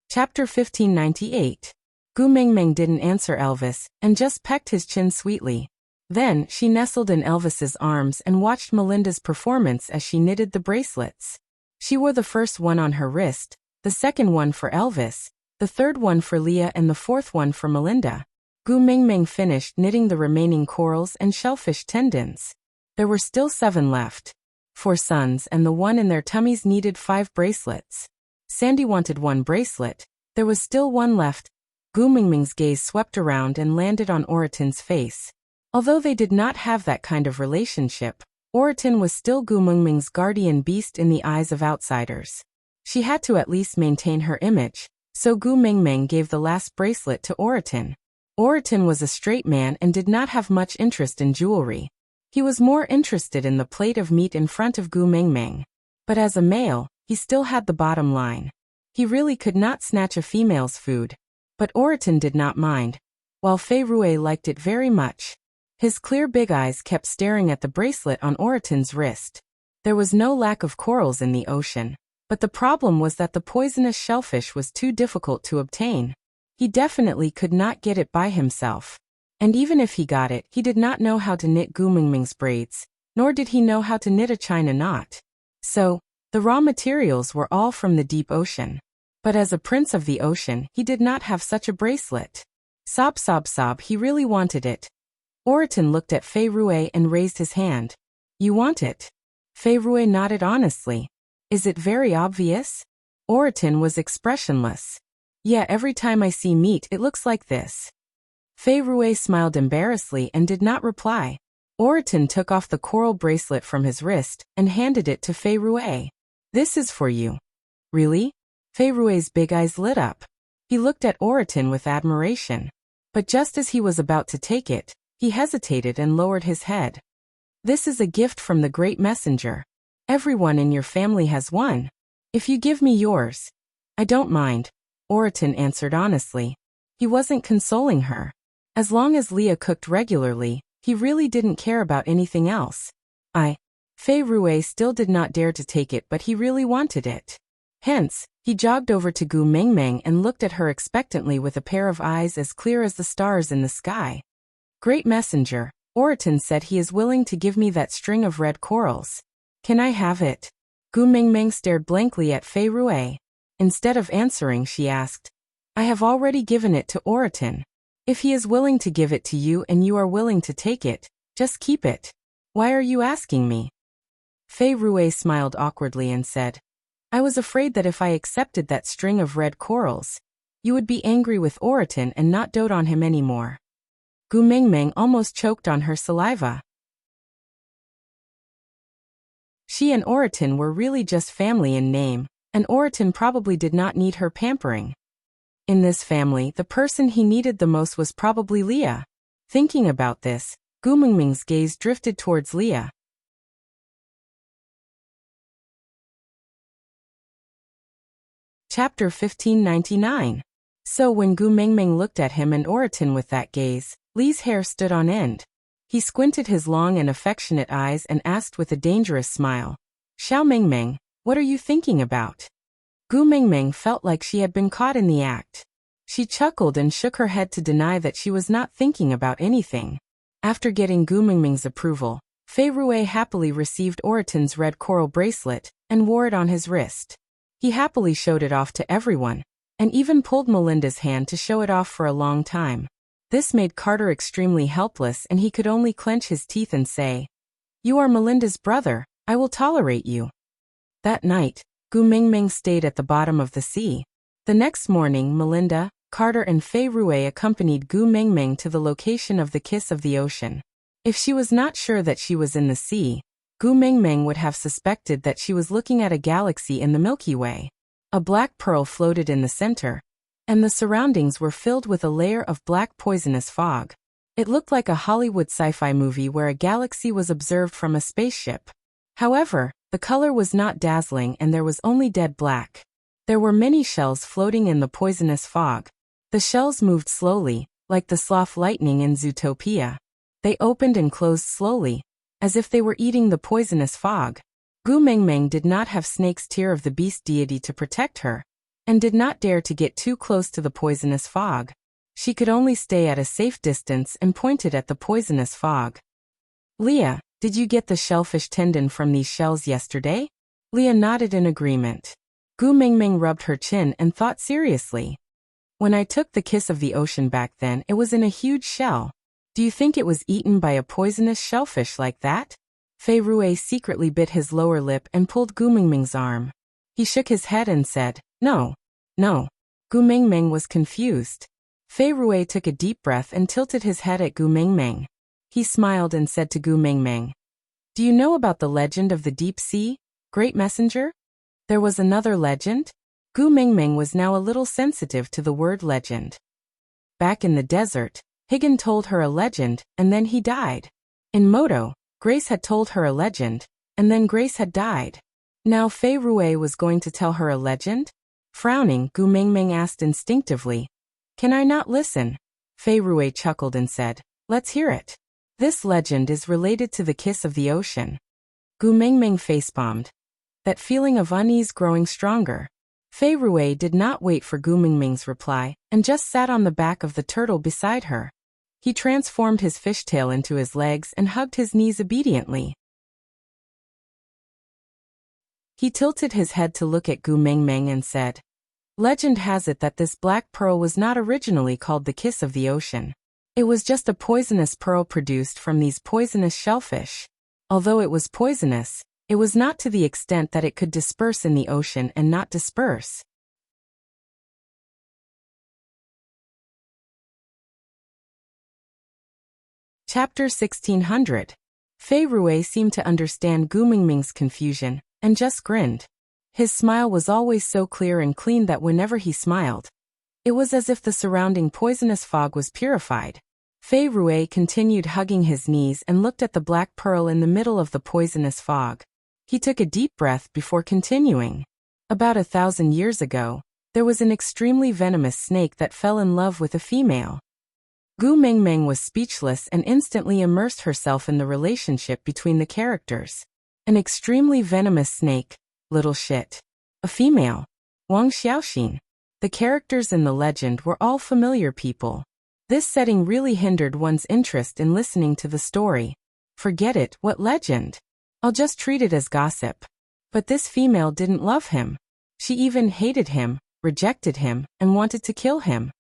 Chapter 1598. Gu Mingming didn't answer Elvis, and just pecked his chin sweetly. Then, she nestled in Elvis's arms and watched Melinda's performance as she knitted the bracelets. She wore the first one on her wrist, the second one for Elvis, the third one for Leah, and the fourth one for Melinda. Gu Mingming finished knitting the remaining corals and shellfish tendons. There were still 7 left. 4 sons and the one in their tummies needed 5 bracelets. Sandy wanted 1 bracelet. There was still 1 left. Gu Mingming's gaze swept around and landed on Oratin's face. Although they did not have that kind of relationship, Oratin was still Gu Mingming's guardian beast in the eyes of outsiders. She had to at least maintain her image, so Gu Mingming gave the last bracelet to Oratin. Oratin was a straight man and did not have much interest in jewelry. He was more interested in the plate of meat in front of Gu Mingming. But as a male, he still had the bottom line. He really could not snatch a female's food. But Oratin did not mind, while Fei Rue liked it very much. His clear big eyes kept staring at the bracelet on Oratin's wrist. There was no lack of corals in the ocean, but the problem was that the poisonous shellfish was too difficult to obtain. He definitely could not get it by himself. And even if he got it, he did not know how to knit Gu Mingming's braids, nor did he know how to knit a china knot. So, the raw materials were all from the deep ocean. But as a prince of the ocean, he did not have such a bracelet. Sob, sob, sob, he really wanted it. Oratin looked at Fei Rue and raised his hand. "You want it?" Fei Rue nodded honestly. "Is it very obvious?" Oratin was expressionless. "Yeah, every time I see meat it looks like this." Fei Rue smiled embarrassedly and did not reply. Oratin took off the coral bracelet from his wrist and handed it to Fei Rue. "This is for you." "Really?" Fei Rue's big eyes lit up. He looked at Oratin with admiration. But just as he was about to take it, he hesitated and lowered his head. "This is a gift from the great messenger. Everyone in your family has one. If you give me yours, I don't mind," Oratin answered honestly. He wasn't consoling her. As long as Leah cooked regularly, He really didn't care about anything else. Fei Rui still did not dare to take it, but he really wanted it. Hence, he jogged over to Gu Mengmeng and looked at her expectantly with a pair of eyes as clear as the stars in the sky. Great messenger, Oraton said he is willing to give me that string of red corals. Can I have it? Gu Mengmeng stared blankly at Fei Rui. Instead of answering, she asked, I have already given it to Oraton. If he is willing to give it to you and you are willing to take it, just keep it. Why are you asking me? Fei Rui smiled awkwardly and said, I was afraid that if I accepted that string of red corals, you would be angry with Oraton and not dote on him anymore. Gu Mengmeng almost choked on her saliva. She and Oraton were really just family in name, and Oraton probably did not need her pampering. In this family, the person he needed the most was probably Leah. Thinking about this, Gu Mengmeng's gaze drifted towards Leah. Chapter 1599. So when Gu Mengmeng looked at him and Oraton with that gaze, Li's hair stood on end. He squinted his long and affectionate eyes and asked with a dangerous smile, Xiao Mengmeng, what are you thinking about? Gu Mengmeng felt like she had been caught in the act. She chuckled and shook her head to deny that she was not thinking about anything. After getting Gu Mengmeng's approval, Fei Rui happily received Oraton's red coral bracelet and wore it on his wrist. He happily showed it off to everyone, and even pulled Melinda's hand to show it off for a long time. This made Carter extremely helpless, and he could only clench his teeth and say, You are Melinda's brother, I will tolerate you. That night, Gu Mengmeng stayed at the bottom of the sea. The next morning, Melinda, Carter and Fei Rui accompanied Gu Mengmeng to the location of the Kiss of the Ocean. If she was not sure that she was in the sea, Gu Mengmeng would have suspected that she was looking at a galaxy in the Milky Way. A black pearl floated in the center, and the surroundings were filled with a layer of black poisonous fog. It looked like a Hollywood sci-fi movie where a galaxy was observed from a spaceship. However, the color was not dazzling and there was only dead black. There were many shells floating in the poisonous fog. The shells moved slowly, like the sloth lightning in Zootopia. They opened and closed slowly, as if they were eating the poisonous fog. Gu Mengmeng did not have Snake's Tear of the Beast deity to protect her, and did not dare to get too close to the poisonous fog. She could only stay at a safe distance and pointed at the poisonous fog. Leah, did you get the shellfish tendon from these shells yesterday? Leah nodded in agreement. Gu Mengmeng rubbed her chin and thought seriously. When I took the Kiss of the Ocean back then, it was in a huge shell. Do you think it was eaten by a poisonous shellfish like that? Fei Rui secretly bit his lower lip and pulled Gu Mengmeng's arm. He shook his head and said, No. Gu Mengmeng was confused. Fei Rui took a deep breath and tilted his head at Gu Mengmeng. He smiled and said to Gu Mengmeng, Do you know about the legend of the deep sea, great messenger? There was another legend? Gu Mengmeng was now a little sensitive to the word legend. Back in the desert, Higan told her a legend, and then he died. In Moto, Grace had told her a legend, and then Grace had died. Now Fei Rui was going to tell her a legend? Frowning, Gu Mengmeng asked instinctively, Can I not listen? Fei Rui chuckled and said, Let's hear it. This legend is related to the Kiss of the Ocean. Gu Mengmeng facepalmed, that feeling of unease growing stronger. Fei Rui did not wait for Gu Mengmeng's reply, and just sat on the back of the turtle beside her. He transformed his fishtail into his legs and hugged his knees obediently. He tilted his head to look at Gu Mengmeng and said, Legend has it that this black pearl was not originally called the Kiss of the Ocean. It was just a poisonous pearl produced from these poisonous shellfish. Although it was poisonous, it was not to the extent that it could disperse in the ocean and not disperse. Chapter 1600. Fei Rui seemed to understand Gu Mengmeng's confusion, and just grinned. His smile was always so clear and clean that whenever he smiled, it was as if the surrounding poisonous fog was purified. Fei Rui continued hugging his knees and looked at the black pearl in the middle of the poisonous fog. He took a deep breath before continuing. About 1,000 years ago, there was an extremely venomous snake that fell in love with a female. Gu Mingming was speechless and instantly immersed herself in the relationship between the characters. An extremely venomous snake, little shit. A female. Wang Xiaoxin. The characters in the legend were all familiar people. This setting really hindered one's interest in listening to the story. Forget it, what legend? I'll just treat it as gossip. But this female didn't love him. She even hated him, rejected him, and wanted to kill him.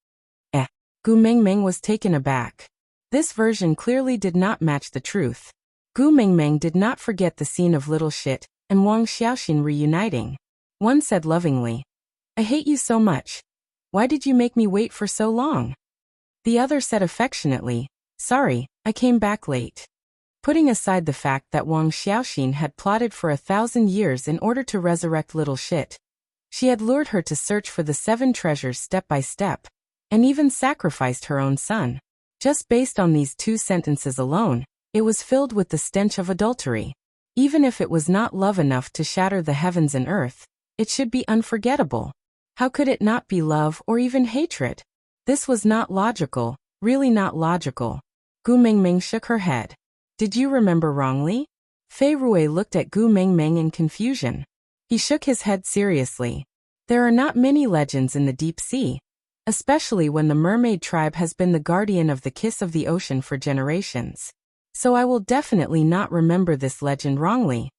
Gu Mingming was taken aback. This version clearly did not match the truth. Gu Mingming did not forget the scene of Little Shit and Wang Xiaoxin reuniting. One said lovingly, "I hate you so much. Why did you make me wait for so long?" The other said affectionately, "Sorry, I came back late." Putting aside the fact that Wang Xiaoxin had plotted for 1,000 years in order to resurrect Little Shit, she had lured her to search for the 7 treasures step by step, and even sacrificed her own son. Just based on these 2 sentences alone, it was filled with the stench of adultery. Even if it was not love enough to shatter the heavens and earth, it should be unforgettable. How could it not be love or even hatred? This was not logical, really not logical. Gu Mingming shook her head. Did you remember wrongly? Fei Rui looked at Gu Mingming in confusion. He shook his head seriously. There are not many legends in the deep sea, especially when the mermaid tribe has been the guardian of the kiss of the ocean for generations. So I will definitely not remember this legend wrongly.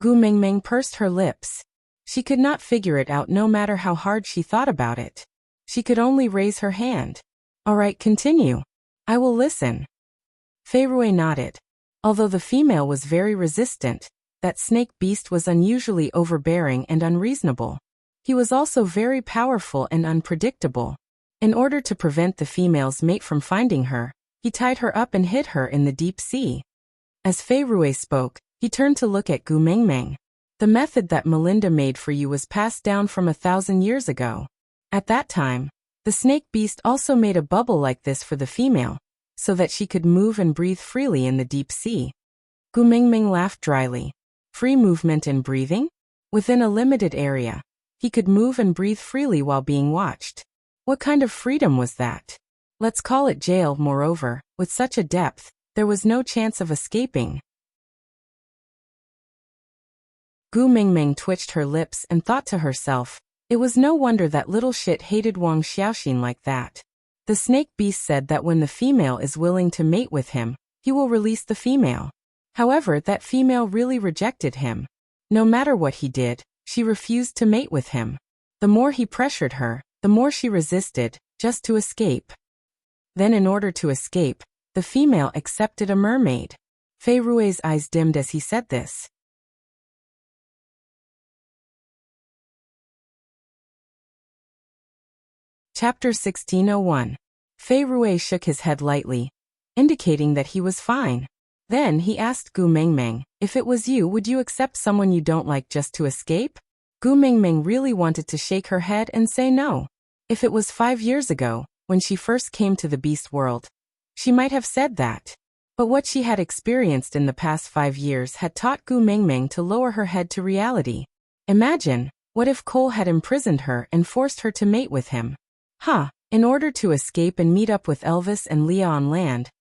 Gu Mingming pursed her lips. She could not figure it out no matter how hard she thought about it. She could only raise her hand. All right, continue. I will listen. Fei Rui nodded. Although the female was very resistant, that snake beast was unusually overbearing and unreasonable. He was also very powerful and unpredictable. In order to prevent the female's mate from finding her, he tied her up and hid her in the deep sea. As Fei Rui spoke, he turned to look at Gu Mingming. The method that Melinda made for you was passed down from 1,000 years ago. At that time, the snake beast also made a bubble like this for the female, so that she could move and breathe freely in the deep sea. Gu Mingming laughed dryly. Free movement and breathing? Within a limited area, he could move and breathe freely while being watched. What kind of freedom was that? Let's call it jail. Moreover, with such a depth, there was no chance of escaping. Gu Mingming twitched her lips and thought to herself, it was no wonder that Little Shit hated Wang Xiaoxin like that. The snake beast said that when the female is willing to mate with him, he will release the female. However, that female really rejected him. No matter what he did, she refused to mate with him. The more he pressured her, the more she resisted, just to escape. Then in order to escape, the female accepted a mermaid. Fei Rui's eyes dimmed as he said this. Chapter 1601. Fei Rui shook his head lightly, indicating that he was fine. Then he asked Gu Mingming, if it was you, would you accept someone you don't like just to escape? Gu Mingming really wanted to shake her head and say no. If it was 5 years ago, when she first came to the beast world, she might have said that. But what she had experienced in the past 5 years had taught Gu Mingming to lower her head to reality. Imagine, what if Cole had imprisoned her and forced her to mate with him? In order to escape and meet up with Elvis and Leah on land,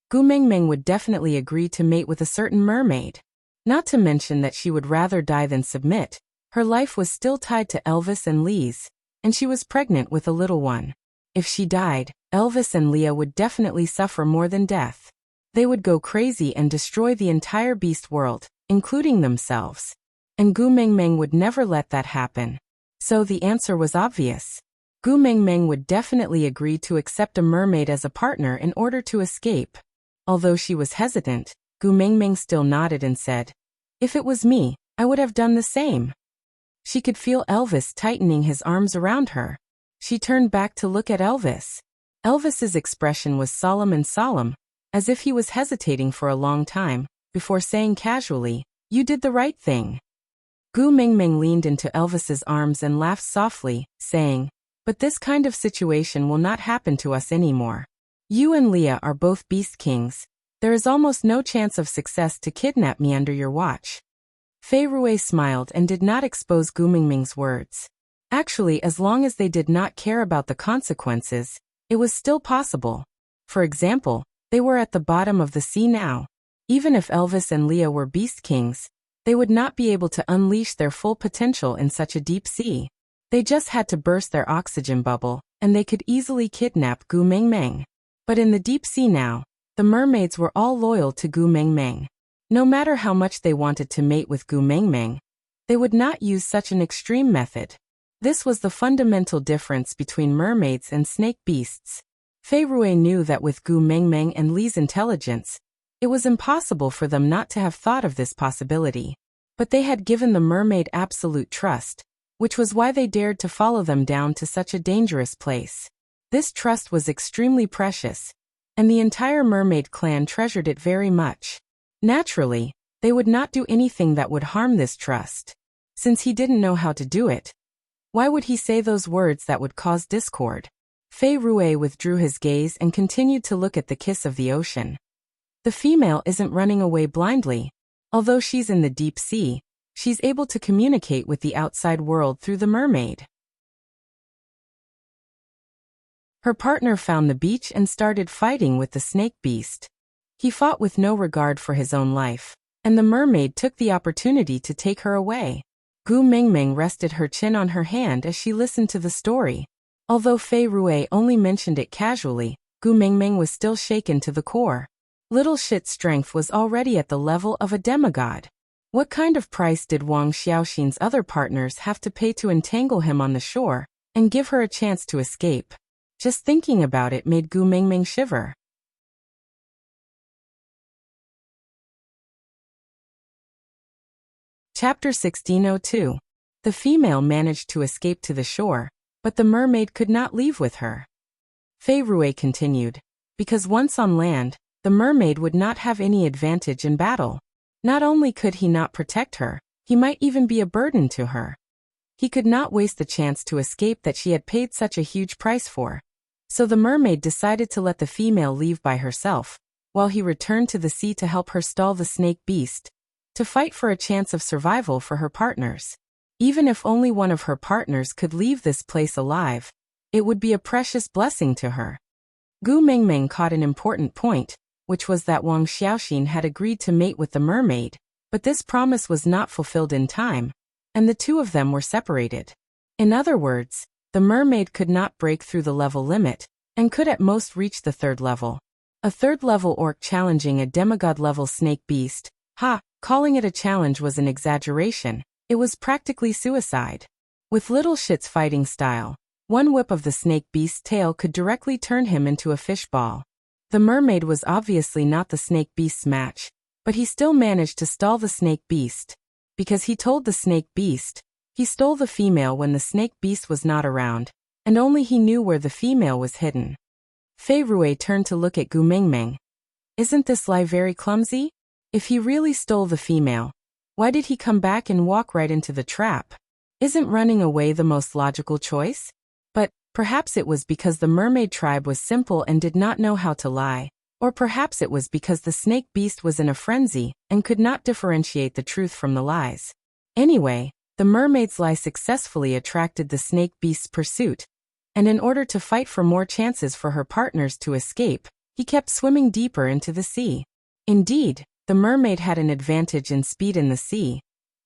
Gu Mingming would definitely agree to mate with a certain mermaid. Not to mention that she would rather die than submit. Her life was still tied to Elvis and Lee's, and she was pregnant with a little one. If she died, Elvis and Leah would definitely suffer more than death. They would go crazy and destroy the entire beast world, including themselves. And Gu Mingming would never let that happen. So the answer was obvious. Gu Mingming would definitely agree to accept a mermaid as a partner in order to escape. Although she was hesitant, Gu Mingming still nodded and said, if it was me, I would have done the same. She could feel Elvis tightening his arms around her. She turned back to look at Elvis. Elvis's expression was solemn, as if he was hesitating for a long time, before saying casually, you did the right thing. Gu Mingming leaned into Elvis's arms and laughed softly, saying, but this kind of situation will not happen to us anymore. You and Leah are both beast kings. There is almost no chance of success to kidnap me under your watch. Fei Rui smiled and did not expose Gu Mingming's words. Actually, as long as they did not care about the consequences, it was still possible. For example, they were at the bottom of the sea now. Even if Elvis and Leah were beast kings, they would not be able to unleash their full potential in such a deep sea. They just had to burst their oxygen bubble, and they could easily kidnap Gu Mengmeng. But in the deep sea now, the mermaids were all loyal to Gu Mengmeng. No matter how much they wanted to mate with Gu Mengmeng, they would not use such an extreme method. This was the fundamental difference between mermaids and snake beasts. Fei Rui knew that with Gu Mengmeng and Li's intelligence, it was impossible for them not to have thought of this possibility. But they had given the mermaid absolute trust, which was why they dared to follow them down to such a dangerous place. This trust was extremely precious, and the entire mermaid clan treasured it very much. Naturally, they would not do anything that would harm this trust. Since he didn't know how to do it, why would he say those words that would cause discord? Fei Rui withdrew his gaze and continued to look at the kiss of the ocean. The female isn't running away blindly. Although she's in the deep sea, she's able to communicate with the outside world through the mermaid. Her partner found the beach and started fighting with the snake beast. He fought with no regard for his own life, and the mermaid took the opportunity to take her away. Gu Mengmeng rested her chin on her hand as she listened to the story. Although Fei Rui only mentioned it casually, Gu Mengmeng was still shaken to the core. Little Shit's strength was already at the level of a demigod. What kind of price did Wang Xiaoxin's other partners have to pay to entangle him on the shore and give her a chance to escape? Just thinking about it made Gu Mengmeng shiver. Chapter 1602. The female managed to escape to the shore, but the mermaid could not leave with her. Fei Rui continued, because once on land, the mermaid would not have any advantage in battle. Not only could he not protect her, he might even be a burden to her. He could not waste the chance to escape that she had paid such a huge price for. So the mermaid decided to let the female leave by herself, while he returned to the sea to help her stall the snake beast, to fight for a chance of survival for her partners. Even if only one of her partners could leave this place alive, it would be a precious blessing to her. Gu Mengmeng caught an important point, which was that Wang Xiaoxin had agreed to mate with the mermaid, but this promise was not fulfilled in time, and the two of them were separated. In other words, the mermaid could not break through the level limit, and could at most reach the third level. A third-level orc challenging a demigod-level snake beast. Calling it a challenge was an exaggeration. It was practically suicide. With Little Shit's fighting style, one whip of the snake beast's tail could directly turn him into a fishball. The mermaid was obviously not the snake beast's match, but he still managed to stall the snake beast. Because he told the snake beast, he stole the female when the snake beast was not around, and only he knew where the female was hidden. Fei Rui turned to look at Gu Mengmeng. Isn't this lie very clumsy? If he really stole the female, why did he come back and walk right into the trap? Isn't running away the most logical choice? But perhaps it was because the mermaid tribe was simple and did not know how to lie, or perhaps it was because the snake beast was in a frenzy and could not differentiate the truth from the lies. Anyway, the mermaid's lie successfully attracted the snake beast's pursuit, and in order to fight for more chances for her partners to escape, he kept swimming deeper into the sea. Indeed, the mermaid had an advantage in speed in the sea,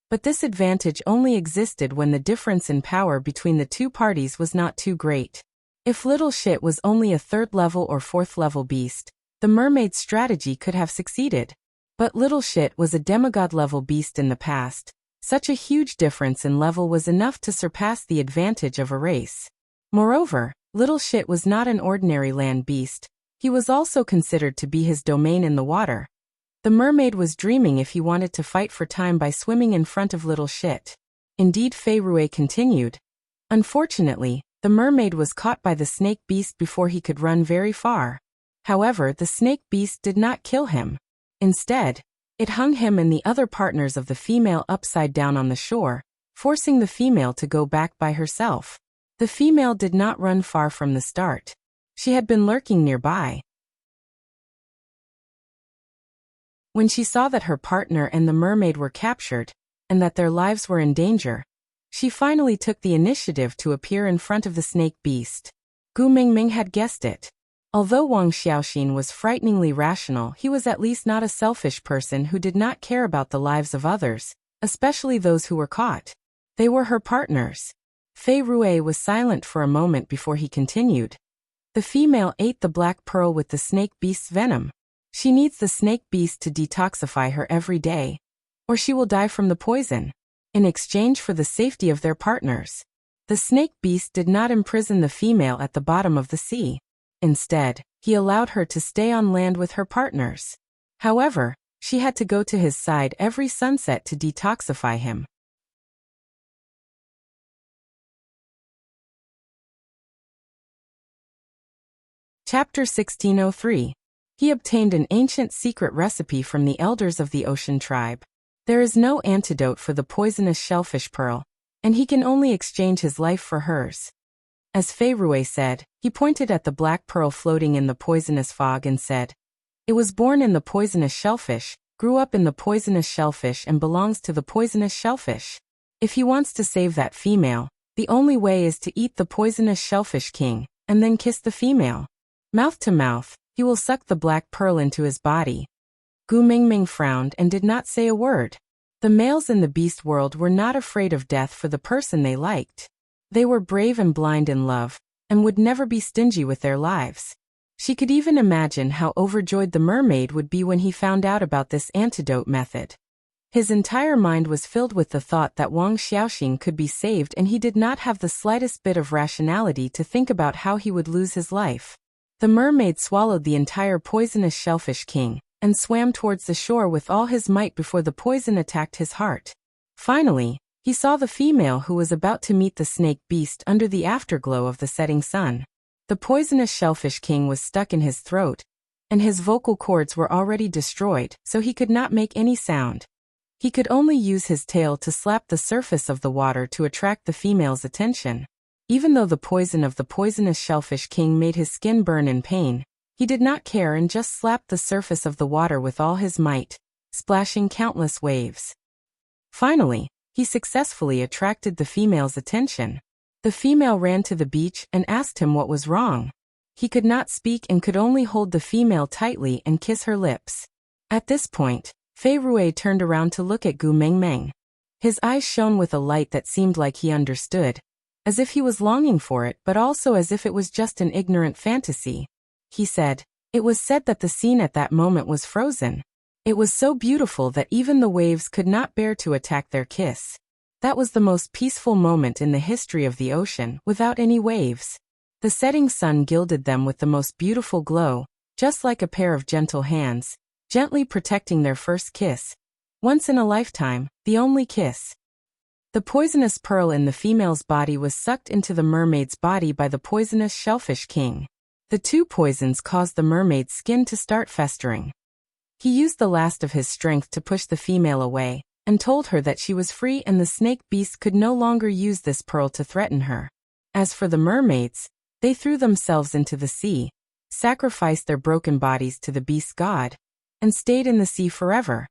but this advantage only existed when the difference in power between the two parties was not too great. If Little Shit was only a third-level or fourth-level beast, the mermaid's strategy could have succeeded. But Little Shit was a demigod-level beast in the past. Such a huge difference in level was enough to surpass the advantage of a race. Moreover, Little Shit was not an ordinary land beast. He was also considered to be his domain in the water. The mermaid was dreaming if he wanted to fight for time by swimming in front of Little Shit. Indeed, Fei Rui continued. Unfortunately, the mermaid was caught by the snake beast before he could run very far. However, the snake beast did not kill him. Instead, it hung him and the other partners of the female upside down on the shore, forcing the female to go back by herself. The female did not run far from the start. She had been lurking nearby. When she saw that her partner and the mermaid were captured, and that their lives were in danger, she finally took the initiative to appear in front of the snake beast. Gu Mengmeng had guessed it. Although Wang Xiaoxin was frighteningly rational, he was at least not a selfish person who did not care about the lives of others, especially those who were caught. They were her partners. Fei Rui was silent for a moment before he continued. The female ate the black pearl with the snake beast's venom. She needs the snake beast to detoxify her every day, or she will die from the poison. In exchange for the safety of their partners, the snake beast did not imprison the female at the bottom of the sea. Instead, he allowed her to stay on land with her partners. However, she had to go to his side every sunset to detoxify him. Chapter 1603. He obtained an ancient secret recipe from the elders of the Ocean tribe. There is no antidote for the poisonous shellfish pearl, and he can only exchange his life for hers. As Fei Rui said, he pointed at the black pearl floating in the poisonous fog and said, "It was born in the poisonous shellfish, grew up in the poisonous shellfish and belongs to the poisonous shellfish. If he wants to save that female, the only way is to eat the poisonous shellfish king, and then kiss the female. Mouth to mouth, he will suck the black pearl into his body." Gu Mingming frowned and did not say a word. The males in the beast world were not afraid of death for the person they liked. They were brave and blind in love, and would never be stingy with their lives. She could even imagine how overjoyed the mermaid would be when he found out about this antidote method. His entire mind was filled with the thought that Wang Xiaoxin could be saved, and he did not have the slightest bit of rationality to think about how he would lose his life. The mermaid swallowed the entire poisonous shellfish king, and swam towards the shore with all his might before the poison attacked his heart. Finally, he saw the female who was about to meet the snake beast under the afterglow of the setting sun. The poisonous shellfish king was stuck in his throat, and his vocal cords were already destroyed, so he could not make any sound. He could only use his tail to slap the surface of the water to attract the female's attention. Even though the poison of the poisonous shellfish king made his skin burn in pain, he did not care and just slapped the surface of the water with all his might, splashing countless waves. Finally, he successfully attracted the female's attention. The female ran to the beach and asked him what was wrong. He could not speak and could only hold the female tightly and kiss her lips. At this point, Fei Rui turned around to look at Gu Mengmeng. His eyes shone with a light that seemed like he understood, as if he was longing for it, but also as if it was just an ignorant fantasy. He said, "It was said that the scene at that moment was frozen. It was so beautiful that even the waves could not bear to attack their kiss. That was the most peaceful moment in the history of the ocean, without any waves. The setting sun gilded them with the most beautiful glow, just like a pair of gentle hands, gently protecting their first kiss. Once in a lifetime, the only kiss." The poisonous pearl in the female's body was sucked into the mermaid's body by the poisonous shellfish king. The two poisons caused the mermaid's skin to start festering. He used the last of his strength to push the female away, and told her that she was free and the snake beast could no longer use this pearl to threaten her. As for the mermaids, they threw themselves into the sea, sacrificed their broken bodies to the beast god, and stayed in the sea forever.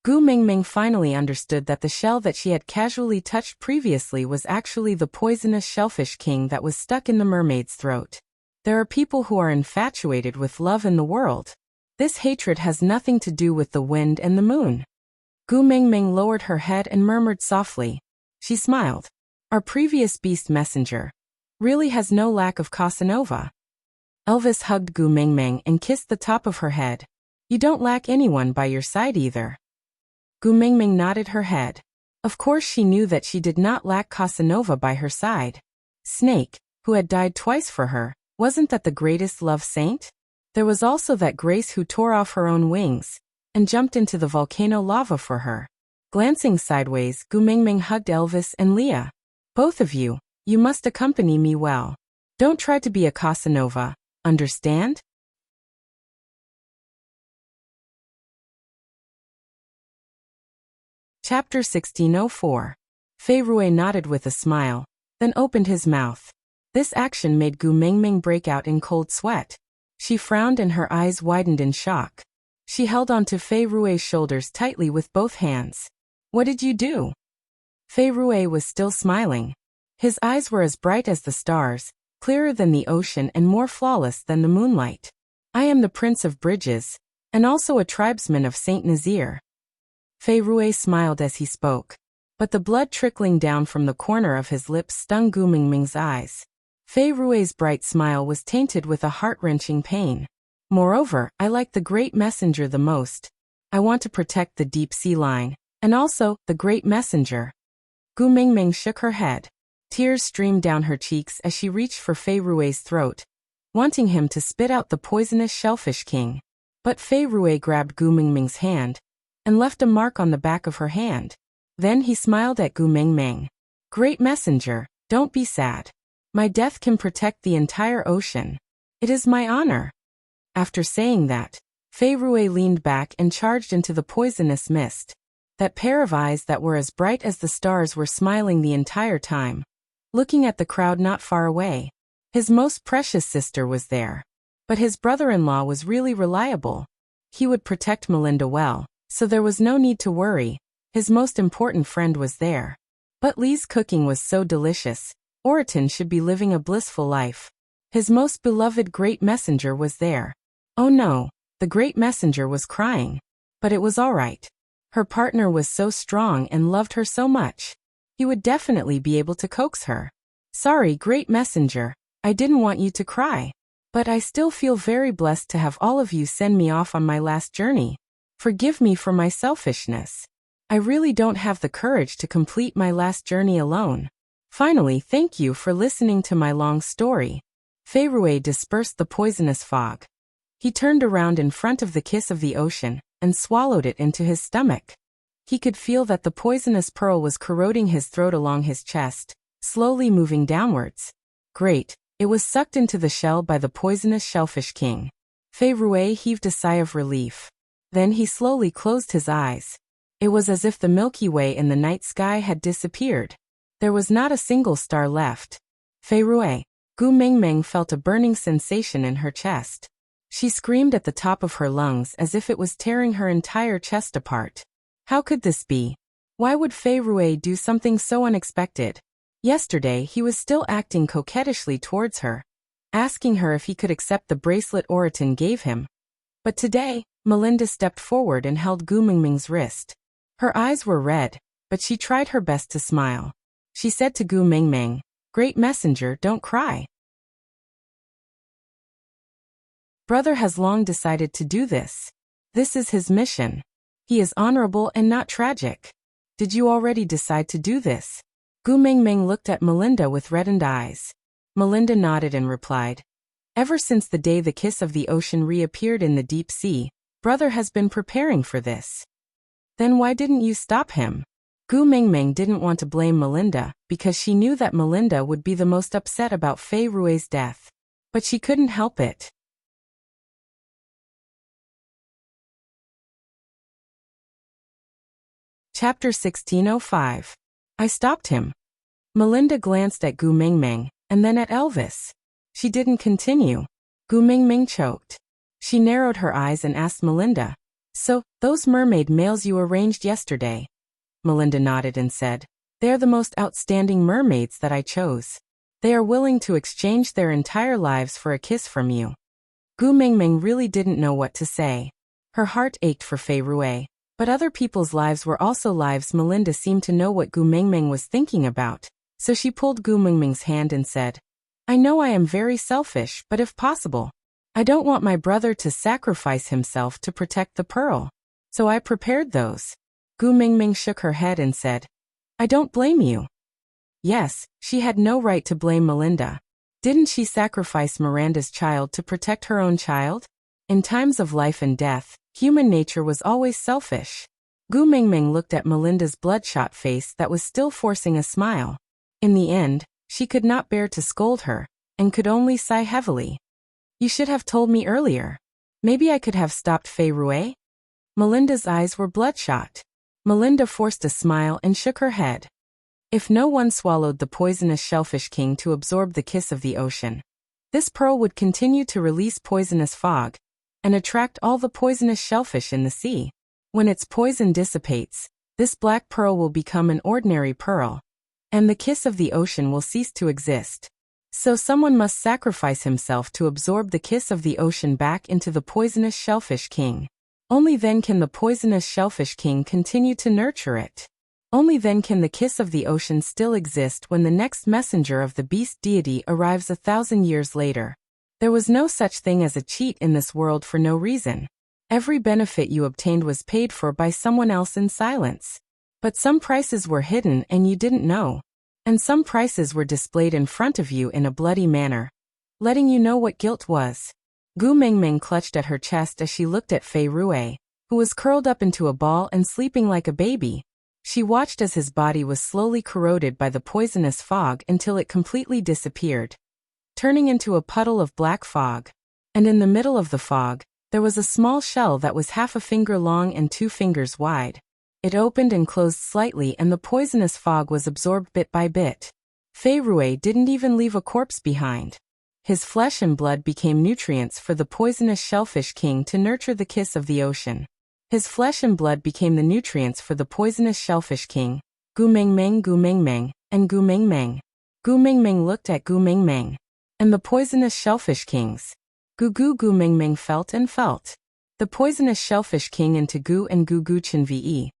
Gu Mingming finally understood that the shell that she had casually touched previously was actually the poisonous shellfish king that was stuck in the mermaid's throat. There are people who are infatuated with love in the world. This hatred has nothing to do with the wind and the moon. Gu Mingming lowered her head and murmured softly. She smiled. "Our previous beast messenger really has no lack of Casanova." Elvis hugged Gu Mingming and kissed the top of her head. "You don't lack anyone by your side either." Gu Mingming nodded her head. Of course she knew that she did not lack Casanova by her side. Snake, who had died twice for her, wasn't that the greatest love saint? There was also that Grace who tore off her own wings and jumped into the volcano lava for her. Glancing sideways, Gu Mingming hugged Elvis and Leah. "Both of you, you must accompany me well. Don't try to be a Casanova, understand?" Chapter 1604. Fei Rui nodded with a smile, then opened his mouth. This action made Gu Mingming break out in cold sweat. She frowned and her eyes widened in shock. She held onto Fei Rui's shoulders tightly with both hands. "What did you do?" Fei Rui was still smiling. His eyes were as bright as the stars, clearer than the ocean and more flawless than the moonlight. I am the Prince of Bridges, and also a tribesman of Saint Nazaire. Fei Rui smiled as he spoke, but the blood trickling down from the corner of his lips stung Gu Mingming's eyes. Fei Rui's bright smile was tainted with a heart-wrenching pain. Moreover, I like the Great Messenger the most. I want to protect the deep sea line, and also the Great Messenger. Gu Mingming shook her head. Tears streamed down her cheeks as she reached for Fei Rui's throat, wanting him to spit out the poisonous shellfish king. But Fei Rui grabbed Gu Mingming's hand and left a mark on the back of her hand. Then he smiled at Gu Mingming. Great Messenger, don't be sad. My death can protect the entire ocean. It is my honor. After saying that, Fei Rui leaned back and charged into the poisonous mist. That pair of eyes that were as bright as the stars were smiling the entire time, looking at the crowd not far away. His most precious sister was there. But his brother-in-law was really reliable. He would protect Melinda well, so there was no need to worry. His most important friend was there. But Li's cooking was so delicious. Oriton should be living a blissful life. His most beloved Great Messenger was there. Oh no, the Great Messenger was crying. But it was all right. Her partner was so strong and loved her so much. He would definitely be able to coax her. Sorry, Great Messenger, I didn't want you to cry. But I still feel very blessed to have all of you send me off on my last journey. Forgive me for my selfishness. I really don't have the courage to complete my last journey alone. Finally, thank you for listening to my long story. Fei Rui dispersed the poisonous fog. He turned around in front of the kiss of the ocean and swallowed it into his stomach. He could feel that the poisonous pearl was corroding his throat along his chest, slowly moving downwards. Great, it was sucked into the shell by the poisonous shellfish king. Fei Rui heaved a sigh of relief. Then he slowly closed his eyes. It was as if the Milky Way in the night sky had disappeared. There was not a single star left. Fei Rui. Gu Mingming felt a burning sensation in her chest. She screamed at the top of her lungs as if it was tearing her entire chest apart. How could this be? Why would Fei Rui do something so unexpected? Yesterday he was still acting coquettishly towards her, asking her if he could accept the bracelet Oriton gave him. But today, Melinda stepped forward and held Gu Mingming's wrist. Her eyes were red, but she tried her best to smile. She said to Gu Mingming, Great Messenger, don't cry. Brother has long decided to do this. This is his mission. He is honorable and not tragic. Did you already decide to do this? Gu Mingming looked at Melinda with reddened eyes. Melinda nodded and replied, Ever since the day the kiss of the ocean reappeared in the deep sea, brother has been preparing for this. Then why didn't you stop him? Gu Mingming didn't want to blame Melinda because she knew that Melinda would be the most upset about Fei Rui's death. But she couldn't help it. Chapter 1605. I stopped him. Melinda glanced at Gu Mingming, and then at Elvis. She didn't continue. Gu Mingming choked. She narrowed her eyes and asked Melinda, So, those mermaid males you arranged yesterday? Melinda nodded and said, They are the most outstanding mermaids that I chose. They are willing to exchange their entire lives for a kiss from you. Gu Mingming really didn't know what to say. Her heart ached for Fei Rui. But other people's lives were also lives. Melinda seemed to know what Gu Mingming was thinking about, so she pulled Gu Mingming's hand and said, I know I am very selfish, but if possible, I don't want my brother to sacrifice himself to protect the pearl. So I prepared those. Gu Mingming shook her head and said, I don't blame you. Yes, she had no right to blame Melinda. Didn't she sacrifice Miranda's child to protect her own child? In times of life and death, human nature was always selfish. Gu Mingming looked at Melinda's bloodshot face that was still forcing a smile. In the end, she could not bear to scold her, and could only sigh heavily. You should have told me earlier. Maybe I could have stopped Fei Rui? Melinda's eyes were bloodshot. Melinda forced a smile and shook her head. If no one swallowed the poisonous shellfish king to absorb the kiss of the ocean, this pearl would continue to release poisonous fog and attract all the poisonous shellfish in the sea. When its poison dissipates, this black pearl will become an ordinary pearl, and the kiss of the ocean will cease to exist. So someone must sacrifice himself to absorb the kiss of the ocean back into the poisonous shellfish king. Only then can the poisonous shellfish king continue to nurture it. Only then can the kiss of the ocean still exist when the next messenger of the beast deity arrives 1,000 years later. There was no such thing as a cheat in this world for no reason. Every benefit you obtained was paid for by someone else in silence. But some prices were hidden and you didn't know. And some prices were displayed in front of you in a bloody manner, letting you know what guilt was. Gu Mengmeng clutched at her chest as she looked at Fei Rui, who was curled up into a ball and sleeping like a baby. She watched as his body was slowly corroded by the poisonous fog until it completely disappeared, turning into a puddle of black fog. And in the middle of the fog, there was a small shell that was half a finger long and 2 fingers wide. It opened and closed slightly and the poisonous fog was absorbed bit by bit. Fei Rui didn't even leave a corpse behind. His flesh and blood became nutrients for the poisonous shellfish king to nurture the kiss of the ocean. His flesh and blood became the nutrients for the poisonous shellfish king. Gu Mengmeng, Gu Mengmeng, and Gu Mengmeng. Gu Mengmeng looked at Gu Mengmeng. And the poisonous shellfish kings. Gu Mengmeng felt and felt. The poisonous shellfish king into Gu and Gu Chen Ve.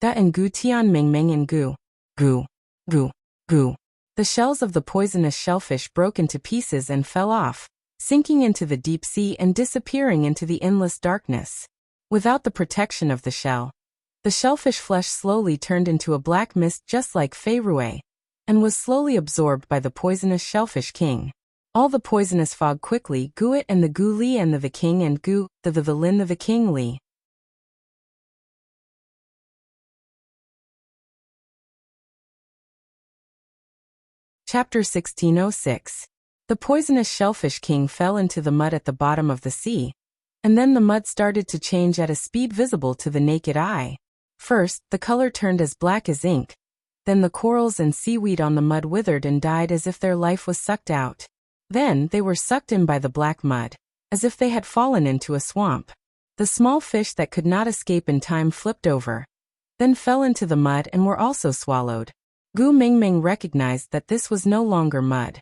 Da and Gu Tian Mengmeng and Gu. The shells of the poisonous shellfish broke into pieces and fell off, sinking into the deep sea and disappearing into the endless darkness. Without the protection of the shell, the shellfish flesh slowly turned into a black mist just like Fei Rui, and was slowly absorbed by the poisonous shellfish king. All the poisonous fog quickly Gu it and the Gu Li and the Viking and Gu, the Lin the Viking Li. Chapter 1606. The poisonous shellfish king fell into the mud at the bottom of the sea, and then the mud started to change at a speed visible to the naked eye. First, the color turned as black as ink, then the corals and seaweed on the mud withered and died as if their life was sucked out. Then they were sucked in by the black mud, as if they had fallen into a swamp. The small fish that could not escape in time flipped over, then fell into the mud and were also swallowed. Gu Mengmeng recognized that this was no longer mud,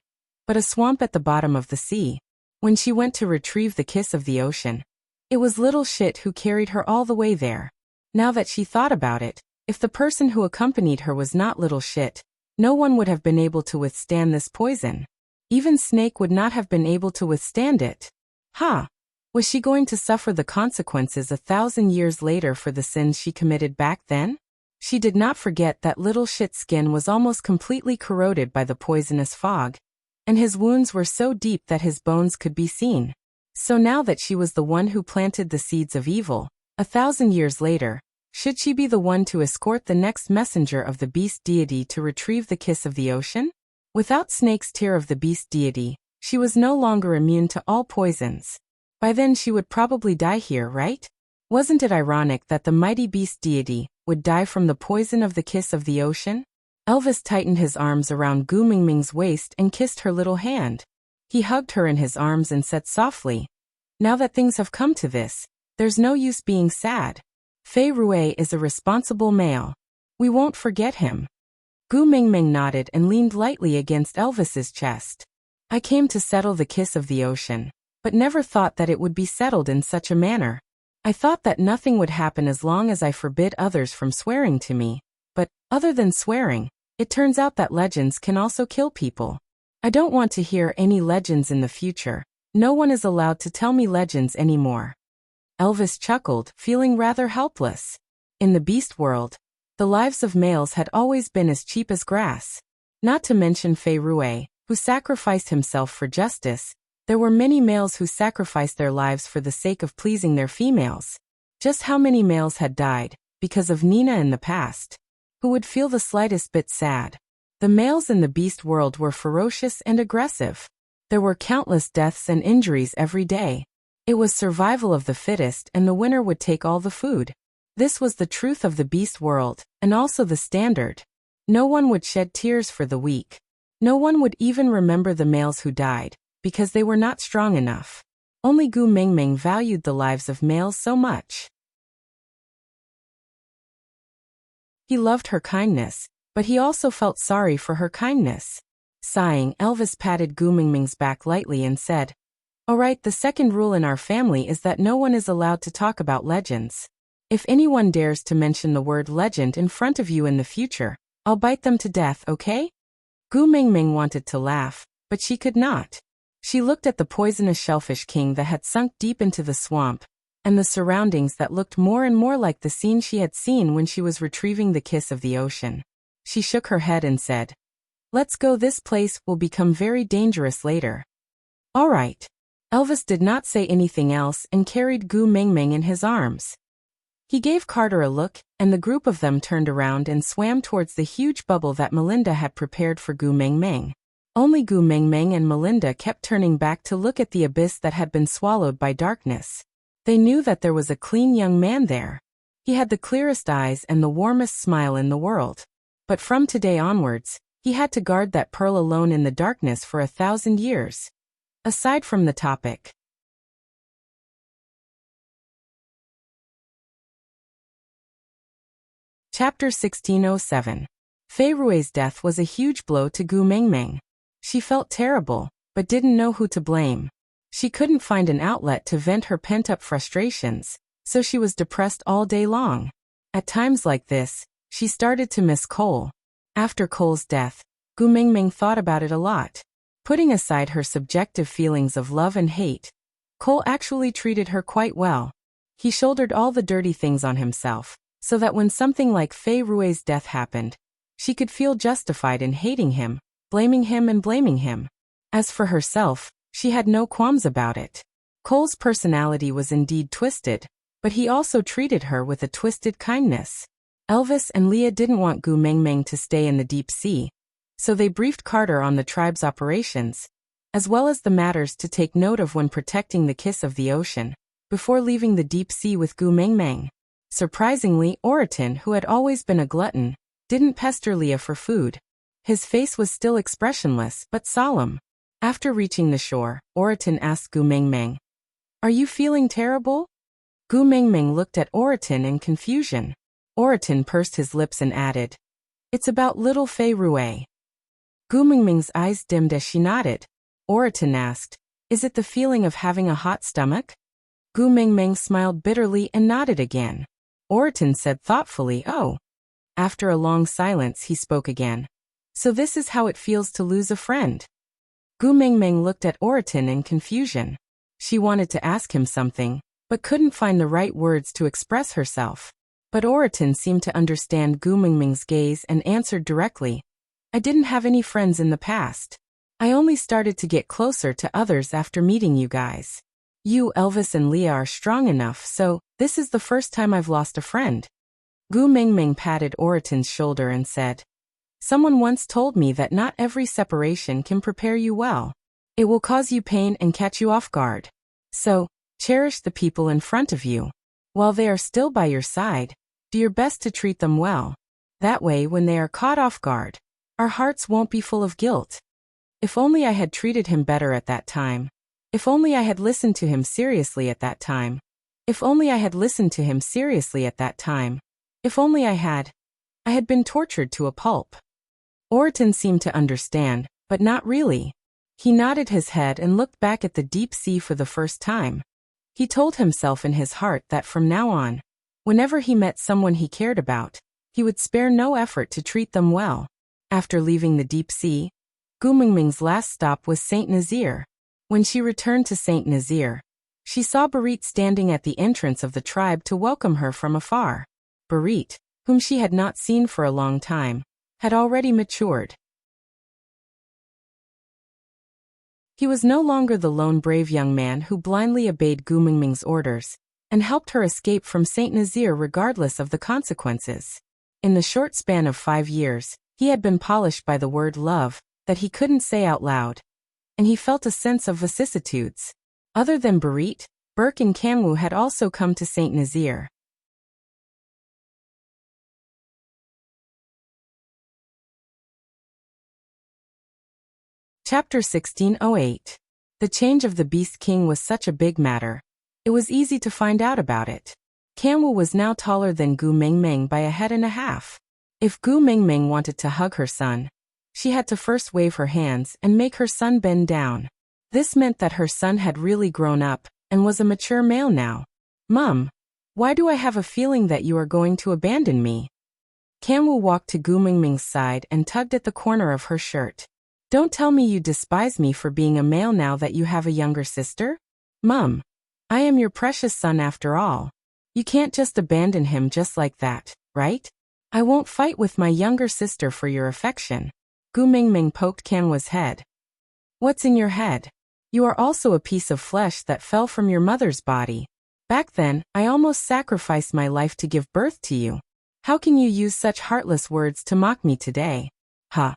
but a swamp at the bottom of the sea. When she went to retrieve the kiss of the ocean, it was little shit who carried her all the way there. Now that she thought about it, if the person who accompanied her was not little shit, no one would have been able to withstand this poison. Even Snake would not have been able to withstand it. Was she going to suffer the consequences 1,000 years later for the sins she committed back then? She did not forget that little shit's skin was almost completely corroded by the poisonous fog, and his wounds were so deep that his bones could be seen. So now that she was the one who planted the seeds of evil, 1,000 years later, should she be the one to escort the next messenger of the beast deity to retrieve the kiss of the ocean? Without Snake's tear of the beast deity, she was no longer immune to all poisons. By then she would probably die here, right? Wasn't it ironic that the mighty beast deity would die from the poison of the kiss of the ocean? Elvis tightened his arms around Gu Mingming's waist and kissed her little hand. He hugged her in his arms and said softly, "Now that things have come to this, there's no use being sad. Fei Rui is a responsible male. We won't forget him." Gu Mingming nodded and leaned lightly against Elvis's chest. "I came to settle the kiss of the ocean, but never thought that it would be settled in such a manner. I thought that nothing would happen as long as I forbid others from swearing to me. But, other than swearing, it turns out that legends can also kill people. I don't want to hear any legends in the future. No one is allowed to tell me legends anymore." Elvis chuckled, feeling rather helpless. In the beast world, the lives of males had always been as cheap as grass. Not to mention Fei Rui, who sacrificed himself for justice. There were many males who sacrificed their lives for the sake of pleasing their females. Just how many males had died, because of Nina in the past? Who would feel the slightest bit sad? The males in the beast world were ferocious and aggressive. There were countless deaths and injuries every day. It was survival of the fittest and the winner would take all the food. This was the truth of the beast world, and also the standard. No one would shed tears for the weak. No one would even remember the males who died, because they were not strong enough. Only Gu Mingming valued the lives of males so much. He loved her kindness, but he also felt sorry for her kindness. Sighing, Elvis patted Gu Mingming's back lightly and said, "All right, the second rule in our family is that no one is allowed to talk about legends. If anyone dares to mention the word legend in front of you in the future, I'll bite them to death, okay?" Gu Mingming wanted to laugh, but she could not. She looked at the poisonous shellfish king that had sunk deep into the swamp, and the surroundings that looked more and more like the scene she had seen when she was retrieving the kiss of the ocean. She shook her head and said, "Let's go, this place will become very dangerous later." "All right." Elvis did not say anything else and carried Gu Mingming in his arms. He gave Carter a look, and the group of them turned around and swam towards the huge bubble that Melinda had prepared for Gu Mingming. Only Gu Mingming and Melinda kept turning back to look at the abyss that had been swallowed by darkness. They knew that there was a clean young man there. He had the clearest eyes and the warmest smile in the world. But from today onwards, he had to guard that pearl alone in the darkness for 1,000 years. Aside from the topic. Chapter 1607. Fei Rui's death was a huge blow to Gu Mingming. She felt terrible, but didn't know who to blame. She couldn't find an outlet to vent her pent-up frustrations, so she was depressed all day long. At times like this, she started to miss Cole. After Cole's death, Gu Mingming thought about it a lot. Putting aside her subjective feelings of love and hate, Cole actually treated her quite well. He shouldered all the dirty things on himself, so that when something like Fei Rui's death happened, she could feel justified in hating him, blaming him and blaming him. As for herself, she had no qualms about it. Cole's personality was indeed twisted, but he also treated her with a twisted kindness. Elvis and Leah didn't want Gu Mingming to stay in the deep sea, so they briefed Carter on the tribe's operations, as well as the matters to take note of when protecting the kiss of the ocean, before leaving the deep sea with Gu Mingming. Surprisingly, Oriton, who had always been a glutton, didn't pester Leah for food. His face was still expressionless but solemn. After reaching the shore, Oriton asked Gu Mingming, "Are you feeling terrible?" Gu Mingming looked at Oriton in confusion. Oriton pursed his lips and added, "It's about little Fei Rui." Gu Mingming's eyes dimmed as she nodded. Oriton asked, "Is it the feeling of having a hot stomach?" Gu Mingming smiled bitterly and nodded again. Oriton said thoughtfully, "Oh." After a long silence, he spoke again. "So this is how it feels to lose a friend." Gu Mingming looked at Oriton in confusion. She wanted to ask him something, but couldn't find the right words to express herself. But Oriton seemed to understand Gu Mingming's gaze and answered directly, "I didn't have any friends in the past. I only started to get closer to others after meeting you guys. You, Elvis and Leah are strong enough, so this is the first time I've lost a friend." Gu Mingming patted Oriton's shoulder and said, "Someone once told me that not every separation can prepare you well. It will cause you pain and catch you off guard. So, cherish the people in front of you. While they are still by your side, do your best to treat them well. That way, when they are caught off guard, our hearts won't be full of guilt. If only I had treated him better at that time. If only I had listened to him seriously at that time. If only I had listened to him seriously at that time. If only I had been tortured to a pulp." Oriton seemed to understand, but not really. He nodded his head and looked back at the deep sea for the first time. He told himself in his heart that from now on, whenever he met someone he cared about, he would spare no effort to treat them well. After leaving the deep sea, Gu Mingming's last stop was Saint Nazaire. When she returned to Saint Nazaire, she saw Barit standing at the entrance of the tribe to welcome her from afar. Barit, whom she had not seen for a long time, had already matured. He was no longer the lone brave young man who blindly obeyed Gu Mingming's orders and helped her escape from Saint Nazaire regardless of the consequences. In the short span of 5 years, he had been polished by the word love that he couldn't say out loud, and he felt a sense of vicissitudes. Other than Barit, Burke and Kanwu had also come to Saint Nazaire. Chapter 1608. The change of the Beast King was such a big matter. It was easy to find out about it. Kanwu was now taller than Gu Mingming by 1.5 heads. If Gu Mingming wanted to hug her son, she had to first wave her hands and make her son bend down. This meant that her son had really grown up and was a mature male now. Mum, why do I have a feeling that you are going to abandon me? Kanwu walked to Gu Mingming's side and tugged at the corner of her shirt. Don't tell me you despise me for being a male now that you have a younger sister? Mum, I am your precious son after all. You can't just abandon him just like that, right? I won't fight with my younger sister for your affection. Gu Mingming poked Kanwu's head. What's in your head? You are also a piece of flesh that fell from your mother's body. Back then, I almost sacrificed my life to give birth to you. How can you use such heartless words to mock me today? Ha.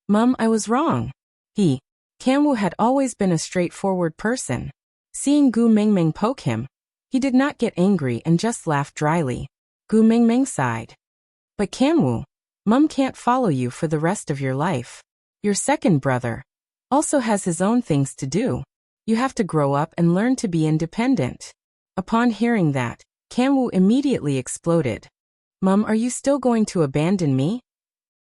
Mum, I was wrong. Kanwu had always been a straightforward person. Seeing Gu Mingming poke him, he did not get angry and just laughed dryly. Gu Mingming sighed. But Kanwu, Mum can't follow you for the rest of your life. Your second brother also has his own things to do. You have to grow up and learn to be independent. Upon hearing that, Kanwu immediately exploded. Mum, are you still going to abandon me?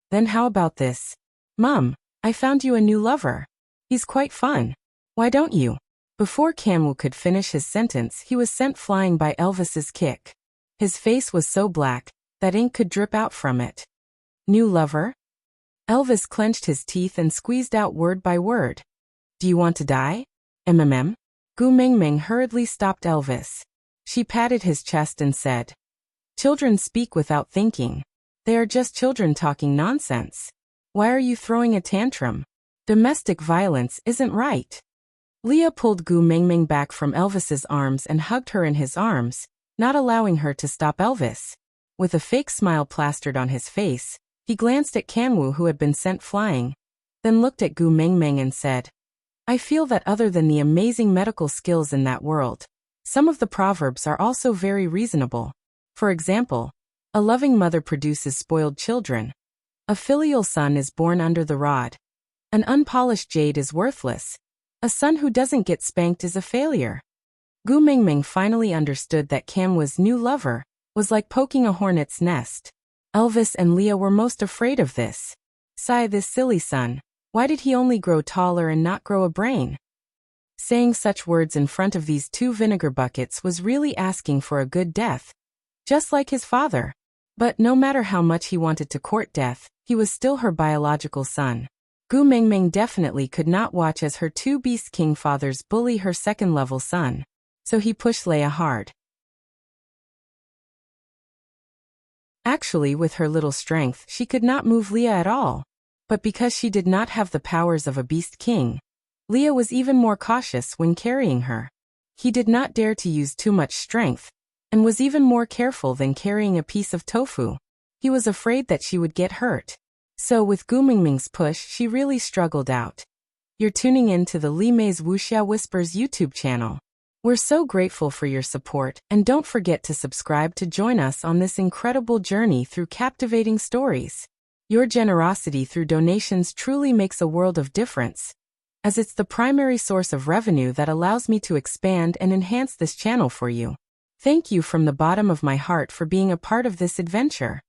Then how about this? Mum, I found you a new lover. He's quite fun. Why don't you? Before Kanwu could finish his sentence, he was sent flying by Elvis's kick. His face was so black that ink could drip out from it. New lover? Elvis clenched his teeth and squeezed out word by word. Do you want to die? MMM? Gu Mingming hurriedly stopped Elvis. She patted his chest and said, Children speak without thinking. They are just children talking nonsense. Why are you throwing a tantrum? Domestic violence isn't right. Leah pulled Gu Mingming back from Elvis's arms and hugged her in his arms, not allowing her to stop Elvis. With a fake smile plastered on his face, he glanced at Kanwu, who had been sent flying, then looked at Gu Mingming and said, I feel that other than the amazing medical skills in that world, some of the proverbs are also very reasonable. For example, a loving mother produces spoiled children. A filial son is born under the rod. An unpolished jade is worthless. A son who doesn't get spanked is a failure. Gu Mingming finally understood that Kanwu's new lover was like poking a hornet's nest. Elvis and Leah were most afraid of this. Sigh, this silly son. Why did he only grow taller and not grow a brain? Saying such words in front of these two vinegar buckets was really asking for a good death. Just like his father. But no matter how much he wanted to court death, he was still her biological son. Gu Mingming definitely could not watch as her two Beast King fathers bully her second-level son. So he pushed Leia hard. Actually, with her little strength, she could not move Leah at all. But because she did not have the powers of a Beast King, Leah was even more cautious when carrying her. He did not dare to use too much strength, and was even more careful than carrying a piece of tofu. He was afraid that she would get hurt. So with Gu Mingming's push, she really struggled out. You're tuning in to the Li Mei's Wuxia Whispers YouTube channel. We're so grateful for your support, and don't forget to subscribe to join us on this incredible journey through captivating stories. Your generosity through donations truly makes a world of difference, as it's the primary source of revenue that allows me to expand and enhance this channel for you. Thank you from the bottom of my heart for being a part of this adventure.